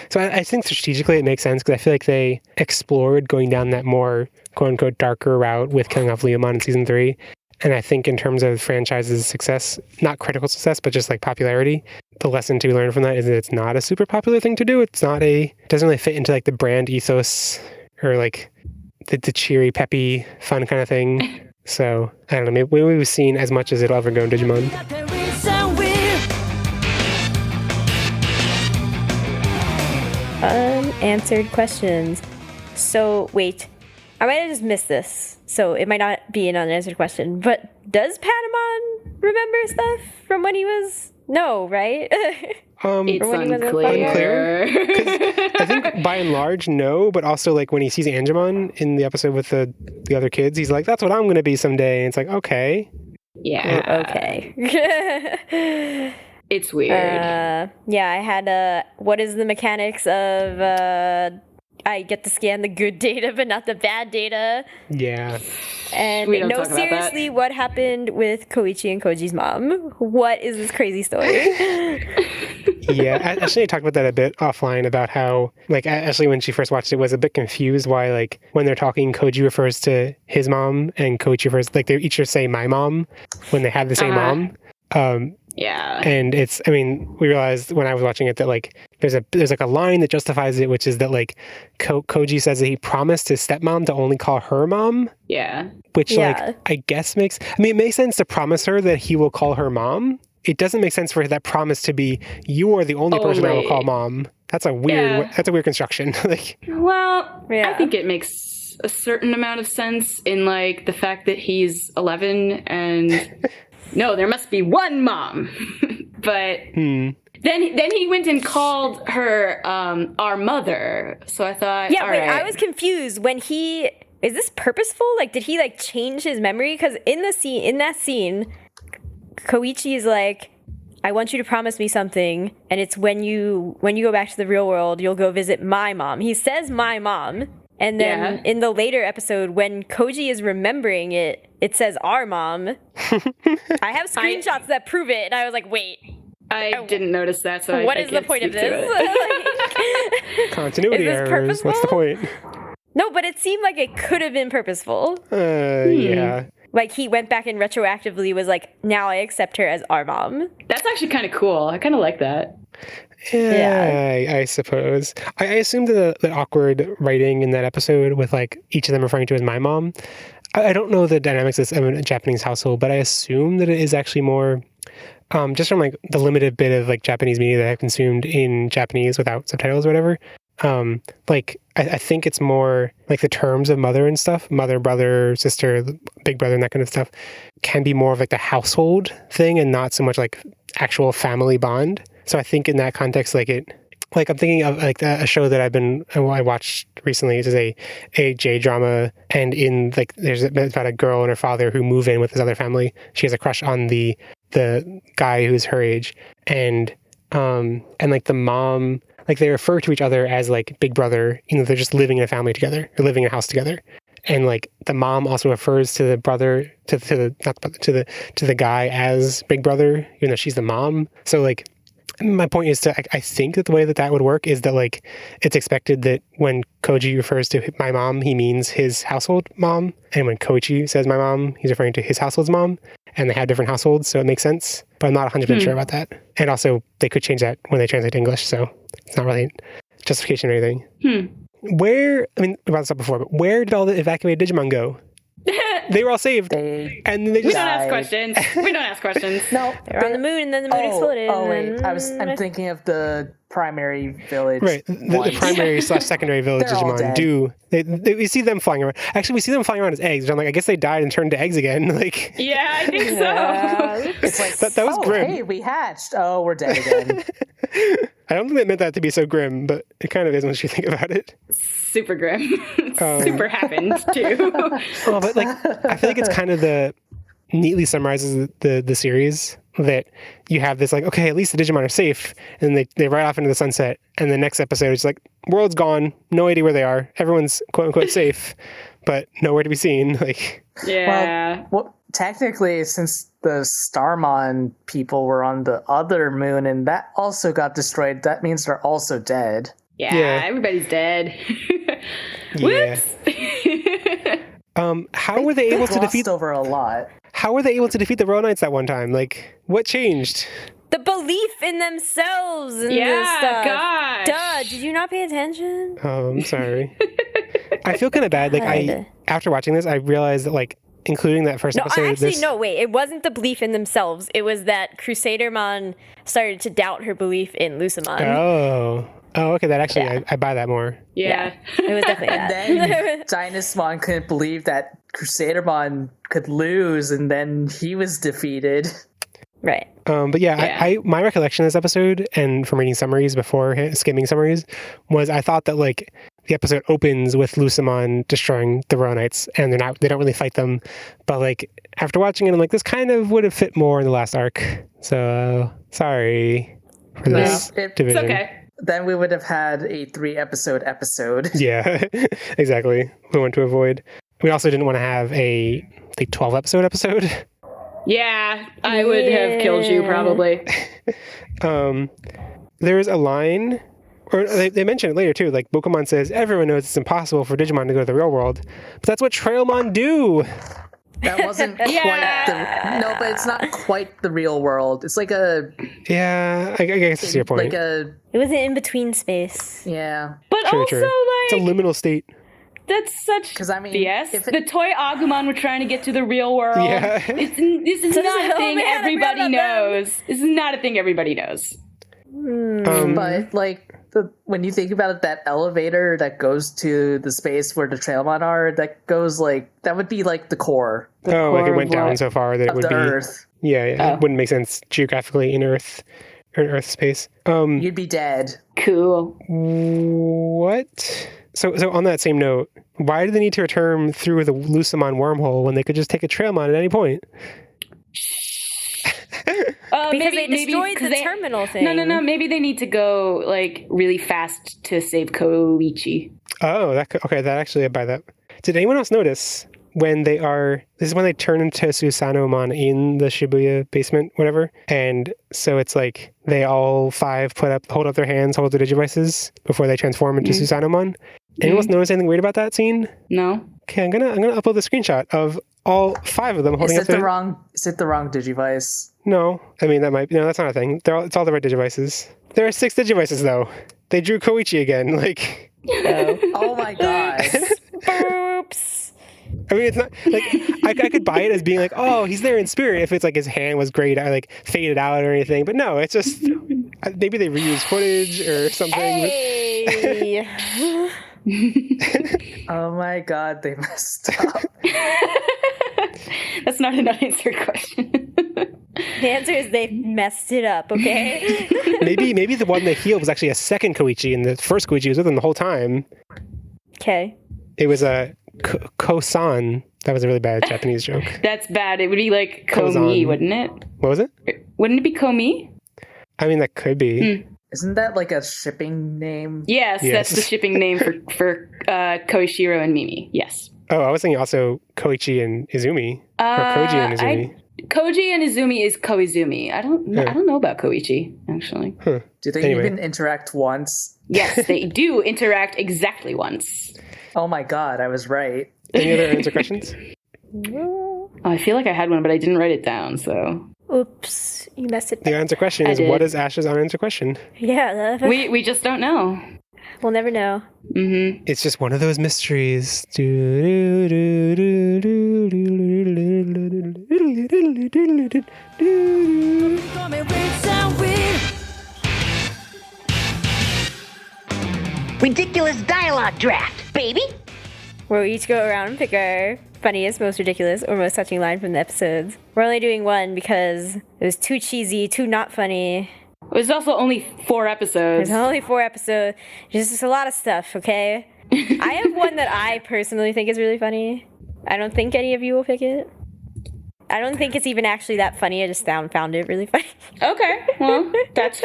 So I think strategically it makes sense because I feel like they explored going down that more quote-unquote darker route with killing off Leomon in season 3. And I think in terms of franchise's success, not critical success, but just like popularity, the lesson to be learned from that is that it's not a super popular thing to do. It doesn't really fit into like the brand ethos or like the cheery, peppy, fun kind of thing. So I don't know, maybe we've seen as much as it'll ever go in Digimon. Unanswered questions. So, wait. I might have just missed this, so it might not be an unanswered question, but does Patamon remember stuff from when he was... No, right? It's unclear. I think by and large, no, but also like when he sees Angemon in the episode with the other kids, he's like, that's what I'm going to be someday. And it's like, okay. Yeah. Okay. It's weird. Yeah, I had what is the mechanics of I get to scan the good data but not the bad data. Yeah. And We don't no, talk about seriously, what happened with Koichi and Koji's mom? What is this crazy story? Yeah, Ashley talked about that a bit offline about how, like, Ashley, when she first watched it, was a bit confused why, like, when they're talking, Koji refers to his mom and Koichi refers, like, they each just say my mom when they have the same mom. Yeah. And it's, I mean, we realized when I was watching it that, like, there's like a line that justifies it, which is that, like, Koji says that he promised his stepmom to only call her mom. Yeah. Which, like, I guess it makes sense to promise her that he will call her mom. It doesn't make sense for that promise to be, you are the only person I will call mom. That's a weird construction. Like, well, I think it makes a certain amount of sense in, like, the fact that he's 11 and... No, there must be one mom. But then he went and called her our mother. So I thought, yeah, all wait, right. I was confused when is this purposeful? Like, did he like change his memory? Because in that scene, Koichi is like, I want you to promise me something, and it's when you go back to the real world, you'll go visit my mom. He says my mom. And then in the later episode, when Koji is remembering it, it says our mom. I have screenshots that prove it, and I was like, wait. I didn't notice that, so what is the point of this? Continuity errors. Purposeful? What's the point? No, but it seemed like it could have been purposeful. Yeah. Like, he went back and retroactively was like, now I accept her as our mom. That's actually kind of cool. I kind of like that. Yeah, I suppose. I assumed that the awkward writing in that episode with, like, each of them referring to as my mom, I don't know the dynamics of a Japanese household, but I assume that it is actually more, just from, like, the limited bit of, like, Japanese media that I've consumed in Japanese without subtitles or whatever. Like, I think it's more, like, the terms of mother and stuff, mother, brother, sister, big brother, and that kind of stuff, can be more of, like, the household thing and not so much, like, actual family bond. So I think in that context, like, I'm thinking of, like, a show that I watched recently. It is a J-drama, and in, like, there's about a girl and her father who move in with this other family. She has a crush on the guy who's her age, and like, the mom, like, they refer to each other as, like, big brother, you know, they're just living in a family together, or living in a house together. And, like, the mom also refers to the brother, to the guy as big brother, even though she's the mom. So, like, my point is I think that the way that would work is that, like, it's expected that when Koji refers to my mom, he means his household mom. And when Koichi says my mom, he's referring to his household's mom. And they have different households, so it makes sense. But I'm not 100% sure about that. And also, they could change that when they translate to English, so it's not really justification or anything. We brought this up before, but where did all the evacuated Digimon go? They were all saved. They and then they just... We don't ask questions. We don't ask questions. No, They were on the moon, and then the moon exploded. Oh wait, and then... I'm thinking of the primary village. Right, the primary / secondary village They're all Digimon dead. do. We see them flying around. Actually, we see them flying around as eggs. I'm like, I guess they died and turned to eggs again. Like, Yeah, I think so. It's like, that was grim. Hey, we hatched. Oh, we're dead again. I don't think they meant that to be so grim, but it kind of is once you think about it. Super grim. Super happened, too. Oh, but, like, I feel like it's kind of neatly summarizes the series that you have this, like, okay, at least the Digimon are safe, and they ride off into the sunset, and the next episode is like, world's gone, no idea where they are, everyone's quote unquote safe, but nowhere to be seen. Like, Yeah. Well, technically, since the Starmon people were on the other moon and that also got destroyed, that means they're also dead. Yeah. Everybody's dead. Yeah. How were they able to defeat over a lot? How were they able to defeat the Reunites that one time? Like, what changed? The belief in themselves and this stuff. Gosh. Duh, did you not pay attention? Oh, I'm sorry. I feel kind of bad. Like, after watching this, I realized that, like, including that first episode. Wait. It wasn't the belief in themselves. It was that Crusadermon started to doubt her belief in Lucemon. Oh, okay. That actually, I buy that more. Yeah. It was definitely And that. then Dynasmon couldn't believe that Crusadermon could lose, and then he was defeated. Right. But I my recollection of this episode, and from reading summaries before, skimming summaries, was I thought that, like, the episode opens with Lucemon destroying the Reunites, and they don't really fight them. But, like, after watching it, I'm like, this kind of would have fit more in the last arc. So sorry for this division. It's okay. Then we would have had a 3-episode episode. Yeah, exactly. We want to avoid. We also didn't want to have a 12-episode episode. Yeah, I would have killed you probably. There's a line, or they mention it later too, like Bokumon says, everyone knows it's impossible for Digimon to go to the real world, but that's what Trailmon do. That wasn't quite no, but it's not quite the real world. It's like a... Yeah, I guess that's your point. It was an in-between space. Yeah. But True. like... It's a liminal state. That's such BS. The toy Agumon were trying to get to the real world. Yeah. This is not a thing everybody knows. This is not a thing everybody knows. But, like, when you think about it, that elevator that goes to the space where the Trailmon are, that goes, like, that would be, like, the core. Like it went down so far that it would be... Earth. Yeah, it wouldn't make sense geographically in Earth space. You'd be dead. Cool. What? So on that same note, why do they need to return through the Lucemon wormhole when they could just take a Trailmon at any point? Because they destroyed the terminal thing. No. Maybe they need to go, like, really fast to save Koichi. Oh, that actually, I buy that. Did anyone else notice when they are... This is when they turn into Susanomon in the Shibuya basement, whatever. And so it's like they all 5 hold up their hands, hold their Digivices before they transform into Susanomon. Anyone else notice anything weird about that scene? No. Okay, I'm gonna upload the screenshot of all 5 of them holding up their... Is it the wrong Digivice? No. I mean, that might be... No, that's not a thing. It's all the right Digivices. There are 6 Digivices, though. They drew Koichi again, like... Oh my god. Oops. I mean, it's not... Like, I could buy it as being like, oh, he's there in spirit if it's like his hand was grayed or like faded out or anything. But no, it's just... Maybe they reused footage or something. Hey! Oh my god, they messed up. That's not an unanswered question. The answer is they messed it up, okay? Maybe the one they healed was actually a second Koichi, and the first Koichi was with him the whole time. Okay. It was a Kosan. That was a really bad Japanese joke. That's bad. It would be like Komi, wouldn't it? What was it? Wouldn't it be Komi? I mean, that could be. Isn't that like a shipping name? Yes, that's the shipping name for Koishiro and Mimi. Yes. Oh, I was thinking also Koichi and Izumi. Or Koji and Izumi. Koji and Izumi is Koizumi. I don't know about Koichi, actually. Huh. Do they even interact once? Yes, they do interact exactly once. Oh my god, I was right. Any other answer questions? Oh, I feel like I had one, but I didn't write it down, so... Oops, you messed it up. The answer question is, what is Ash's unanswered question? Yeah. We just don't know. We'll never know. Mm-hmm. It's just one of those mysteries. Ridiculous dialogue draft, baby. We'll each go around and pick our funniest, most ridiculous, or most touching line from the episodes. We're only doing one because it was too cheesy, too not funny. It was also only 4 episodes. There's only 4 episodes. There's just a lot of stuff, okay? I have one that I personally think is really funny. I don't think any of you will pick it. I don't think it's even actually that funny. I just found it really funny. Okay, well, that's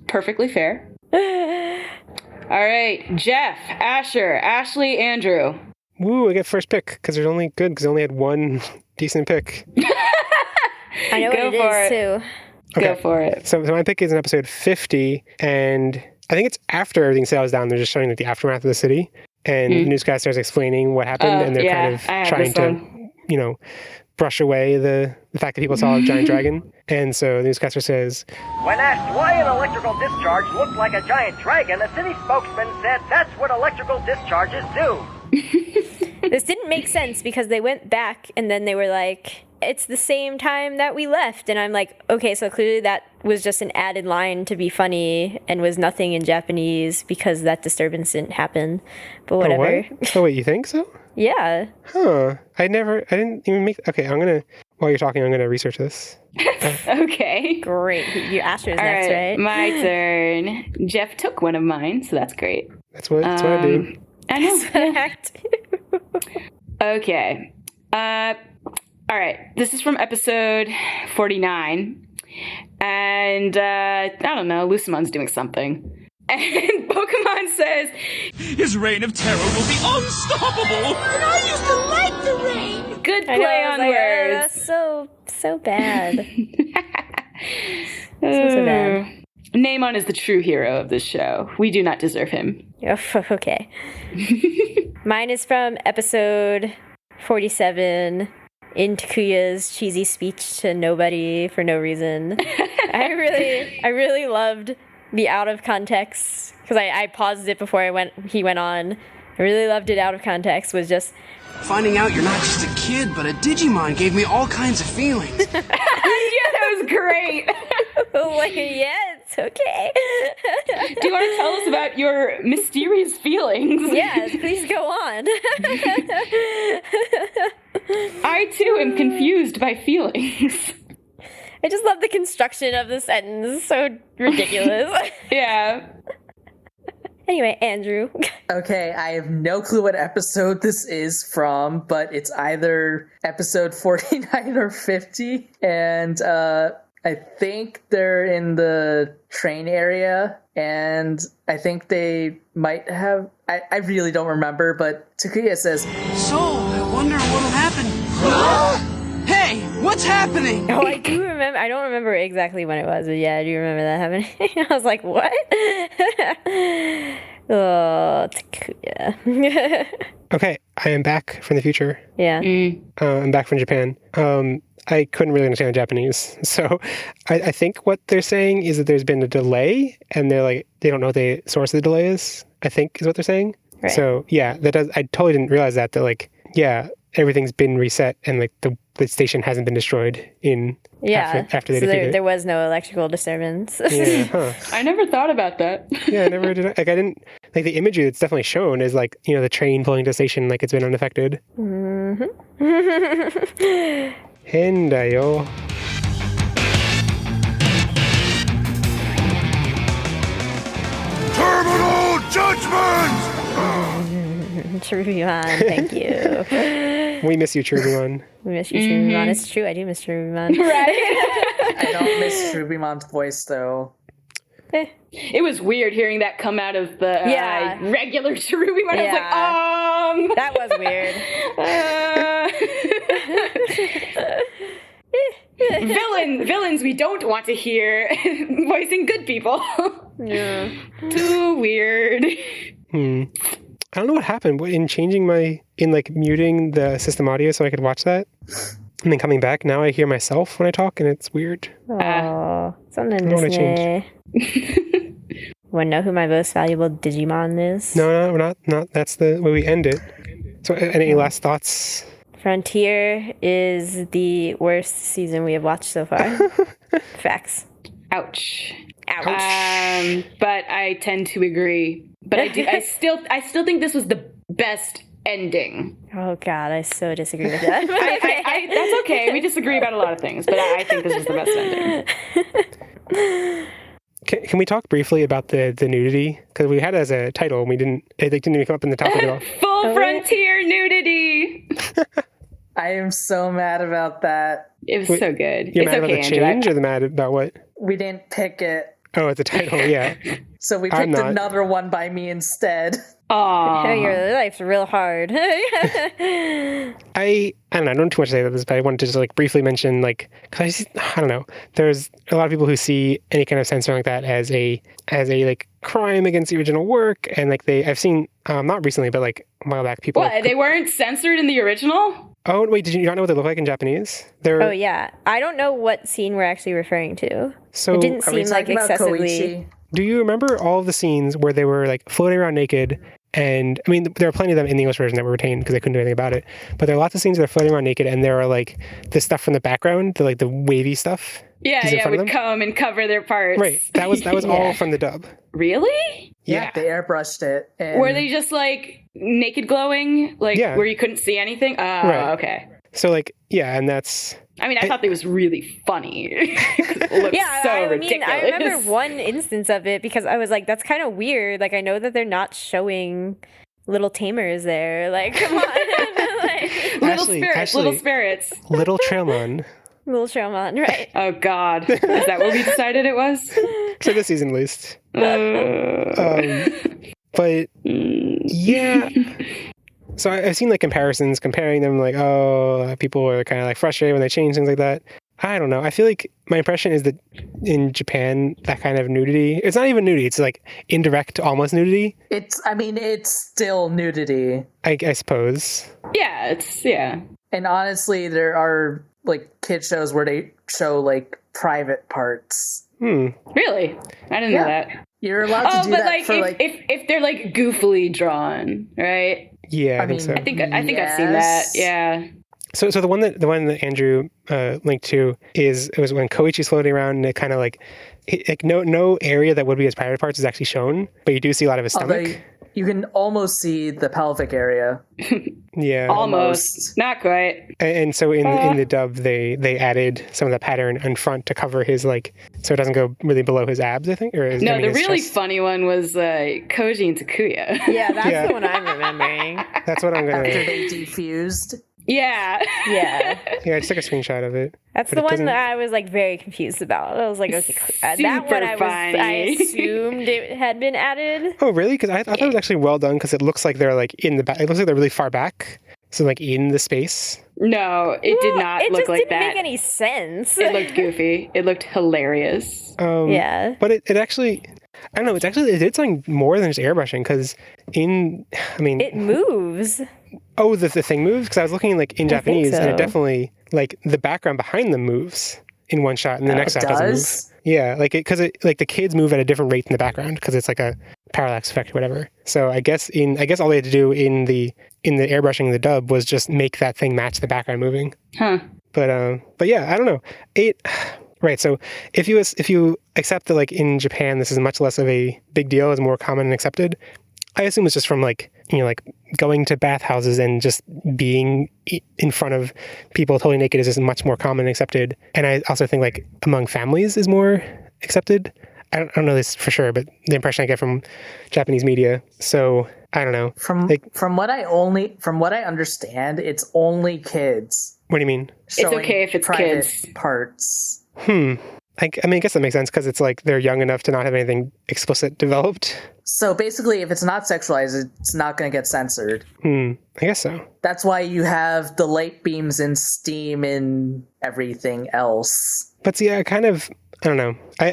perfectly fair. All right, Jeff, Asher, Ashley, Andrew. Woo, I get first pick because there's only good because I only had one decent pick. I know Go what it for is, it. too. Go for it. So my pick is in episode 50, and I think it's after everything settles down. They're just showing like the aftermath of the city, and the newscaster is explaining what happened, and they're kind of I have trying this to, one. brush away the fact that people saw a giant dragon. And so the newscaster says, When asked why an electrical discharge looked like a giant dragon, a city spokesman said that's what electrical discharges do. This didn't make sense because they went back and then they were like, it's the same time that we left. And I'm like, okay, so clearly that was just an added line to be funny and was nothing in Japanese because that disturbance didn't happen. But whatever. Oh, what? Oh, wait, you think so? Yeah. Huh. I didn't even make... Okay, while you're talking, I'm going to research this. Okay. Great. Your Asher's All next, right? my turn. Jeff took one of mine, so that's great. That's what I do. I know. Act. Okay. All right. This is from episode 49. And, I don't know, Lucemon's doing something. And Pokemon says, His reign of terror will be unstoppable! And I used to like the rain! good I play know, I was on like, words. that's so bad. so bad. Namon is the true hero of this show. We do not deserve him. Oh, okay. Mine is from episode 47, in Takuya's cheesy speech to nobody for no reason. I really loved the out of context, because I paused it before he went on. I really loved it out of context, was just... Finding out you're not just a kid, but a Digimon gave me all kinds of feelings. Yeah, that was great. like, yeah, it's okay. Do you want to tell us about your mysterious feelings? Yes, please go on. I, too, am confused by feelings. I just love the construction of the sentence. So ridiculous. Yeah. Anyway, Andrew. Okay, I have no clue what episode this is from, but it's either episode 49 or 50. And I think they're in the train area, and I think they might have... I really don't remember, but Takuya says, So, I wonder what'll happen. Hey, what's happening? Oh, I do remember. I don't remember exactly when it was, but yeah, I do remember that happening. I was like, what? Oh, Takuya. Okay, I am back from the future. Yeah. I'm back from Japan. I couldn't really understand Japanese. So I think what they're saying is that there's been a delay, and they don't know what the source of the delay is, I think is what they're saying. Right. So yeah, I totally didn't realize that everything's been reset and the station hasn't been destroyed after they defeated it. There was no electrical disturbance. Yeah, huh. I never thought about that. Yeah, I never did. I didn't the imagery that's definitely shown is the train pulling to the station like it's been unaffected. Mm-hmm. Hendayo. Terminal judgment! Cherubimon, thank you. We miss you, Cherubimon. We miss you, Cherubimon. It's true, I do miss Cherubimon. Right? I don't miss Rubymon's voice, though. It was weird hearing that come out of the regular Cherubimon. Yeah. I was like, That was weird. Villains we don't want to hear voicing good people. Yeah. Too weird. I don't know what happened in changing muting the system audio so I could watch that, and then coming back. Now I hear myself when I talk, and it's weird. Oh, something I don't wanna change. Want to know who my most valuable Digimon is? No, we're not. That's the way we end it. So, any last thoughts? Frontier is the worst season we have watched so far. Facts. Ouch. Ouch. But I tend to agree. But I still think this was the best ending. Oh God, I so disagree with that. That's okay. We disagree about a lot of things, but I think this was the best ending. Can we talk briefly about the nudity? Because we had it as a title, and it didn't even come up in the topic at all. Full frontier nudity. I am so mad about that. It was so good. You're It's mad okay, about the change, or mad about what? We didn't pick it. Oh, it's a title, yeah. So we I'm picked not. another one by me instead. Aw. Your life's real hard. I don't know. I don't know too much to say about this, but I wanted to just like briefly mention because I don't know. There's a lot of people who see any kind of censoring like that as a like crime against the original work, and like I've seen not recently, but like a while back, people. What? They weren't censored in the original? Oh wait, did you not know what they look like in Japanese? Oh yeah, I don't know what scene we're actually referring to. So it didn't Are we seem like talking about excessively. Koichi? do you remember all of the scenes where they were like floating around naked? And I mean, there are plenty of them in the English version that were retained because they couldn't do anything about it. But there are lots of scenes where they're floating around naked, and there are like the stuff from the background, the wavy stuff. Yeah, is in front of would them. come and cover their parts. Right. That was all from the dub. Really? Yeah. They airbrushed it. And Were they just like naked glowing? Like Yeah. where you couldn't see anything? Oh, Right. okay. So like, yeah, and that's I mean, I thought they was really funny. It looked Yeah, so I ridiculous. mean, I remember one instance of it because I was like, that's kind of weird. Like, I know that they're not showing little tamers there. Like, come on. Like, Little spirits. Little Trailmon. little Showman, right? Oh, God. Is that what we decided it was? So this season at least. But yeah. So I've seen like comparisons comparing them, like, oh, people are kind of like frustrated when they change things like that. I don't know. I feel like my impression is that in Japan, that kind of nudity, it's not even nudity. It's like indirect, almost nudity. It's still nudity. I suppose. Yeah. And honestly, there are like kid shows where they show like private parts. Really? I didn't know that. You're allowed to do but that like, for if they're like goofily drawn, right? Yeah, I think so. I think I've seen that. Yeah. So the one that Andrew linked to was when Koichi's floating around, and it kind of like no area that would be his private parts is actually shown, but you do see a lot of his stomach. Although you can almost see the pelvic area. Yeah, Almost. Not quite. And so in the dub, they added some of the pattern in front to cover his like, so it doesn't go really below his abs, I think. Or No, the his really chest. funnie one was Koji and Takuya. Yeah, that's Yeah. the one I'm remembering. That's what I'm After gonna. they defused. Yeah. Yeah. Yeah, I just took a screenshot of it. That's But the it one doesn't- that I was like very confused about. I was like, okay, that Super one I funny. assumed it had been added. Oh, really? Because I thought it was actually well done because it looks like they're like in the back. It looks like they're really far back. So like in the space. No, it did not It look just like didn't that. make any sense. It looked goofy. It looked hilarious. Yeah. But it actually, I don't know. It did something more than just airbrushing because It moves. Oh, the thing moves? Because I was looking like in Japanese, and it so. definitely like the background behind them moves in one shot, and the next It shot doesn't move. does? Yeah, like because the kids move at a different rate in the background because it's like a parallax effect or whatever. So I guess all they had to do in the airbrushing in the dub was just make that thing match the background moving. Huh. But yeah, I don't know. Right. So if you accept that like in Japan this is much less of a big deal, is more common and accepted, I assume it's just from like going to bathhouses and just being in front of people totally naked is just much more common and accepted. And I also think like among families is more accepted. I don't know this for sure, but the impression I get from Japanese media. So I don't know. From what I understand, it's only kids. What do you mean? It's okay if it's private kids. parts. I guess that makes sense because it's like they're young enough to not have anything explicit developed. So basically, if it's not sexualized, it's not going to get censored. I guess so. That's why you have the light beams and steam and everything else. But see, I don't know. I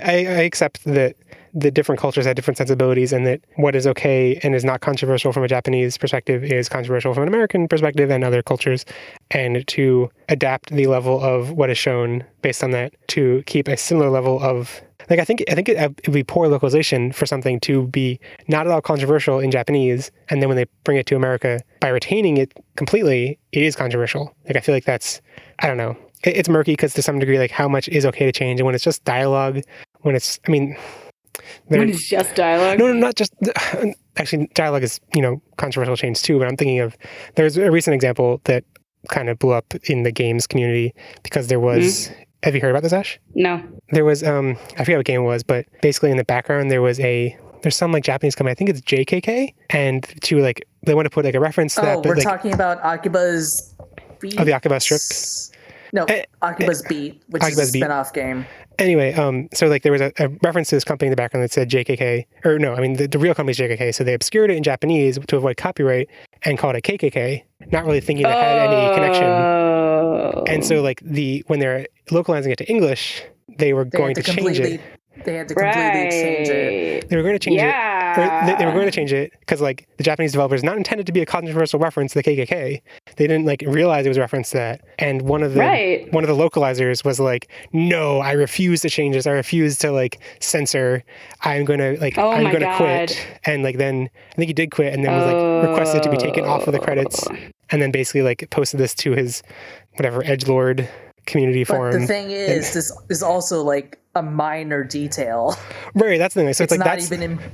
accept that the different cultures have different sensibilities and that what is okay and is not controversial from a Japanese perspective is controversial from an American perspective and other cultures, and to adapt the level of what is shown based on that to keep a similar level of like I think it would be poor localization for something to be not at all controversial in Japanese, and then when they bring it to America by retaining it completely, it is controversial. Like I feel like that's, I don't know. It's murky because to some degree, like how much is okay to change, and when it's just dialogue, when it's When it's just dialogue? No, not just. Actually, dialogue is, controversial change too, but I'm thinking of, there's a recent example that kind of blew up in the games community because there was, have you heard about this, Ash? No. There was, I forget what game it was, but basically in the background there's some like Japanese company, I think it's JKK, and they want to put like a reference to that. Oh, but we're like, talking about Akiba's Beats? Oh, the Akiba strip? No, Akiba's Beat, which Akiba's is a Beat. spin-off game. Anyway, so like there was a reference to this company in the background that said JKK, or no, I mean the real company's JKK. So they obscured it in Japanese to avoid copyright and called it KKK, not really thinking that had any connection. And so like when they're localizing it to English, they were going to change it. They had to completely change it. They were going to change it. Or they were going to change it because like the Japanese developers not intended to be a controversial reference to the KKK. They didn't like realize it was a reference to that. And one of the localizers was like, "No, I refuse to change this. I refuse to like censor. I'm going to like I'm going to quit." And like then I think he did quit and then was like requested to be taken off of the credits and then basically like posted this to his whatever edgelord community forum. But the thing is, this is also like a minor detail. Right, that's the thing. So it's like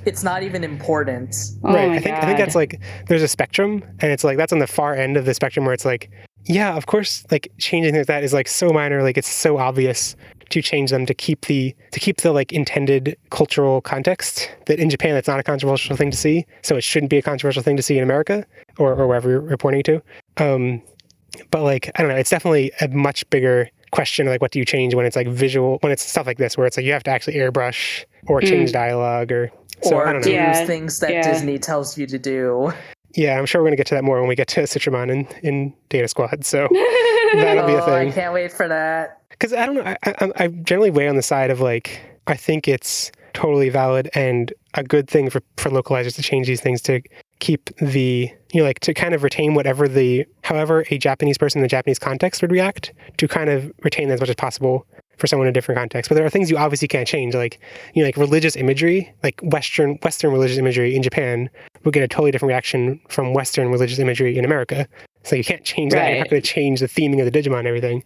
it's not even important. Right. I think that's like there's a spectrum, and it's like that's on the far end of the spectrum where it's like, yeah, of course, like changing things like that is like so minor, like it's so obvious to change them to keep the like intended cultural context that in Japan that's not a controversial thing to see, so it shouldn't be a controversial thing to see in America or wherever you're pointing to. But like I don't know, it's definitely a much bigger question, like what do you change when it's like visual, when it's stuff like this where it's like you have to actually airbrush or change dialogue or I don't know. Do things that Disney tells you to do. Yeah, I'm sure we're going to get to that more when we get to Citramon in Data Squad, so that'll be a thing. I can't wait for that. Because I don't know, I generally weigh on the side of like, I think it's totally valid and a good thing for localizers to change these things to keep the, like to kind of retain however a Japanese person in the Japanese context would react, to kind of retain that as much as possible for someone in a different context. But there are things you obviously can't change, like, like religious imagery, like Western religious imagery in Japan would get a totally different reaction from Western religious imagery in America. So you can't change that. You're not going to change the theming of the Digimon and everything.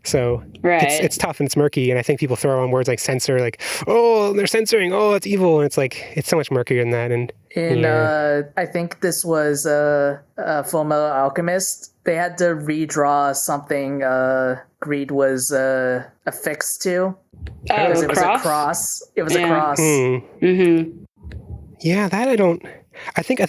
So it's tough and it's murky, and I think people throw on words like censor, like, oh, they're censoring, oh, it's evil, and it's like it's so much murkier than that. And I think this was Full Metal Alchemist. They had to redraw something Greed was affixed to because it was a cross. It was a cross. Mm-hmm. Yeah, that I don't. I think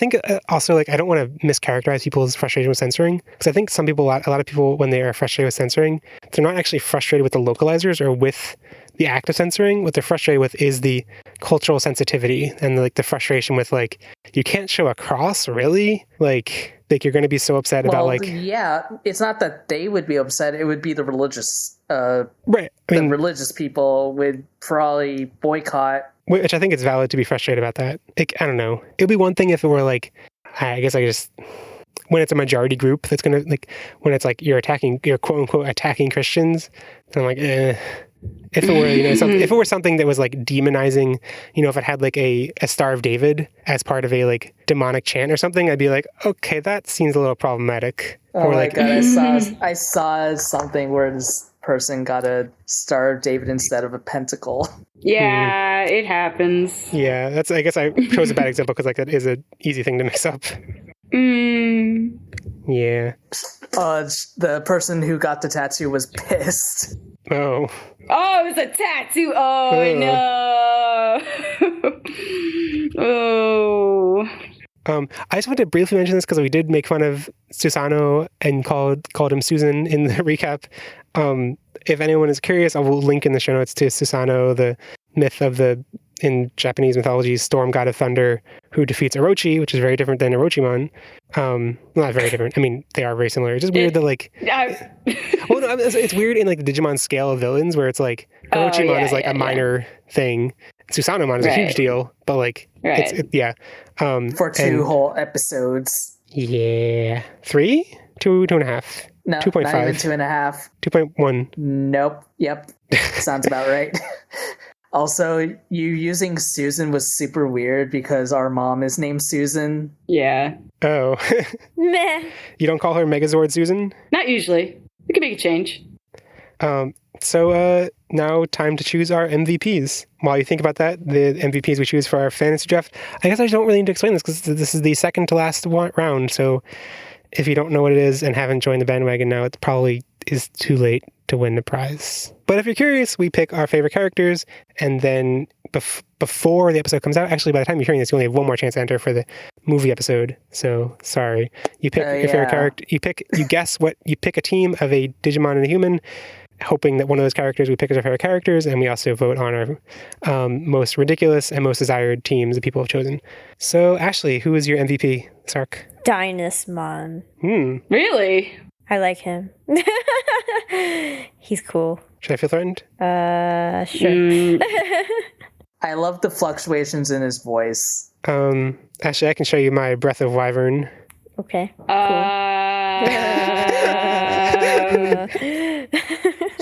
also, like, I don't want to mischaracterize people's frustration with censoring, because I think a lot of people, when they are frustrated with censoring, they're not actually frustrated with the localizers or with the act of censoring. What they're frustrated with is the cultural sensitivity and like the frustration with like, you can't show a cross, really? Like you're going to be so upset about like... Yeah, it's not that they would be upset, it would be the religious... right. The religious people would probably boycott. Which I think it's valid to be frustrated about that. I don't know. It would be one thing if it were like, I guess I just... When it's a majority group that's going to, like, when it's like you're quote unquote attacking Christians, then I'm like, If it were, if it were something that was like demonizing, if it had like a Star of David as part of a like demonic chant or something, I'd be like, okay, that seems a little problematic. Oh or my like, god, I saw something where this person got a Star of David instead of a pentacle. Yeah, it happens. Yeah, I guess I chose a bad example because like that is an easy thing to mix up. Yeah. The person who got the tattoo was pissed. Oh, it was a tattoo. Oh, no. Oh. I just wanted to briefly mention this because we did make fun of Susano and called him Susan in the recap. If anyone is curious, I will link in the show notes to Susano, the myth of in Japanese mythology, storm god of thunder, who defeats Orochi, which is very different than Orochimon. Not very different. I mean, they are very similar. It's just weird that like... well, no, it's weird in like the Digimon scale of villains where it's like Orochimon is like a minor thing. Susanomon is a huge deal, but like, for two whole episodes. Yeah. 3? 2.5. No, 2.5. Not even 2.5. 2.1. Nope. Yep. Sounds about right. Also, you using Susan was super weird because our mom is named Susan. Yeah. Oh. Meh. You don't call her Megazord Susan? Not usually. We can make a change. So now time to choose our MVPs. While you think about that, the MVPs we choose for our fantasy draft, I guess I don't really need to explain this because this is the second to last round. So if you don't know what it is and haven't joined the bandwagon now, it probably is too late to win the prize. But if you're curious, we pick our favorite characters, and then before the episode comes out, actually by the time you're hearing this, you only have one more chance to enter for the movie episode. So sorry. You pick your favorite character. You guess what, you pick a team of a Digimon and a human, hoping that one of those characters we pick as our favorite characters, and we also vote on our most ridiculous and most desired teams that people have chosen. So, Ashley, who is your MVP this arc? Dynasmon. Really? I like him. He's cool. Should I feel threatened? Sure. I love the fluctuations in his voice. Ashley, I can show you my Breath of Wyvern. Okay.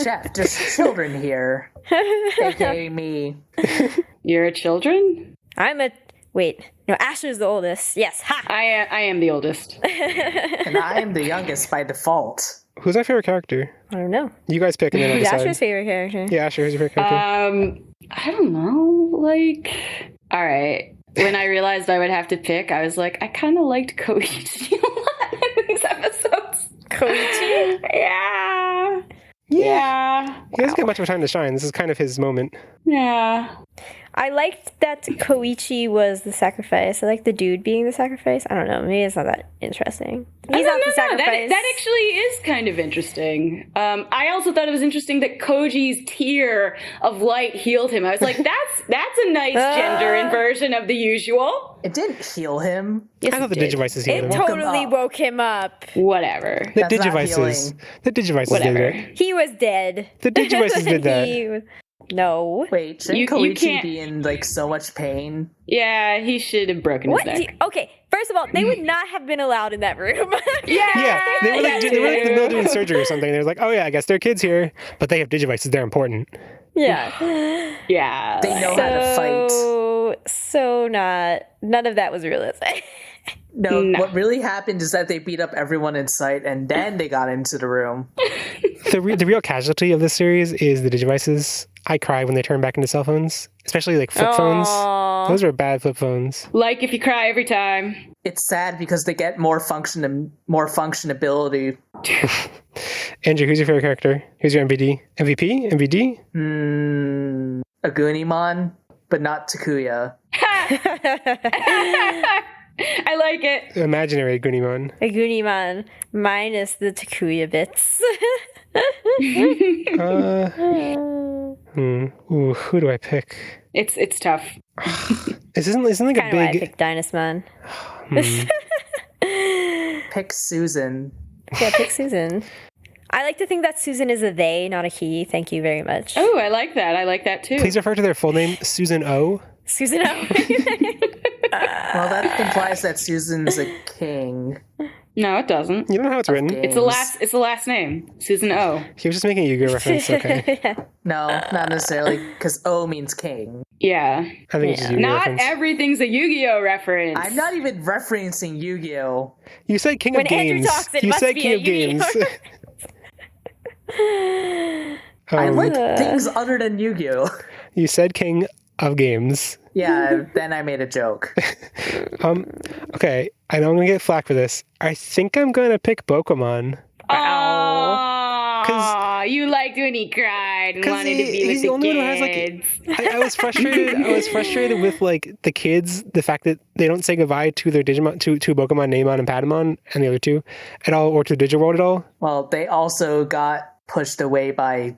Jeff, there's children here. AKA me. You're children? Wait. No, Asher's the oldest. Yes. Ha! I am the oldest. And I am the youngest by default. Who's my favorite character? I don't know. You guys pick and then I'll Who's decide. Asher's favorite character? Yeah, Asher, who's your favorite character? I don't know. Like, all right. When I realized I would have to pick, I was like, I kind of liked Koichi a lot in these episodes. Koichi? Yeah. He doesn't get much of a time to shine. This is kind of his moment. Yeah. I liked that Koichi was the sacrifice. I like the dude being the sacrifice. I don't know. Maybe it's not that interesting. He's not the sacrifice. That actually is kind of interesting. I also thought it was interesting that Koji's tear of light healed him. I was like, that's a nice gender inversion of the usual. It didn't heal him. I thought the Digivices healed him. It totally woke him up. Whatever. The That's not Digivices. healing. The Digivices did it. He was dead. The Digivices did that. No. Wait, shouldn't You Koichi can't- be in like so much pain? Yeah, he should have broken What? his neck. Okay, first of all, they would not have been allowed in that room. Yeah, they were like, Yeah, they were like in the middle of doing too. surgery or something. They were like, oh yeah, I guess there are kids here, but they have Digivices. They're important. Yeah. Yeah. They know how to fight. So none of that was realistic. No, what really happened is that they beat up everyone in sight and then they got into the room. The real casualty of this series is the Digivices. I cry when they turn back into cell phones, especially like flip phones. Those are bad flip phones. Like if you cry every time. It's sad because they get more functionability. Andrew, who's your favorite character? Who's your MVD? MVP? MVD? Agunimon, but not Takuya. I like it. Imaginary Gunimon. A Gunimon minus the Takuya bits. Ooh, who do I pick? It's tough. This isn't like Kind a of why I big. picked Dynasmon. Pick Susan. Yeah, pick Susan. I like to think that Susan is a they, not a he. Thank you very much. Oh, I like that. I like that too. Please refer to their full name, Susan O. Susan O. Well, that implies that Susan's a king. No, it doesn't. You don't know how it's written. games. It's the last name. Susan O. He was just making a Yu-Gi-Oh reference. Okay. No, not necessarily, because O means king. Yeah. I think it's just a Yu-Gi-Oh Not reference. everything's a Yu-Gi-Oh reference. I'm not even referencing Yu-Gi-Oh! You said King of When Andrew Games. talks, it You must said be King a of Games. I like things other than Yu-Gi-Oh! You said King of Games. Yeah, then I made a joke. Okay, I know I'm gonna get flack for this. I think I'm gonna pick Pokemon. Oh, you liked when he cried and wanted to be with he's the only one who has kids. like. I was frustrated. I was frustrated with like the kids. The fact that they don't say goodbye to their Digimon, to Pokemon, Namon and Patamon, and the other two at all, or to Digiworld at all. Well, they also got pushed away by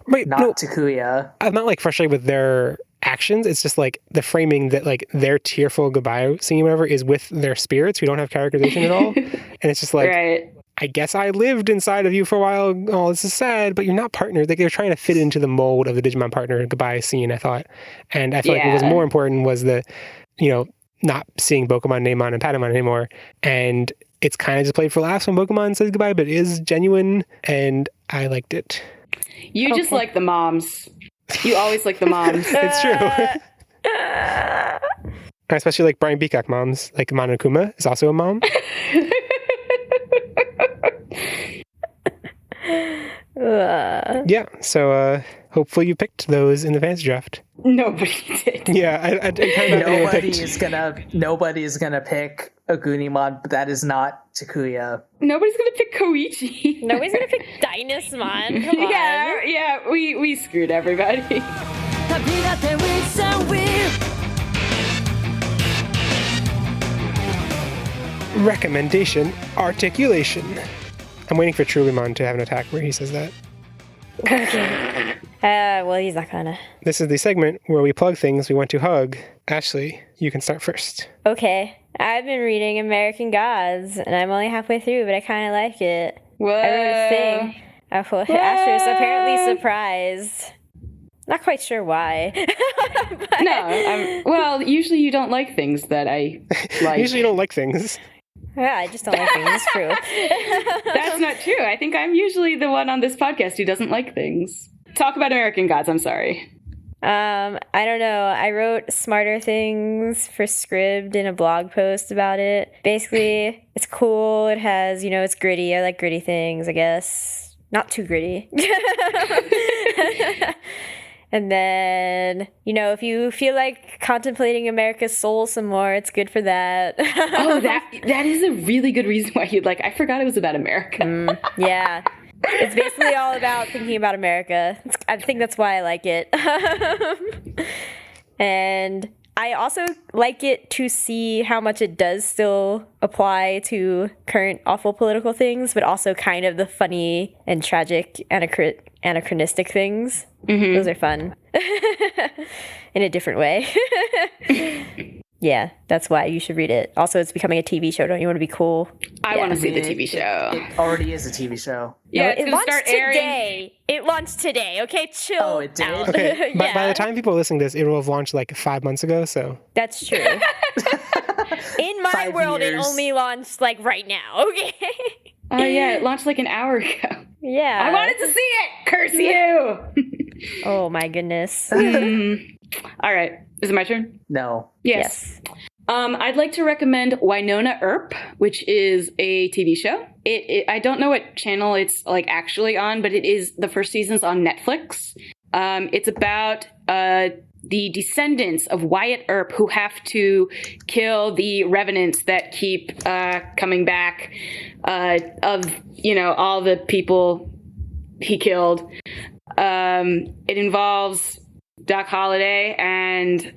Right? not No, Takuya. I'm not like frustrated with their actions. It's just like the framing that like their tearful goodbye scene, whatever, is with their spirits who don't have characterization at all, and it's just like. Right. I guess I lived inside of you for a while. Oh, this is sad, but you're not partners. Like they're trying to fit into the mold of the Digimon partner goodbye scene, I thought. And I feel like what was more important was the, not seeing Pokemon, Namon, and Patamon anymore. And it's kind of just played for laughs when Pokemon says goodbye, but it is genuine, and I liked it. You just like the moms. You always like the moms. It's true. I especially like Brian Beacock moms, like Monokuma is also a mom. Yeah, so hopefully you picked those in the fantasy draft. Nobody did. Yeah, I kind of Nobody is gonna pick Agunimon, but that is not Takuya. Nobody's gonna pick Koichi. Nobody's gonna pick Dynasmon. Come on. Yeah, we screwed everybody. Recommendation, Articulation. I'm waiting for Trulimon to have an attack where he says that. Okay. Well, he's not gonna. This is the segment where we plug things we want to hug. Ashley, you can start first. Okay. I've been reading American Gods, and I'm only halfway through, but I kind of like it. Whoa. I wrote a thing. Asher is apparently surprised. Not quite sure why. No, well, usually you don't like things that I like. Usually you don't like things. Yeah, I just don't like things. It's true. That's not true. I think I'm usually the one on this podcast who doesn't like things. Talk about American Gods, I'm sorry. I don't know. I wrote smarter things for Scribd in a blog post about it. Basically, it's cool. It has, it's gritty. I like gritty things, I guess. Not too gritty. And then, if you feel like contemplating America's soul some more, it's good for that. Oh, that is a really good reason why you'd like. I forgot it was about America. Yeah. It's basically all about thinking about America. I think that's why I like it. And I also like it to see how much it does still apply to current awful political things, but also kind of the funny and tragic anachronistic things. Mm-hmm. Those are fun in a different way. Yeah, that's why you should read it. Also, it's becoming a TV show. Don't you want to be cool? I want to see the TV show. It already is a TV show. Yeah, no, it's it going to launched start airing. today. It launched today. Okay, chill. Oh, it did? out. Okay, Yeah. by the time people are listening to this, it will have launched like 5 months ago, so... That's true. In my 5 world, years. it only launched like right now. Okay. Oh, yeah, it launched like an hour ago. Yeah. I wanted to see it! Curse you! Oh my goodness. All right, is it my turn? No. Yes. I'd like to recommend Wynonna Earp, which is a TV show. I don't know what channel it's like actually on, but it is the first season's on Netflix. It's about the descendants of Wyatt Earp who have to kill the revenants that keep coming back of all the people he killed. It involves Doc Holliday and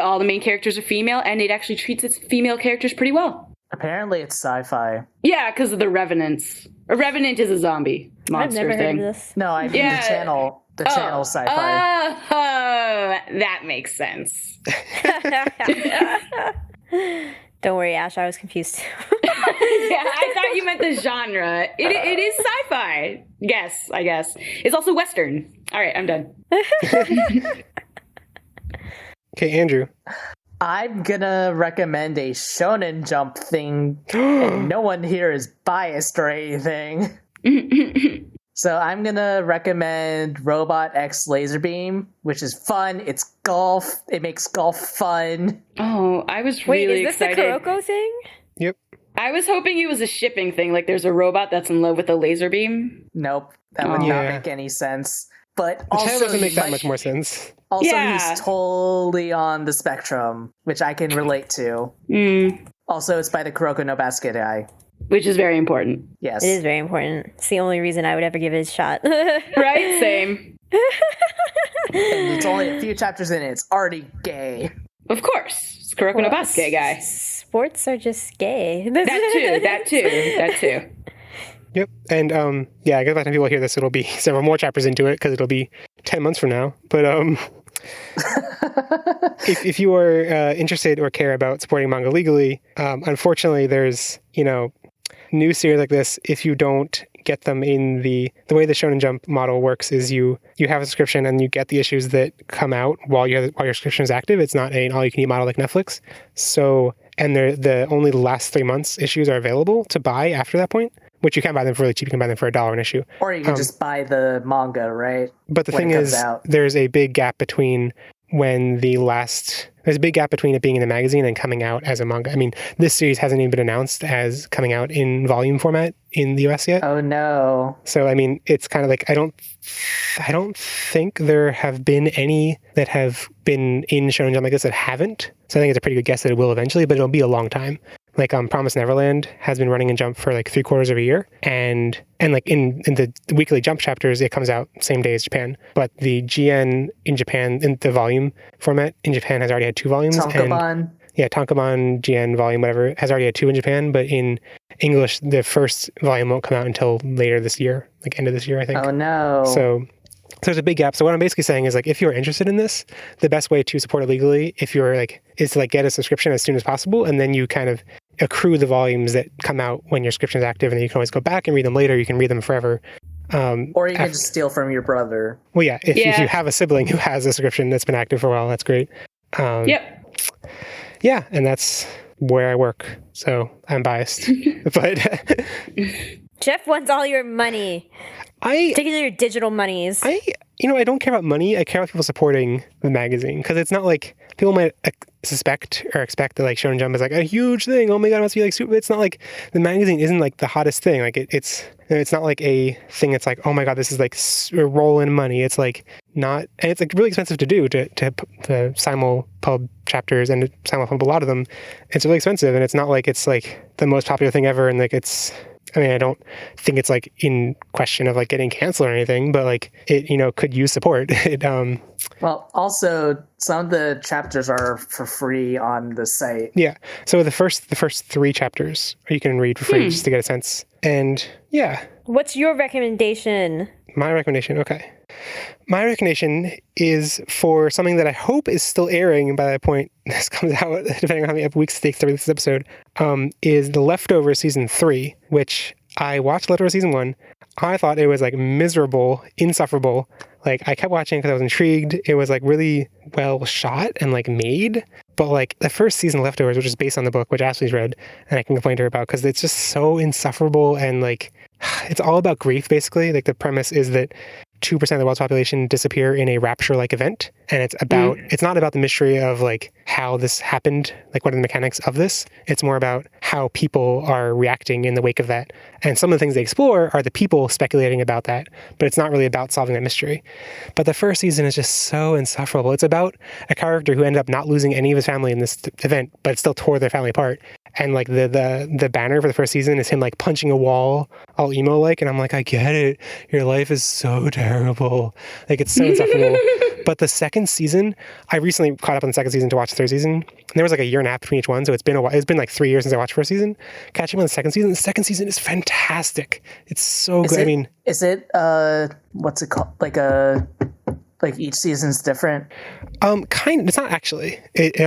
all the main characters are female, and it actually treats its female characters pretty well. Apparently it's sci-fi. Yeah, because of the revenants. A revenant is a zombie I've monster never thing. heard of this. No, I mean Yeah. the channel. The channel sci-fi. Oh, that makes sense. Don't worry, Ash. I was confused too. Yeah, I thought you meant the genre. It is sci-fi. Yes, I guess. It's also Western. All right, I'm done. Okay, Andrew. I'm gonna recommend a Shonen Jump thing, and no one here is biased or anything. So I'm gonna recommend Robot X Laserbeam, which is fun. It's golf. It makes golf fun. Oh, I was Wait, really is this excited. the Kuroko thing? Yep. I was hoping it was a shipping thing, like there's a robot that's in love with a laser beam. Nope, that would not Yeah. make any sense. But The also, title doesn't make that like- much more sense. Also, Yeah. he's totally on the spectrum, which I can relate to. Also, it's by the Kuroko no Basket guy. Which is very important. Yes. It is very important. It's the only reason I would ever give it a shot. Right? Same. And it's only a few chapters in it. It's already gay. Of course. It's Kuroko no Basuke guy. Sports are just gay. That too. Yep. And yeah, I guess by the time people hear this, it'll be several more chapters into it because it'll be 10 months from now. But if you are interested or care about supporting manga legally, unfortunately, there's new series like this. If you don't get them in the way the Shonen Jump model works is you have a subscription and you get the issues that come out while your subscription is active. It's not an all-you-can-eat model like Netflix. So and only the last 3 months issues are available to buy after that point. Which you can buy them for really cheap. You can buy them for $1 an issue. Or you can just buy the manga, right? But the when thing it comes is, out. there's a big gap between there's a big gap between it being in the magazine and coming out as a manga. I mean, this series hasn't even been announced as coming out in volume format in the US yet. Oh no. So, I mean, it's kind of like, I don't think there have been any that have been in Shonen Jump like this that haven't. So I think it's a pretty good guess that it will eventually, but it'll be a long time. Like Promise Neverland has been running in Jump for like 3/4 of a year, and like in the weekly Jump chapters, it comes out same day as Japan. But the GN in Japan, in the volume format in Japan, has already had 2 volumes. Tankobon. Tankemon GN volume, whatever, has already had 2 in Japan, but in English, the first volume won't come out until later this year, like end of this year, I think. Oh, no. So there's a big gap. So what I'm basically saying is, like, if you're interested in this, the best way to support it legally, if you're like, is to like get a subscription as soon as possible, and then you kind of accrue the volumes that come out when your subscription is active, and then you can always go back and read them later. You can read them forever. Or you can just steal from your brother. Well, yeah, if you have a sibling who has a subscription that's been active for a while, that's great. Yeah, and that's where I work, so I'm biased. But Jeff wants all your money. Particularly your digital monies. I don't care about money. I care about people supporting the magazine, because it's not like people might suspect or expect that like Shonen Jump is like a huge thing. Oh my god, it must be like super. It's not like the magazine isn't like the hottest thing. Like it's not like a thing. It's like, oh my god, this is like a roll in money. It's like not, and it's like really expensive to do to simul-pub chapters and to simul-pub a lot of them. It's really expensive, and it's not like it's like the most popular thing ever. And like I don't think it's like in question of like getting canceled or anything, but like it, could use support. Well, also some of the chapters are for free on the site. Yeah. So the first 3 chapters you can read for free just to get a sense. And yeah. What's your recommendation? My recommendation. Okay. My recommendation is for something that I hope is still airing by the point this comes out, depending on how many weeks it takes to release this episode, is The Leftovers Season 3, which I watched Leftovers Season 1. I thought it was like miserable, insufferable. Like I kept watching because I was intrigued. It was like really well shot and like made. But like the first season of Leftovers, which is based on the book, which Ashley's read, and I can complain to her about because it's just so insufferable, and like it's all about grief basically. Like the premise is that 2% of the world's population disappear in a rapture-like event. And it's about, it's not about the mystery of like how this happened, like what are the mechanics of this. It's more about how people are reacting in the wake of that. And some of the things they explore are the people speculating about that, but it's not really about solving that mystery. But the first season is just so insufferable. It's about a character who ended up not losing any of his family in this event, but still tore their family apart. And like the banner for the first season is him like punching a wall, all emo like, and I'm like, I get it. Your life is so terrible. Like it's so insufferable. But the second season, I recently caught up on the second season to watch the third season. And there was like a year and a half between each one, so it's been a while. It's been like 3 years since I watched the first season. Catching up on the second season. The second season is fantastic. It's so good. Is it what's it called? Like each season's different? Kind of. It's not actually. It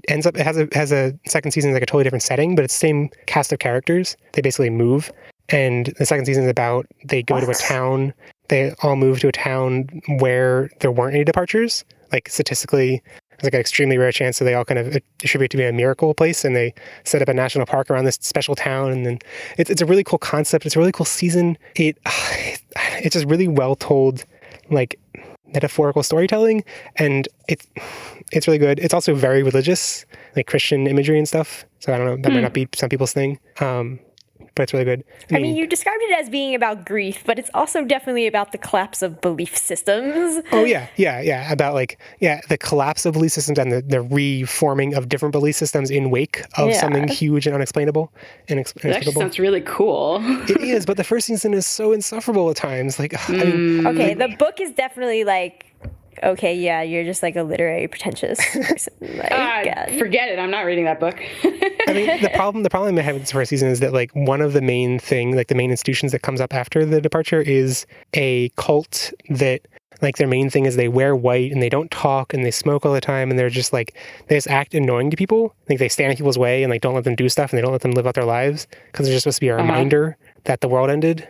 ends up, it has a second season, like a totally different setting, but it's the same cast of characters. They basically move. And the second season is about, they go to a town. They all move to a town where there weren't any departures. Like statistically, there's like an extremely rare chance, so they all kind of attribute to be a miracle place, and they set up a national park around this special town. And then it's a really cool concept. It's a really cool season. It's just really well told, like metaphorical storytelling, and it's really good. It's also very religious, like Christian imagery and stuff. So I don't know, that might not be some people's thing. But it's really good. I mean, you described it as being about grief, but it's also definitely about the collapse of belief systems. Oh, yeah. About the collapse of belief systems and the reforming of different belief systems in wake of something huge and unexplainable. That actually sounds really cool. It is, but the first season is so insufferable at times. Like, I mean, okay, the book is definitely like, okay, yeah, you're just like a literary pretentious person. Like, forget it. I'm not reading that book. I mean, the problem I have with this first season is that like one of the main thing, like the main institutions that comes up after the departure is a cult that like their main thing is they wear white and they don't talk and they smoke all the time, and they're just like, they just act annoying to people. Like they stand in people's way and like don't let them do stuff, and they don't let them live out their lives because they're just supposed to be a reminder that the world ended.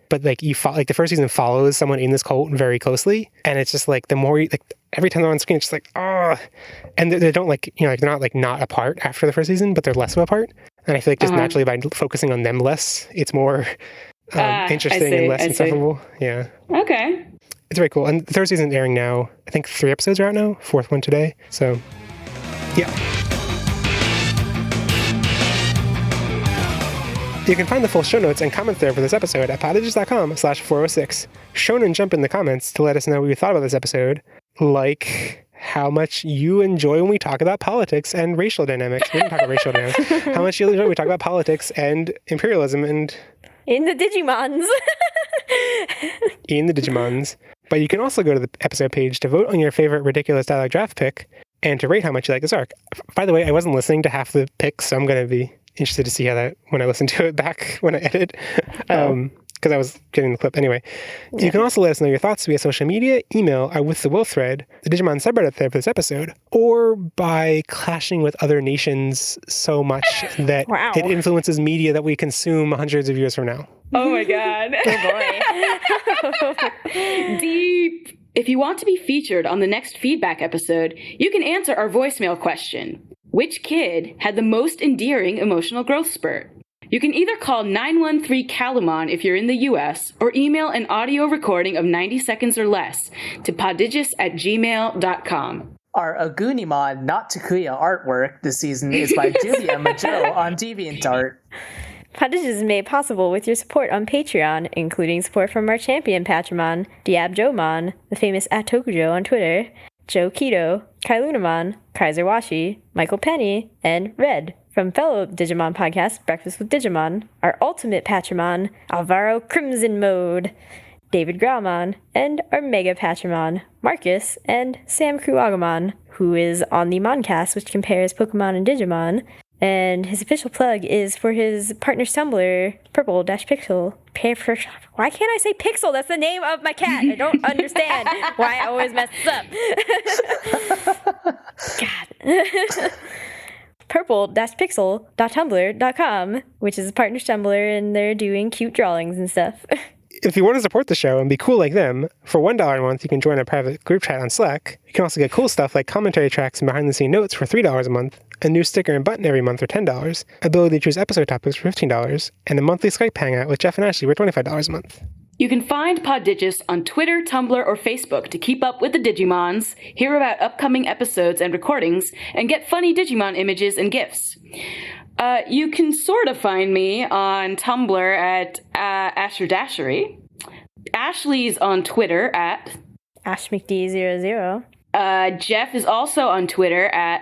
But like the first season follows someone in this cult very closely, and it's just like the more every time they're on screen, it's just like and they don't like they're not like not apart after the first season, but they're less of apart. And I feel like just naturally by focusing on them less, it's more interesting and less insufferable. Yeah. Okay. It's very cool. And the third season is airing now. I think 3 episodes are out now. 4th one today. So yeah. You can find the full show notes and comments there for this episode at podigious.com/406. Shonen Jump in the comments to let us know what you thought about this episode, like how much you enjoy when we talk about politics and racial dynamics. We didn't talk about racial dynamics. How much you enjoy when we talk about politics and imperialism and... in the Digimons. In the Digimons. But you can also go to the episode page to vote on your favorite ridiculous dialogue draft pick, and to rate how much you like this arc. By the way, I wasn't listening to half the picks, so I'm going to be interested to see how that, when I listen to it back when I edit. Because I was getting the clip anyway. You can also let us know your thoughts via social media, email, or with the Will thread, the Digimon subreddit thread for this episode, or by clashing with other nations so much that it influences media that we consume hundreds of years from now. Oh my god. Oh boy. Deep. If you want to be featured on the next feedback episode, you can answer our voicemail question. Which kid had the most endearing emotional growth spurt? You can either call 913-CALUMON if you're in the US, or email an audio recording of 90 seconds or less to podigious@gmail.com. Our Agunimon Not Takuya artwork this season is by Julia Majo on DeviantArt. Podigious is made possible with your support on Patreon, including support from our champion Patramon, Diabjomon, the famous @Takouj on Twitter, Joe Keto, Kailunamon, Kaiser Washi, Michael Penny, and Red. From fellow Digimon podcast, Breakfast with Digimon, our ultimate Patramon, Alvaro Crimson Mode, David Graumon, and our mega Patramon, Marcus, and Sam Kruagamon, who is on the Moncast, which compares Pokemon and Digimon. And his official plug is for his partner's Tumblr, Purple-Pixel. Why can't I say Pixel? That's the name of my cat. I don't understand why I always mess up. God. Purple-Pixel.tumblr.com, which is his partner's Tumblr, and they're doing cute drawings and stuff. If you want to support the show and be cool like them, for $1 a month, you can join a private group chat on Slack. You can also get cool stuff like commentary tracks and behind-the-scene notes for $3 a month, a new sticker and button every month for $10, ability to choose episode topics for $15, and a monthly Skype hangout with Jeff and Ashley for $25 a month. You can find Podigious on Twitter, Tumblr, or Facebook to keep up with the Digimons, hear about upcoming episodes and recordings, and get funny Digimon images and GIFs. You can sort of find me on Tumblr at Asher Dashery. Ashley's on Twitter at AshMcD00. Jeff is also on Twitter at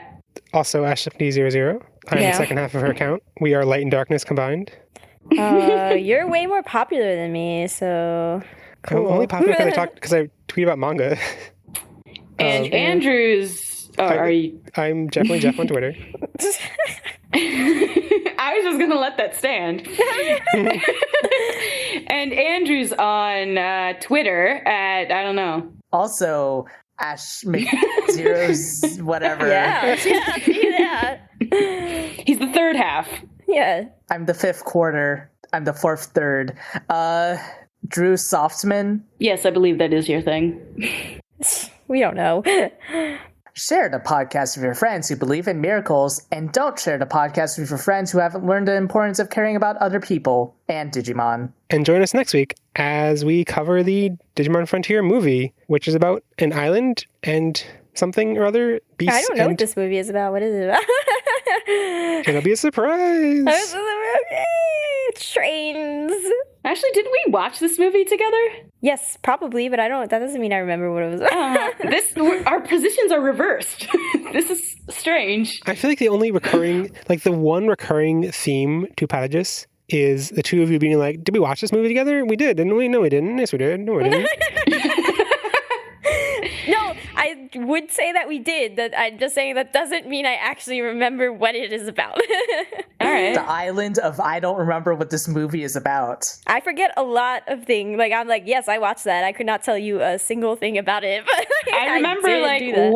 also AshMcD00. I'm the second half of her account. We are Light and Darkness combined. You're way more popular than me, so cool. I'm only popular because I tweet about manga. And Andrew's. Are you? I'm definitely Jeff on Twitter. I was just gonna let that stand. And Andrew's on Twitter at I don't know. Also, Ash McZeros, whatever. Yeah. He's the third half. Yeah. I'm the fifth quarter. I'm the fourth third. Drew Softman. Yes, I believe that is your thing. We don't know. Share the podcast with your friends who believe in miracles, and don't share the podcast with your friends who haven't learned the importance of caring about other people and Digimon. And join us next week as we cover the Digimon Frontier movie, which is about an island and something or other. I don't know what this movie is about. What is it about? It'll be a surprise. Trains. Actually, did we watch this movie together? Yes, probably, but that doesn't mean I remember what it was about. Our positions are reversed. This is strange. I feel like the one recurring theme to Podigious is the two of you being like, did we watch this movie together? We did, didn't we? No, we didn't. Yes, we did. No, we didn't. No, I would say that we did. That I'm just saying that doesn't mean I actually remember what it is about. All right. The island of I don't remember what this movie is about. I forget a lot of things. Like, I'm like, yes, I watched that. I could not tell you a single thing about it. But I remember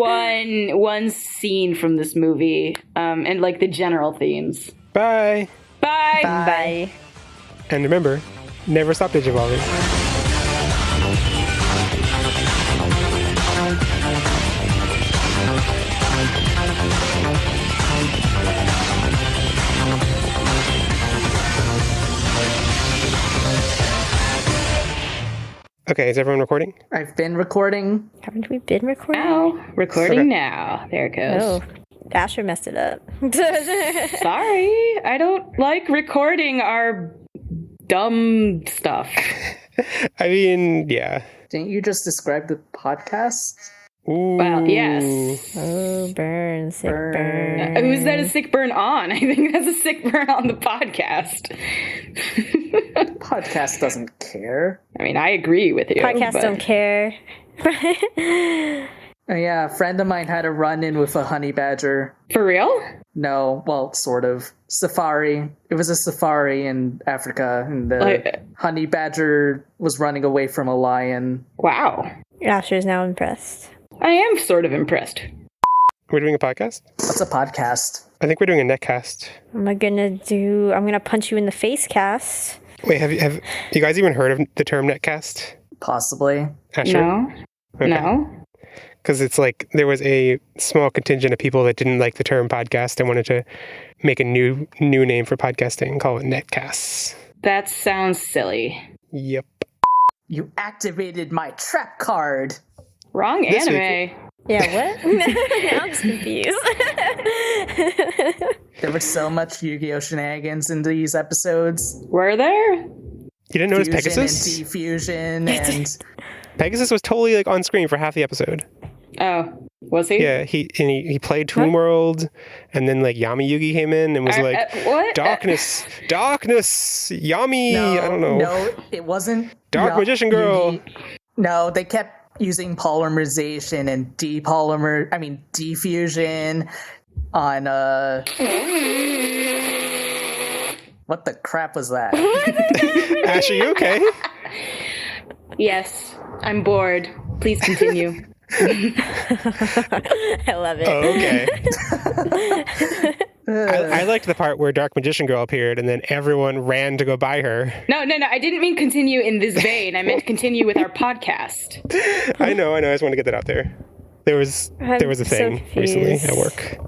one scene from this movie, and like the general themes. Bye. Bye. Bye. And remember, never stop digivolving. Okay, is everyone recording? I've been recording. Haven't we been recording? Now, recording now. There it goes. Oh, Asher messed it up. Sorry, I don't like recording our dumb stuff. I mean, yeah. Didn't you just describe the podcast? Ooh. Well, yes. Oh, burn, sick burn. Who's that a sick burn on? I think that's a sick burn on the podcast. Podcast doesn't care. I mean, I agree with you. Podcasts don't care. Oh, yeah, a friend of mine had a run-in with a honey badger. For real? No, well, sort of. Safari. It was a safari in Africa, and the honey badger was running away from a lion. Wow. Asher's now impressed. I am sort of impressed. We're doing a podcast? What's a podcast? I think we're doing a netcast. I'm gonna punch you in the face cast. Wait, have you guys even heard of the term netcast? Possibly. Asher? No. Okay. No. Because it's like there was a small contingent of people that didn't like the term podcast and wanted to make a new name for podcasting and call it netcasts. That sounds silly. Yep. You activated my trap card. Wrong This anime. Yeah, what? Now I'm just confused. There was so much Yu-Gi-Oh! Shenanigans in these episodes. Were there? You didn't notice Fusion Pegasus? and defusion and... Pegasus was totally like on screen for half the episode. Oh, was he? Yeah, he played Toon World, and then like Yami Yugi came in and was like, what? darkness, Yami. No, I don't know. No, it wasn't. Dark Magician Girl. No, they kept using polymerization and diffusion on What the crap was that? Ash, are you okay? Yes, I'm bored. Please continue. I love it. Oh, okay. I liked the part where Dark Magician Girl appeared and then everyone ran to go buy her. No. I didn't mean continue in this vein. I meant continue with our podcast. I know. I just want to get that out there. There was a thing recently at work.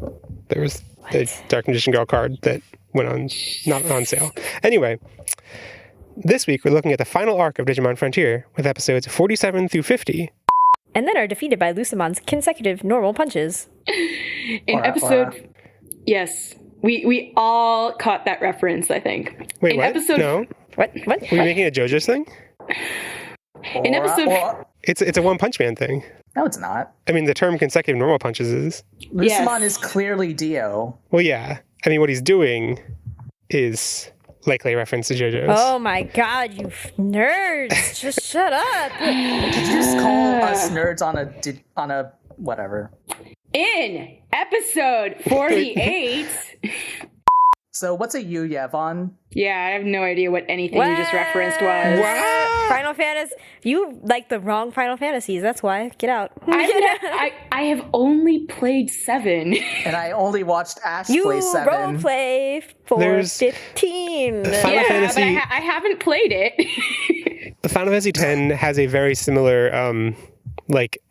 There was the Dark Magician Girl card that went on, not on sale. Anyway, this week we're looking at the final arc of Digimon Frontier with episodes 47 through 50. And then are defeated by Lucemon's consecutive normal punches. Yes, we all caught that reference, I think. Wait, what? No. What? Were you making a JoJo's thing? In episode... It's a One Punch Man thing. No, it's not. I mean, the term consecutive normal punches is... Lucemon is clearly Dio. Well, yeah. I mean, what he's doing is likely a reference to JoJo's. Oh my god, you nerds! Just shut up! Did you just call us nerds on a whatever? In episode 48... So what's a Yu Yevon? Yeah, I have no idea what anything you just referenced was. Wow. Final Fantasy. You like the wrong Final Fantasies. That's why. Get out. I have only played 7. And I only watched Ash You play 7. role play for There's 15. Final Yeah, Fantasy, but I haven't played it. Final Fantasy X has a very similar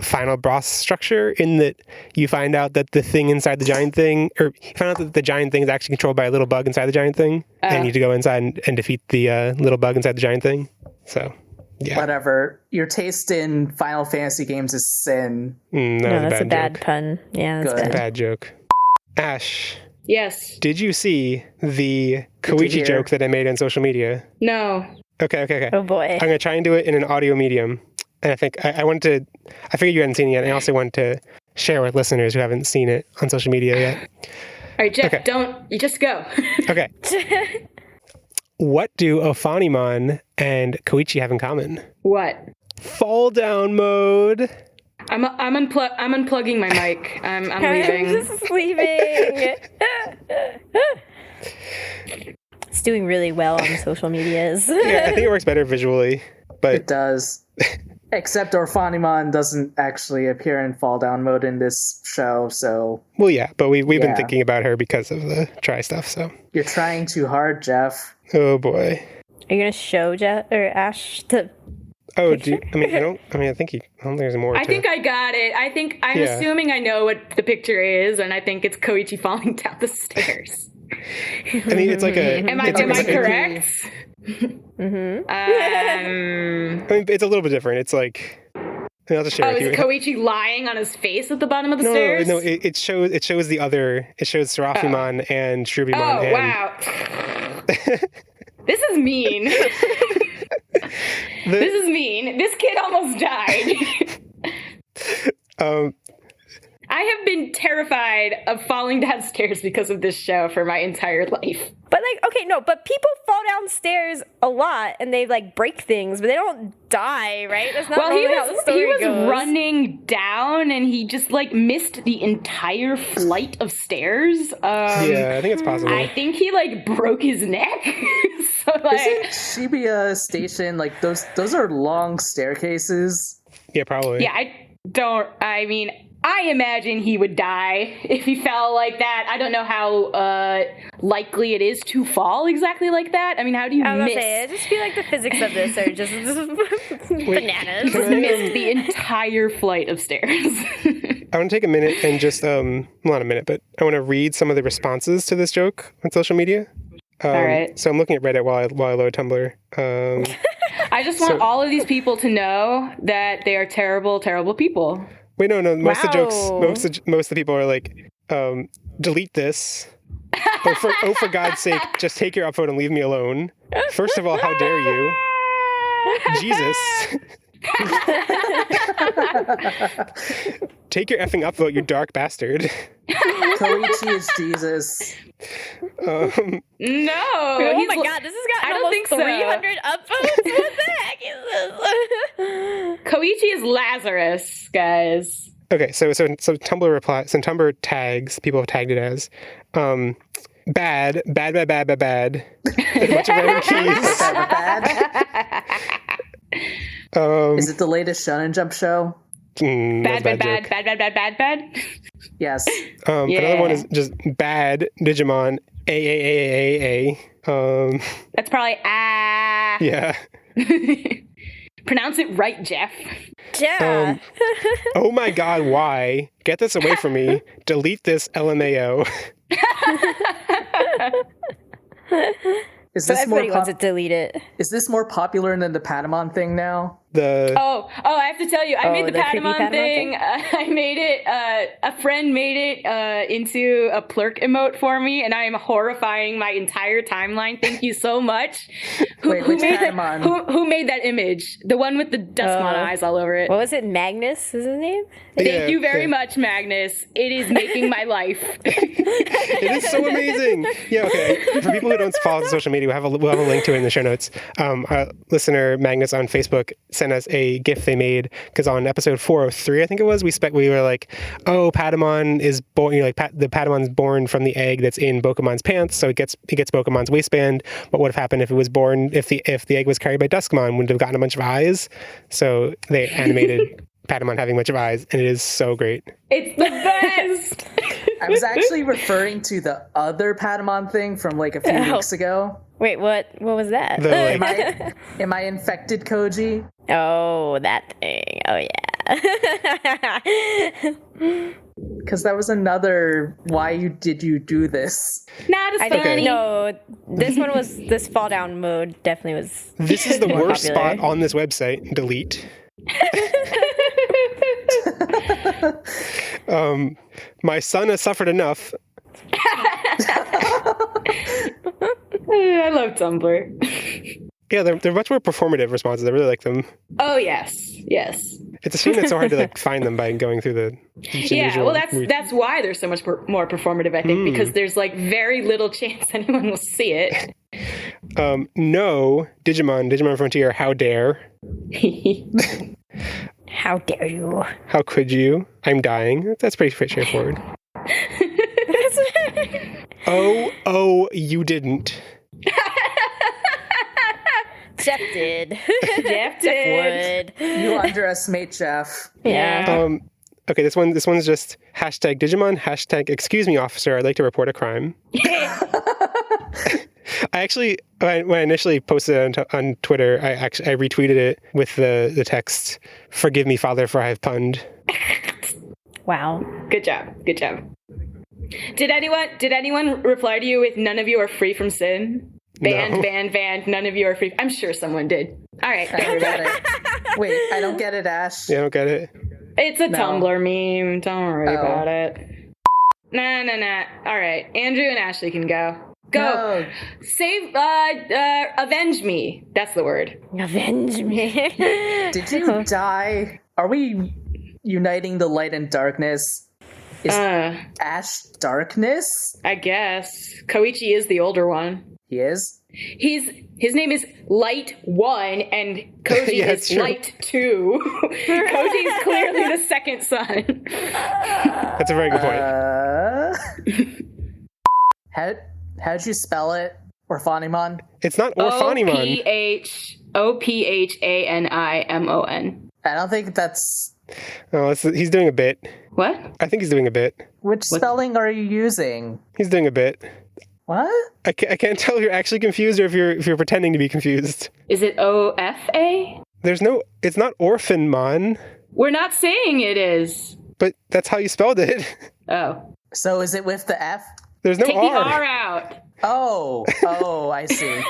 final boss structure in that you find out that the thing inside the giant thing, or you find out that the giant thing is actually controlled by a little bug inside the giant thing, and you need to go inside and defeat the little bug inside the giant thing. So, yeah. Whatever. Your taste in Final Fantasy games is sin. That's a bad pun. Yeah, that's Good. Bad joke. Ash. Yes. Did you see the Koichi joke that I made on social media? No. Okay. Oh boy. I'm going to try and do it in an audio medium. And I think I figured you hadn't seen it yet. And I also wanted to share with listeners who haven't seen it on social media yet. All right, Jeff, you just go. Okay. What do Ophanimon and Koichi have in common? What? Falldown mode. I'm unplugging my mic. I'm leaving. I'm just leaving. It's doing really well on social medias. Yeah, I think it works better visually. But It does. Except Ophanimon doesn't actually appear in fall down mode in this show, so... Well, yeah, but we've been thinking about her because of the try stuff, so... You're trying too hard, Jeff. Oh, boy. Are you going to show Jeff or Ash the... Oh, I don't think there's more I think I got it. I'm assuming I know what the picture is, and I think it's Koichi falling down the stairs. I mean, it's like a... Am I correct? Mm-hmm. I mean, it's a little bit different. It's like... I'll just share with you. Is Koichi lying on his face at the bottom of the stairs? No, it shows the other... It shows Seraphimon and Shrubimon. Oh, wow. This is mean. This is mean. This kid almost died. I have been terrified of falling downstairs because of this show for my entire life. But like, okay, no, but people fall downstairs a lot and they like break things, but they don't die, right? That's not really how the story goes. He was running down and he just like missed the entire flight of stairs. Yeah, I think it's possible. I think he like broke his neck. So like, Isn't Shibuya Station like those are long staircases? Yeah, probably. Yeah, I imagine he would die if he fell like that. I don't know how likely it is to fall exactly like that. I mean, how do you miss? I just feel like the physics of this are just bananas. Just missed the entire flight of stairs. I want to take a minute and just, not a minute, but I want to read some of the responses to this joke on social media. All right. So I'm looking at Reddit while I load Tumblr. I just want all of these people to know that they are terrible, terrible people. Wait, no. Most of the jokes, most of the people are like, delete this. For God's sake, just take your upvote and leave me alone. First of all, how dare you? Jesus. Take your effing upvote, you dark bastard. Koichi is Jesus. No. Oh my God, this has got almost 300 upvotes. What the heck is this? Koichi is Lazarus, guys. Okay, so Tumblr replies, some Tumblr tags, people have tagged it as, bad. A bunch of random keys. Is it the latest Shonen Jump show? Bad. Yes. Another one is just bad Digimon A. That's probably Yeah. Pronounce it right, Jeff. Yeah. Oh my God, why? Get this away from me. Delete this LMAO. Is this everybody wants to delete it. Is this more popular than the Patamon thing now? Oh, I have to tell you, I made the Patamon thing. thing? I made it, a friend made it into a plurk emote for me, and I am horrifying my entire timeline. Thank you so much. Wait, which Patamon? Who made that image? The one with the Duskmon eyes all over it. What was it? Magnus is his name? Thank you very much, Magnus. It is making my life. It is so amazing. Yeah, okay. For people who don't follow us on social media, we'll have a link to it in the show notes. Our listener, Magnus, on Facebook, sent us a GIF they made, because on episode 403, I think it was, we were like, oh, Patamon is born, the Patamon's born from the egg that's in Bokemon's pants, so it gets Bokemon's waistband. What would have happened if it was born, if the egg was carried by Duskmon? Would it have gotten a bunch of eyes? So they animated Patamon having a bunch of eyes, and it is so great. It's the best! I was actually referring to the other Patamon thing from like a few weeks ago. Wait, what was that? Am I infected, Koji? Oh, that thing. Oh, yeah. Because that was another, did you do this? Not as funny. No, this one was, this fall down mode definitely was. This is the worst popular spot on this website. Delete. My son has suffered enough. I love Tumblr. Yeah, they're much more performative responses. I really like them. Oh, yes. It's a shame it's so hard to find them by going through the well, that's why they're so much more performative, I think, because there's very little chance anyone will see it. No, Digimon Frontier, how dare. How dare you? How could you? I'm dying. That's pretty straightforward. Oh, you didn't. Jeff did. Jeff did. You underestimate Jeff. Yeah. Okay, this one's just hashtag Digimon, hashtag excuse me, officer, I'd like to report a crime. I actually, when I initially posted it on Twitter, I retweeted it with the text, "Forgive me, Father, for I have punned." Wow. Good job. Did anyone reply to you with "None of you are free from sin"? Banned. None of you are free. I'm sure someone did. All right. I don't get it. Wait, I don't get it, Ash. Yeah, I don't get it. It's a Tumblr meme. Don't worry about it. Nah. All right. Andrew and Ashley can go. Go. No. Save, avenge me. That's the word. Avenge me. Did you die? Are we uniting the light and darkness? Is Ash darkness? I guess. Koichi is the older one. He is? His name is Light 1 and Koji Yeah, is true. Light 2. Koji is clearly the second son. That's a very good point. How'd you spell it? Orphanimon? It's not Orphanimon. Ophanimon. I don't think that's... Oh, he's doing a bit. What? I think he's doing a bit. Which spelling are you using? He's doing a bit. What? I can't tell if you're actually confused or if you're pretending to be confused. Is it OFA? It's not Orphanmon, We're not saying it is. but that's how you spelled it. Oh. So is it with the F? There's no Take the R. R out. Oh, I see.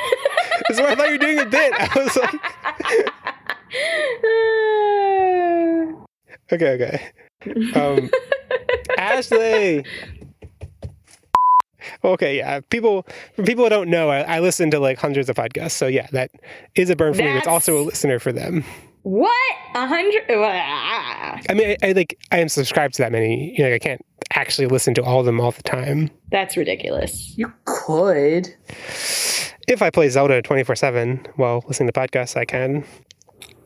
That's why I thought you were doing a bit. I was like, okay. Ashley. Okay, yeah. For people who don't know, I listen to like hundreds of podcasts. So yeah, that is a burn for me. It's also a listener for them. What? 100? I mean, I am subscribed to that many. I can't actually listen to all of them all the time. That's ridiculous. You could. If I play Zelda 24/7 while listening to podcasts, I can.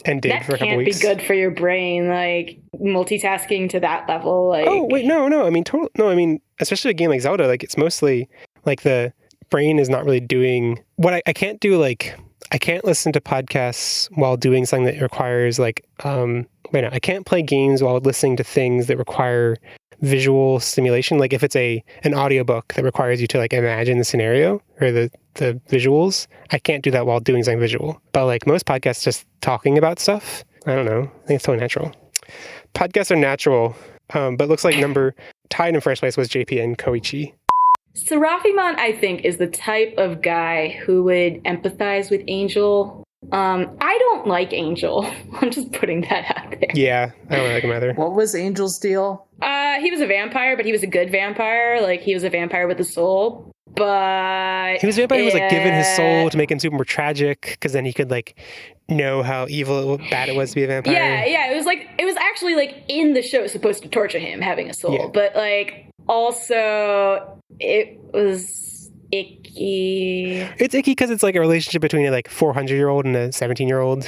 And did That for a couple can't weeks. be good for your brain, like multitasking to that level. Like, Oh wait, no. I mean, especially a game like Zelda, like it's mostly like the brain is not really doing what I can't do. Like I can't listen to podcasts while doing something that requires like I can't play games while listening to things that require visual stimulation. Like if it's an audiobook that requires you to like imagine the scenario or the visuals, I can't do that while doing something visual. But like most podcasts just talking about stuff, I don't know. I think it's totally natural. Podcasts are natural, but looks like tied in first place was JP and Koichi. Serafimon, I think, is the type of guy who would empathize with Angel. I don't like Angel. I'm just putting that out there. Yeah, I don't like him either. What was Angel's deal? He was a vampire, but he was a good vampire. Like, he was a vampire with a soul. But He was a vampire who was like given his soul to make him super more tragic, because then he could like know how bad it was to be a vampire. Yeah. It was actually like in the show supposed to torture him having a soul, Yeah. but like also it was icky. It's icky because it's like a relationship between a like 400-year-old and a 17-year-old.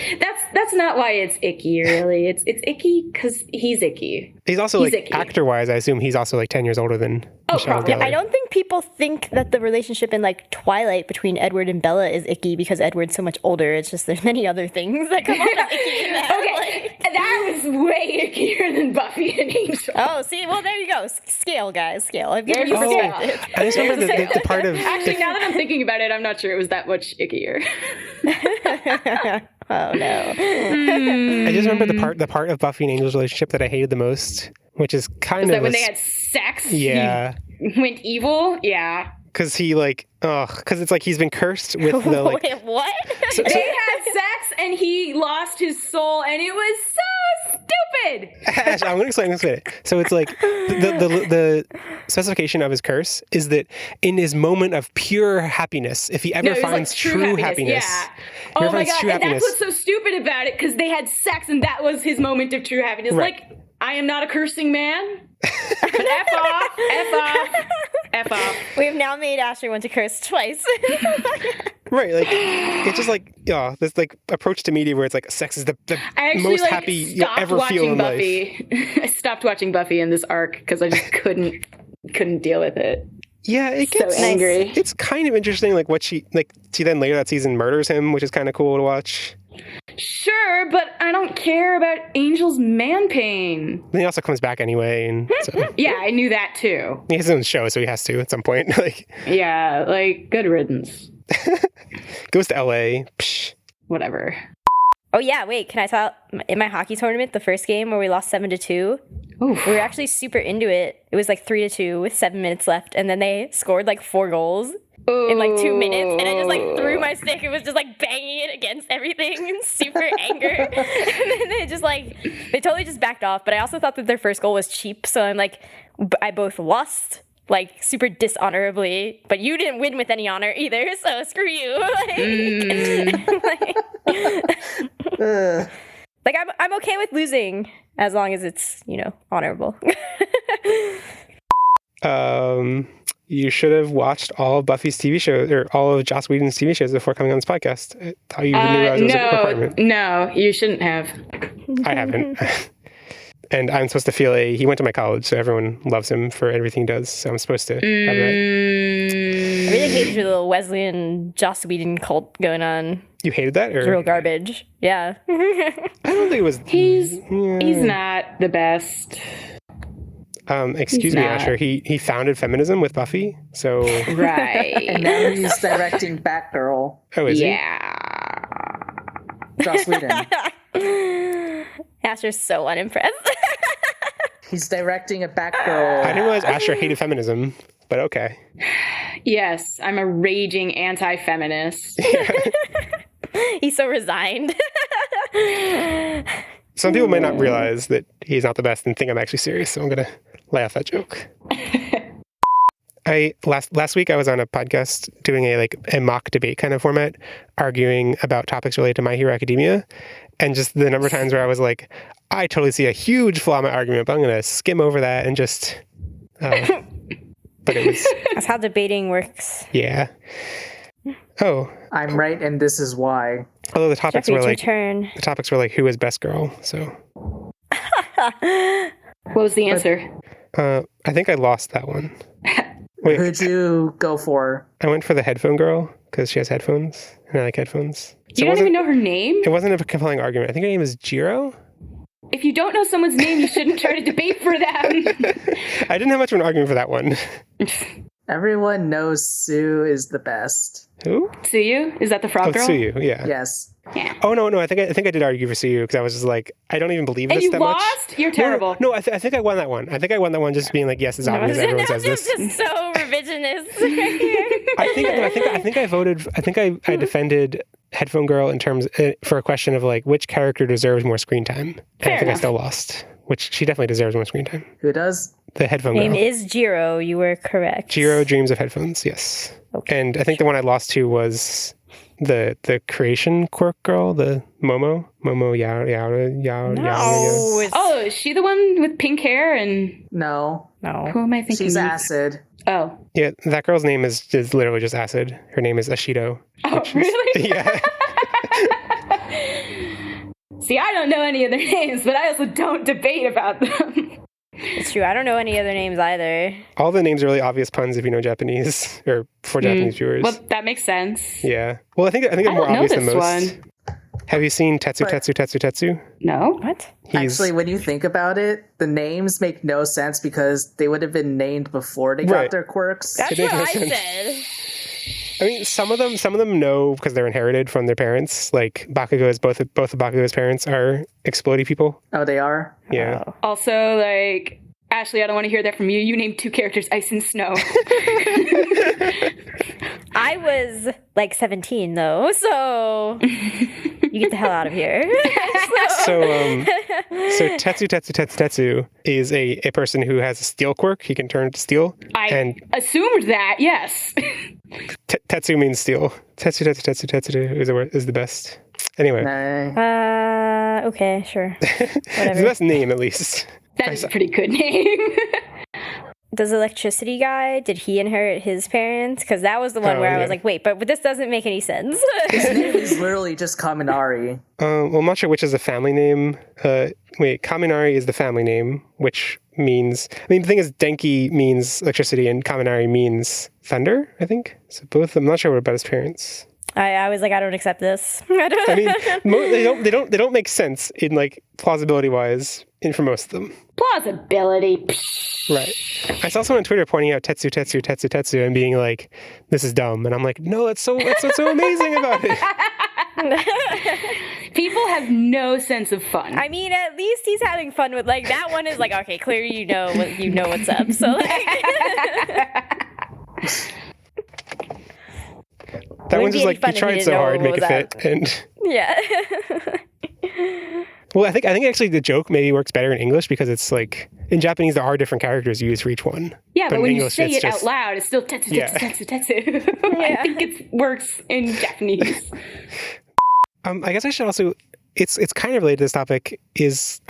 That's not why it's icky, really. It's icky because he's icky. He's also He's like icky. actor-wise, I assume he's also like 10 years older than Michelle probably. Gellar. I don't think people think that the relationship in like Twilight between Edward and Bella is icky because Edward's so much older. It's just there's many other things that come off as icky in that. Okay, that was way ickier than Buffy and Angel. Oh, see, well there you go. Scale, guys, scale. I've given you There's a scale. perspective. I just remember the part of... Actually, now that I'm thinking about it, I'm not sure it was that much ickier. Oh no. I just remember the part of Buffy and Angel's relationship that I hated the most, which is kind Is of... that when they had sex? Yeah. He went evil? Yeah. Because because it's like he's been cursed with the like... Wait, what? So- They had sex and he lost his soul and it was so stupid. Ash, I'm going to explain this. So it's like the specification of his curse is that in his moment of pure happiness, if he ever No, it was finds like true happiness, Yeah. if he Oh my finds god, true and that's happiness, what's so stupid about it, because they had sex and that was his moment of true happiness. Right. Like, I am not a cursing man. But F off, F off, F off. We have now made Ashley want to curse twice. right? Like it's just like this like approach to media where it's like sex is the I actually most like happy you'll stopped ever feel watching in life. Buffy. I stopped watching Buffy in this arc because I just couldn't deal with it. Yeah, it So gets angry. It's kind of interesting, like what she then later that season murders him, which is kind of cool to watch. Sure, but I don't care about Angel's man pain. Then he also comes back anyway, and so Yeah, I knew that too. he has his own show, so he has to at some point. Like Yeah, like, good riddance. goes to LA. Psh. Whatever. Oh yeah, wait, can I tell in my hockey tournament, the first game where we lost 7-2, we were actually super into it. It was like 3-2 with 7 minutes left, and then they scored like 4 goals in like 2 minutes, and I just like threw my stick and was just like banging it against everything in super anger. And then they totally just backed off, but I also thought that their first goal was cheap, so I'm like, I both lost like super dishonorably, but you didn't win with any honor either, so screw you. Like I'm okay with losing as long as it's, honorable. You should have watched all of Buffy's TV shows or all of Joss Whedon's TV shows before coming on this podcast. I thought you knew I was a requirement. No, you shouldn't have. I haven't. And I'm supposed to feel he went to my college, so everyone loves him for everything he does. So I'm supposed to have that. I really hate your little Wesleyan Joss Whedon cult going on. You hated that? Or? It's real garbage. Yeah. I don't think it was... He's not the best. Excuse me, Asher. He founded feminism with Buffy, so... Right. And now he's directing Batgirl. Oh, is he? Yeah. Joss Whedon. Asher's so unimpressed. He's directing a Batgirl. I didn't realize Asher hated feminism, but okay. Yes, I'm a raging anti-feminist. He's so resigned. Some people might not realize that he's not the best and think I'm actually serious, so I'm going to lay off that joke. Last week I was on a podcast doing a mock debate kind of format, arguing about topics related to My Hero Academia, and just the number of times where I was like, I totally see a huge flaw in my argument, but I'm going to skim over that and just... but it was... That's how debating works. Yeah. Oh. I'm right, and this is why. Although the topics Jeffrey, were it's your turn. The topics were who is best girl, so... What was the answer? I think I lost that one. Wait, who'd you go for? I went for the headphone girl because she has headphones and I like headphones. So You don't even know her name? It wasn't a compelling argument. I think her name is Jiro. If you don't know someone's name, you shouldn't try to debate for them. I didn't have much of an argument for that one. Everyone knows Sue is the best. Who? Suyu? Is that the frog girl? Suyu, yeah. Yes. Yeah. Oh no, I think I did argue for Suyu because I was just like, I don't even believe this you that lost? much. You're terrible. No, I think I won that one. I think I won that one just being like, yes, it's obvious. Everyone says this. Just so revisionist. I think I voted. I think I defended Headphone Girl in terms for a question of which character deserves more screen time. And I think I still lost. Which she definitely deserves more screen time. Who does? The headphone Name girl. is Jiro. You were correct. Jiro dreams of headphones. Yes. Okay. And I think the one I lost to was the creation quirk girl, the Momo Yao. No. Oh, is she the one with pink hair and... No. Who am I thinking? She's of? Acid. Oh. Yeah, that girl's name is literally just Acid. Her name is Ashido. Oh, really? Yeah. See, I don't know any of their names, but I also don't debate about them. It's true. I don't know any other names either. All the names are really obvious puns if you know Japanese or for Japanese viewers. Well, that makes sense. Yeah. Well, I think they're more obvious than most. One. Have you seen Tetsu? No. What? Actually, when you think about it, the names make no sense because they would have been named before they got their quirks. That's It what makes I no sense. said. I mean, some of them know because they're inherited from their parents. Like Bakugo's, both of Bakugo's parents are explodey people. Oh, they are? Yeah. Oh. Also, Ashley, I don't want to hear that from you. You named 2 characters Ice and Snow. I was 17 though, so you get the hell out of here. So Tetsu is a person who has a steel quirk. He can turn to steel. I assumed that, yes. Tetsu means steel. Tetsu is the best. Anyway. Okay, sure. It's Whatever. the best name, at least. That is a pretty good name. Does electricity guy, did he inherit his parents? Because that was the one where I was like, wait, but this doesn't make any sense. His name is literally just Kaminari. Well, I'm not sure which is the family name. Kaminari is the family name, which means... the thing is, Denki means electricity and Kaminari means thunder, I think. So both, I'm not sure what about his parents. I was like, I don't accept this. They don't make sense in plausibility wise for most of them. Plausibility. Right. I saw someone on Twitter pointing out Tetsu and being like, this is dumb. And I'm like, no, that's what's so amazing about it. People have no sense of fun. I mean, at least he's having fun with that one is okay, clearly you know what's up. So that one's just he tried so hard to make it fit, and yeah. Well, I think actually the joke maybe works better in English because it's in Japanese there are different characters used for each one. Yeah, but when English, you say it out loud, it's still Tetsu. I think it works in Japanese. I guess I should also. It's kind of related to this topic. Is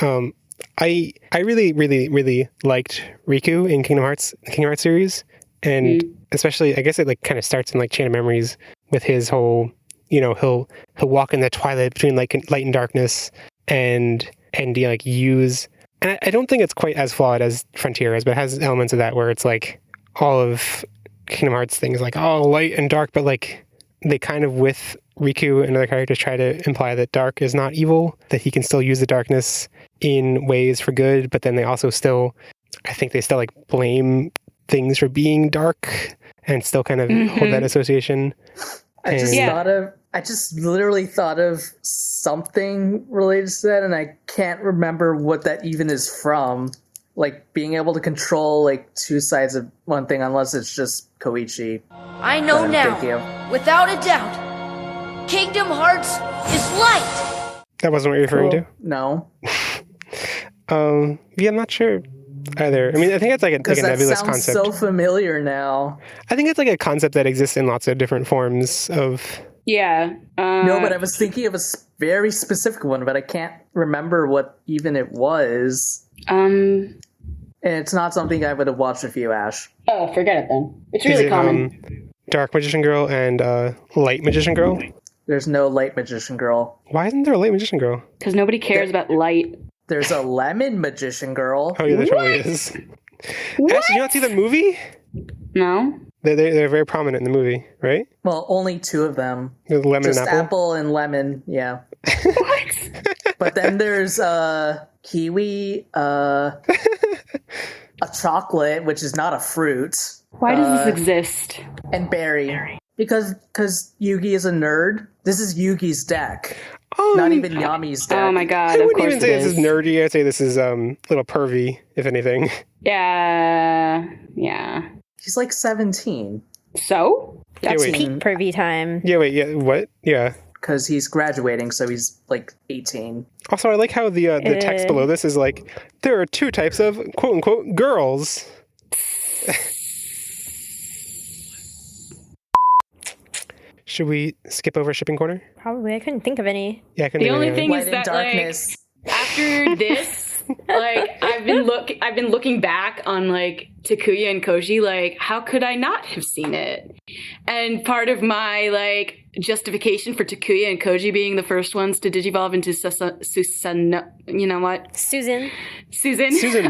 I really, really, really liked Riku in Kingdom Hearts series. And especially, I guess it like kind of starts in like Chain of Memories with his whole, he'll walk in the twilight between like light and darkness and like use, and I don't think it's quite as flawed as Frontier is, but it has elements of that where it's like all of Kingdom Hearts things like, oh, light and dark, but like they kind of, with Riku and other characters, try to imply that dark is not evil, that he can still use the darkness in ways for good, but then they also still, I think they still like blame things for being dark and still kind of hold that association. I just literally thought of something related to that, and I can't remember what that even is from. Like, being able to control, like, two sides of one thing, unless it's just Koichi. I know now, without a doubt, Kingdom Hearts is light! That wasn't what you're referring to? No. Yeah, I'm not sure either. I mean, I think it's like a nebulous sounds concept. So familiar now. I think it's like a concept that exists in lots of different forms of... Yeah. No, but I was thinking of a very specific one, but I can't remember what even it was. And it's not something I would have watched with you, Ash. Oh, forget it then. It's really common. Dark Magician Girl and Light Magician Girl? There's no Light Magician Girl. Why isn't there a Light Magician Girl? Because nobody cares about light. There's a Lemon Magician Girl. Oh, yeah, there totally is. Ash, did you not see the movie? No. They're very prominent in the movie, right? Well, only two of them. There's lemon Just and apple? apple and lemon, yeah. What? But then there's kiwi, a chocolate, which is not a fruit. Why does this exist? And berry. Because Yugi is a nerd. This is Yugi's deck. Not even Yami's deck. Oh my god, I of wouldn't course even say it this is nerdy. I'd say this is a little pervy, if anything. Yeah. He's like 17. So? That's wait. peak pervy time. Yeah, wait, yeah, what? Yeah. Because he's graduating, so he's like 18. Also, I like how the text below this is like, there are two types of quote-unquote girls. Should we skip over Shipping Corner? Probably. I couldn't think of any. Yeah, I couldn't The only thing Light is and that darkness. like after this, like I've been looking back on like Takuya and Koji, like how could I not have seen it? And part of my like justification for Takuya and Koji being the first ones to digivolve into you know what? Susan,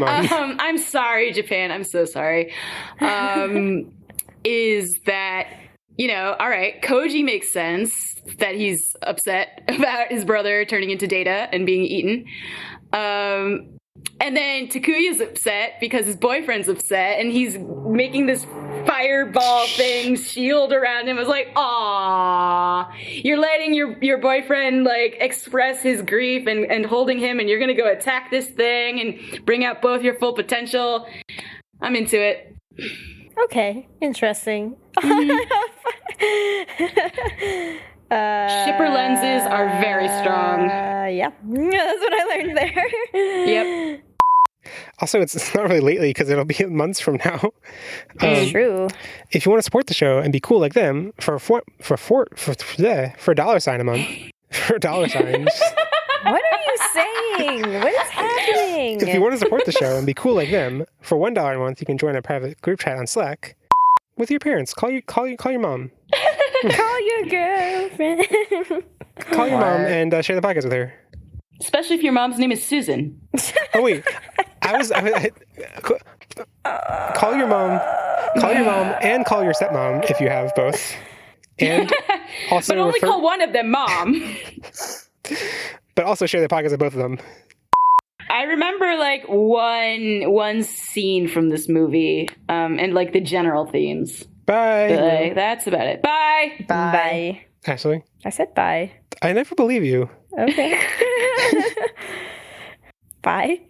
Mom. I'm sorry, Japan. I'm so sorry. Is that, all right, Koji makes sense that he's upset about his brother turning into Data and being eaten. And then Takuya's upset because his boyfriend's upset and he's making this fireball thing shield around him. I was like, aw, you're letting your boyfriend like express his grief and holding him, and you're gonna go attack this thing and bring out both your full potential. I'm into it. Okay, interesting. Shipper lenses are very strong. Yeah, that's what I learned there. Yep. Also, it's not really lately because it'll be months from now. True. If you want to support the show and be cool like them, for $1 a month, for $. What are you saying? What is happening? If you want to support the show and be cool like them, for $1 a month, you can join a private group chat on Slack with your parents. Call your mom. Call your girlfriend. Call your mom and share the podcast with her. Especially if your mom's name is Susan. Oh wait, call your mom, and call your stepmom if you have both, and also but only call one of them mom. But also share the podcast with both of them. I remember like one scene from this movie, and like the general themes. Bye. But, like, that's about it. Bye. Bye. Ashley, I said bye. I never believe you. Okay. Bye.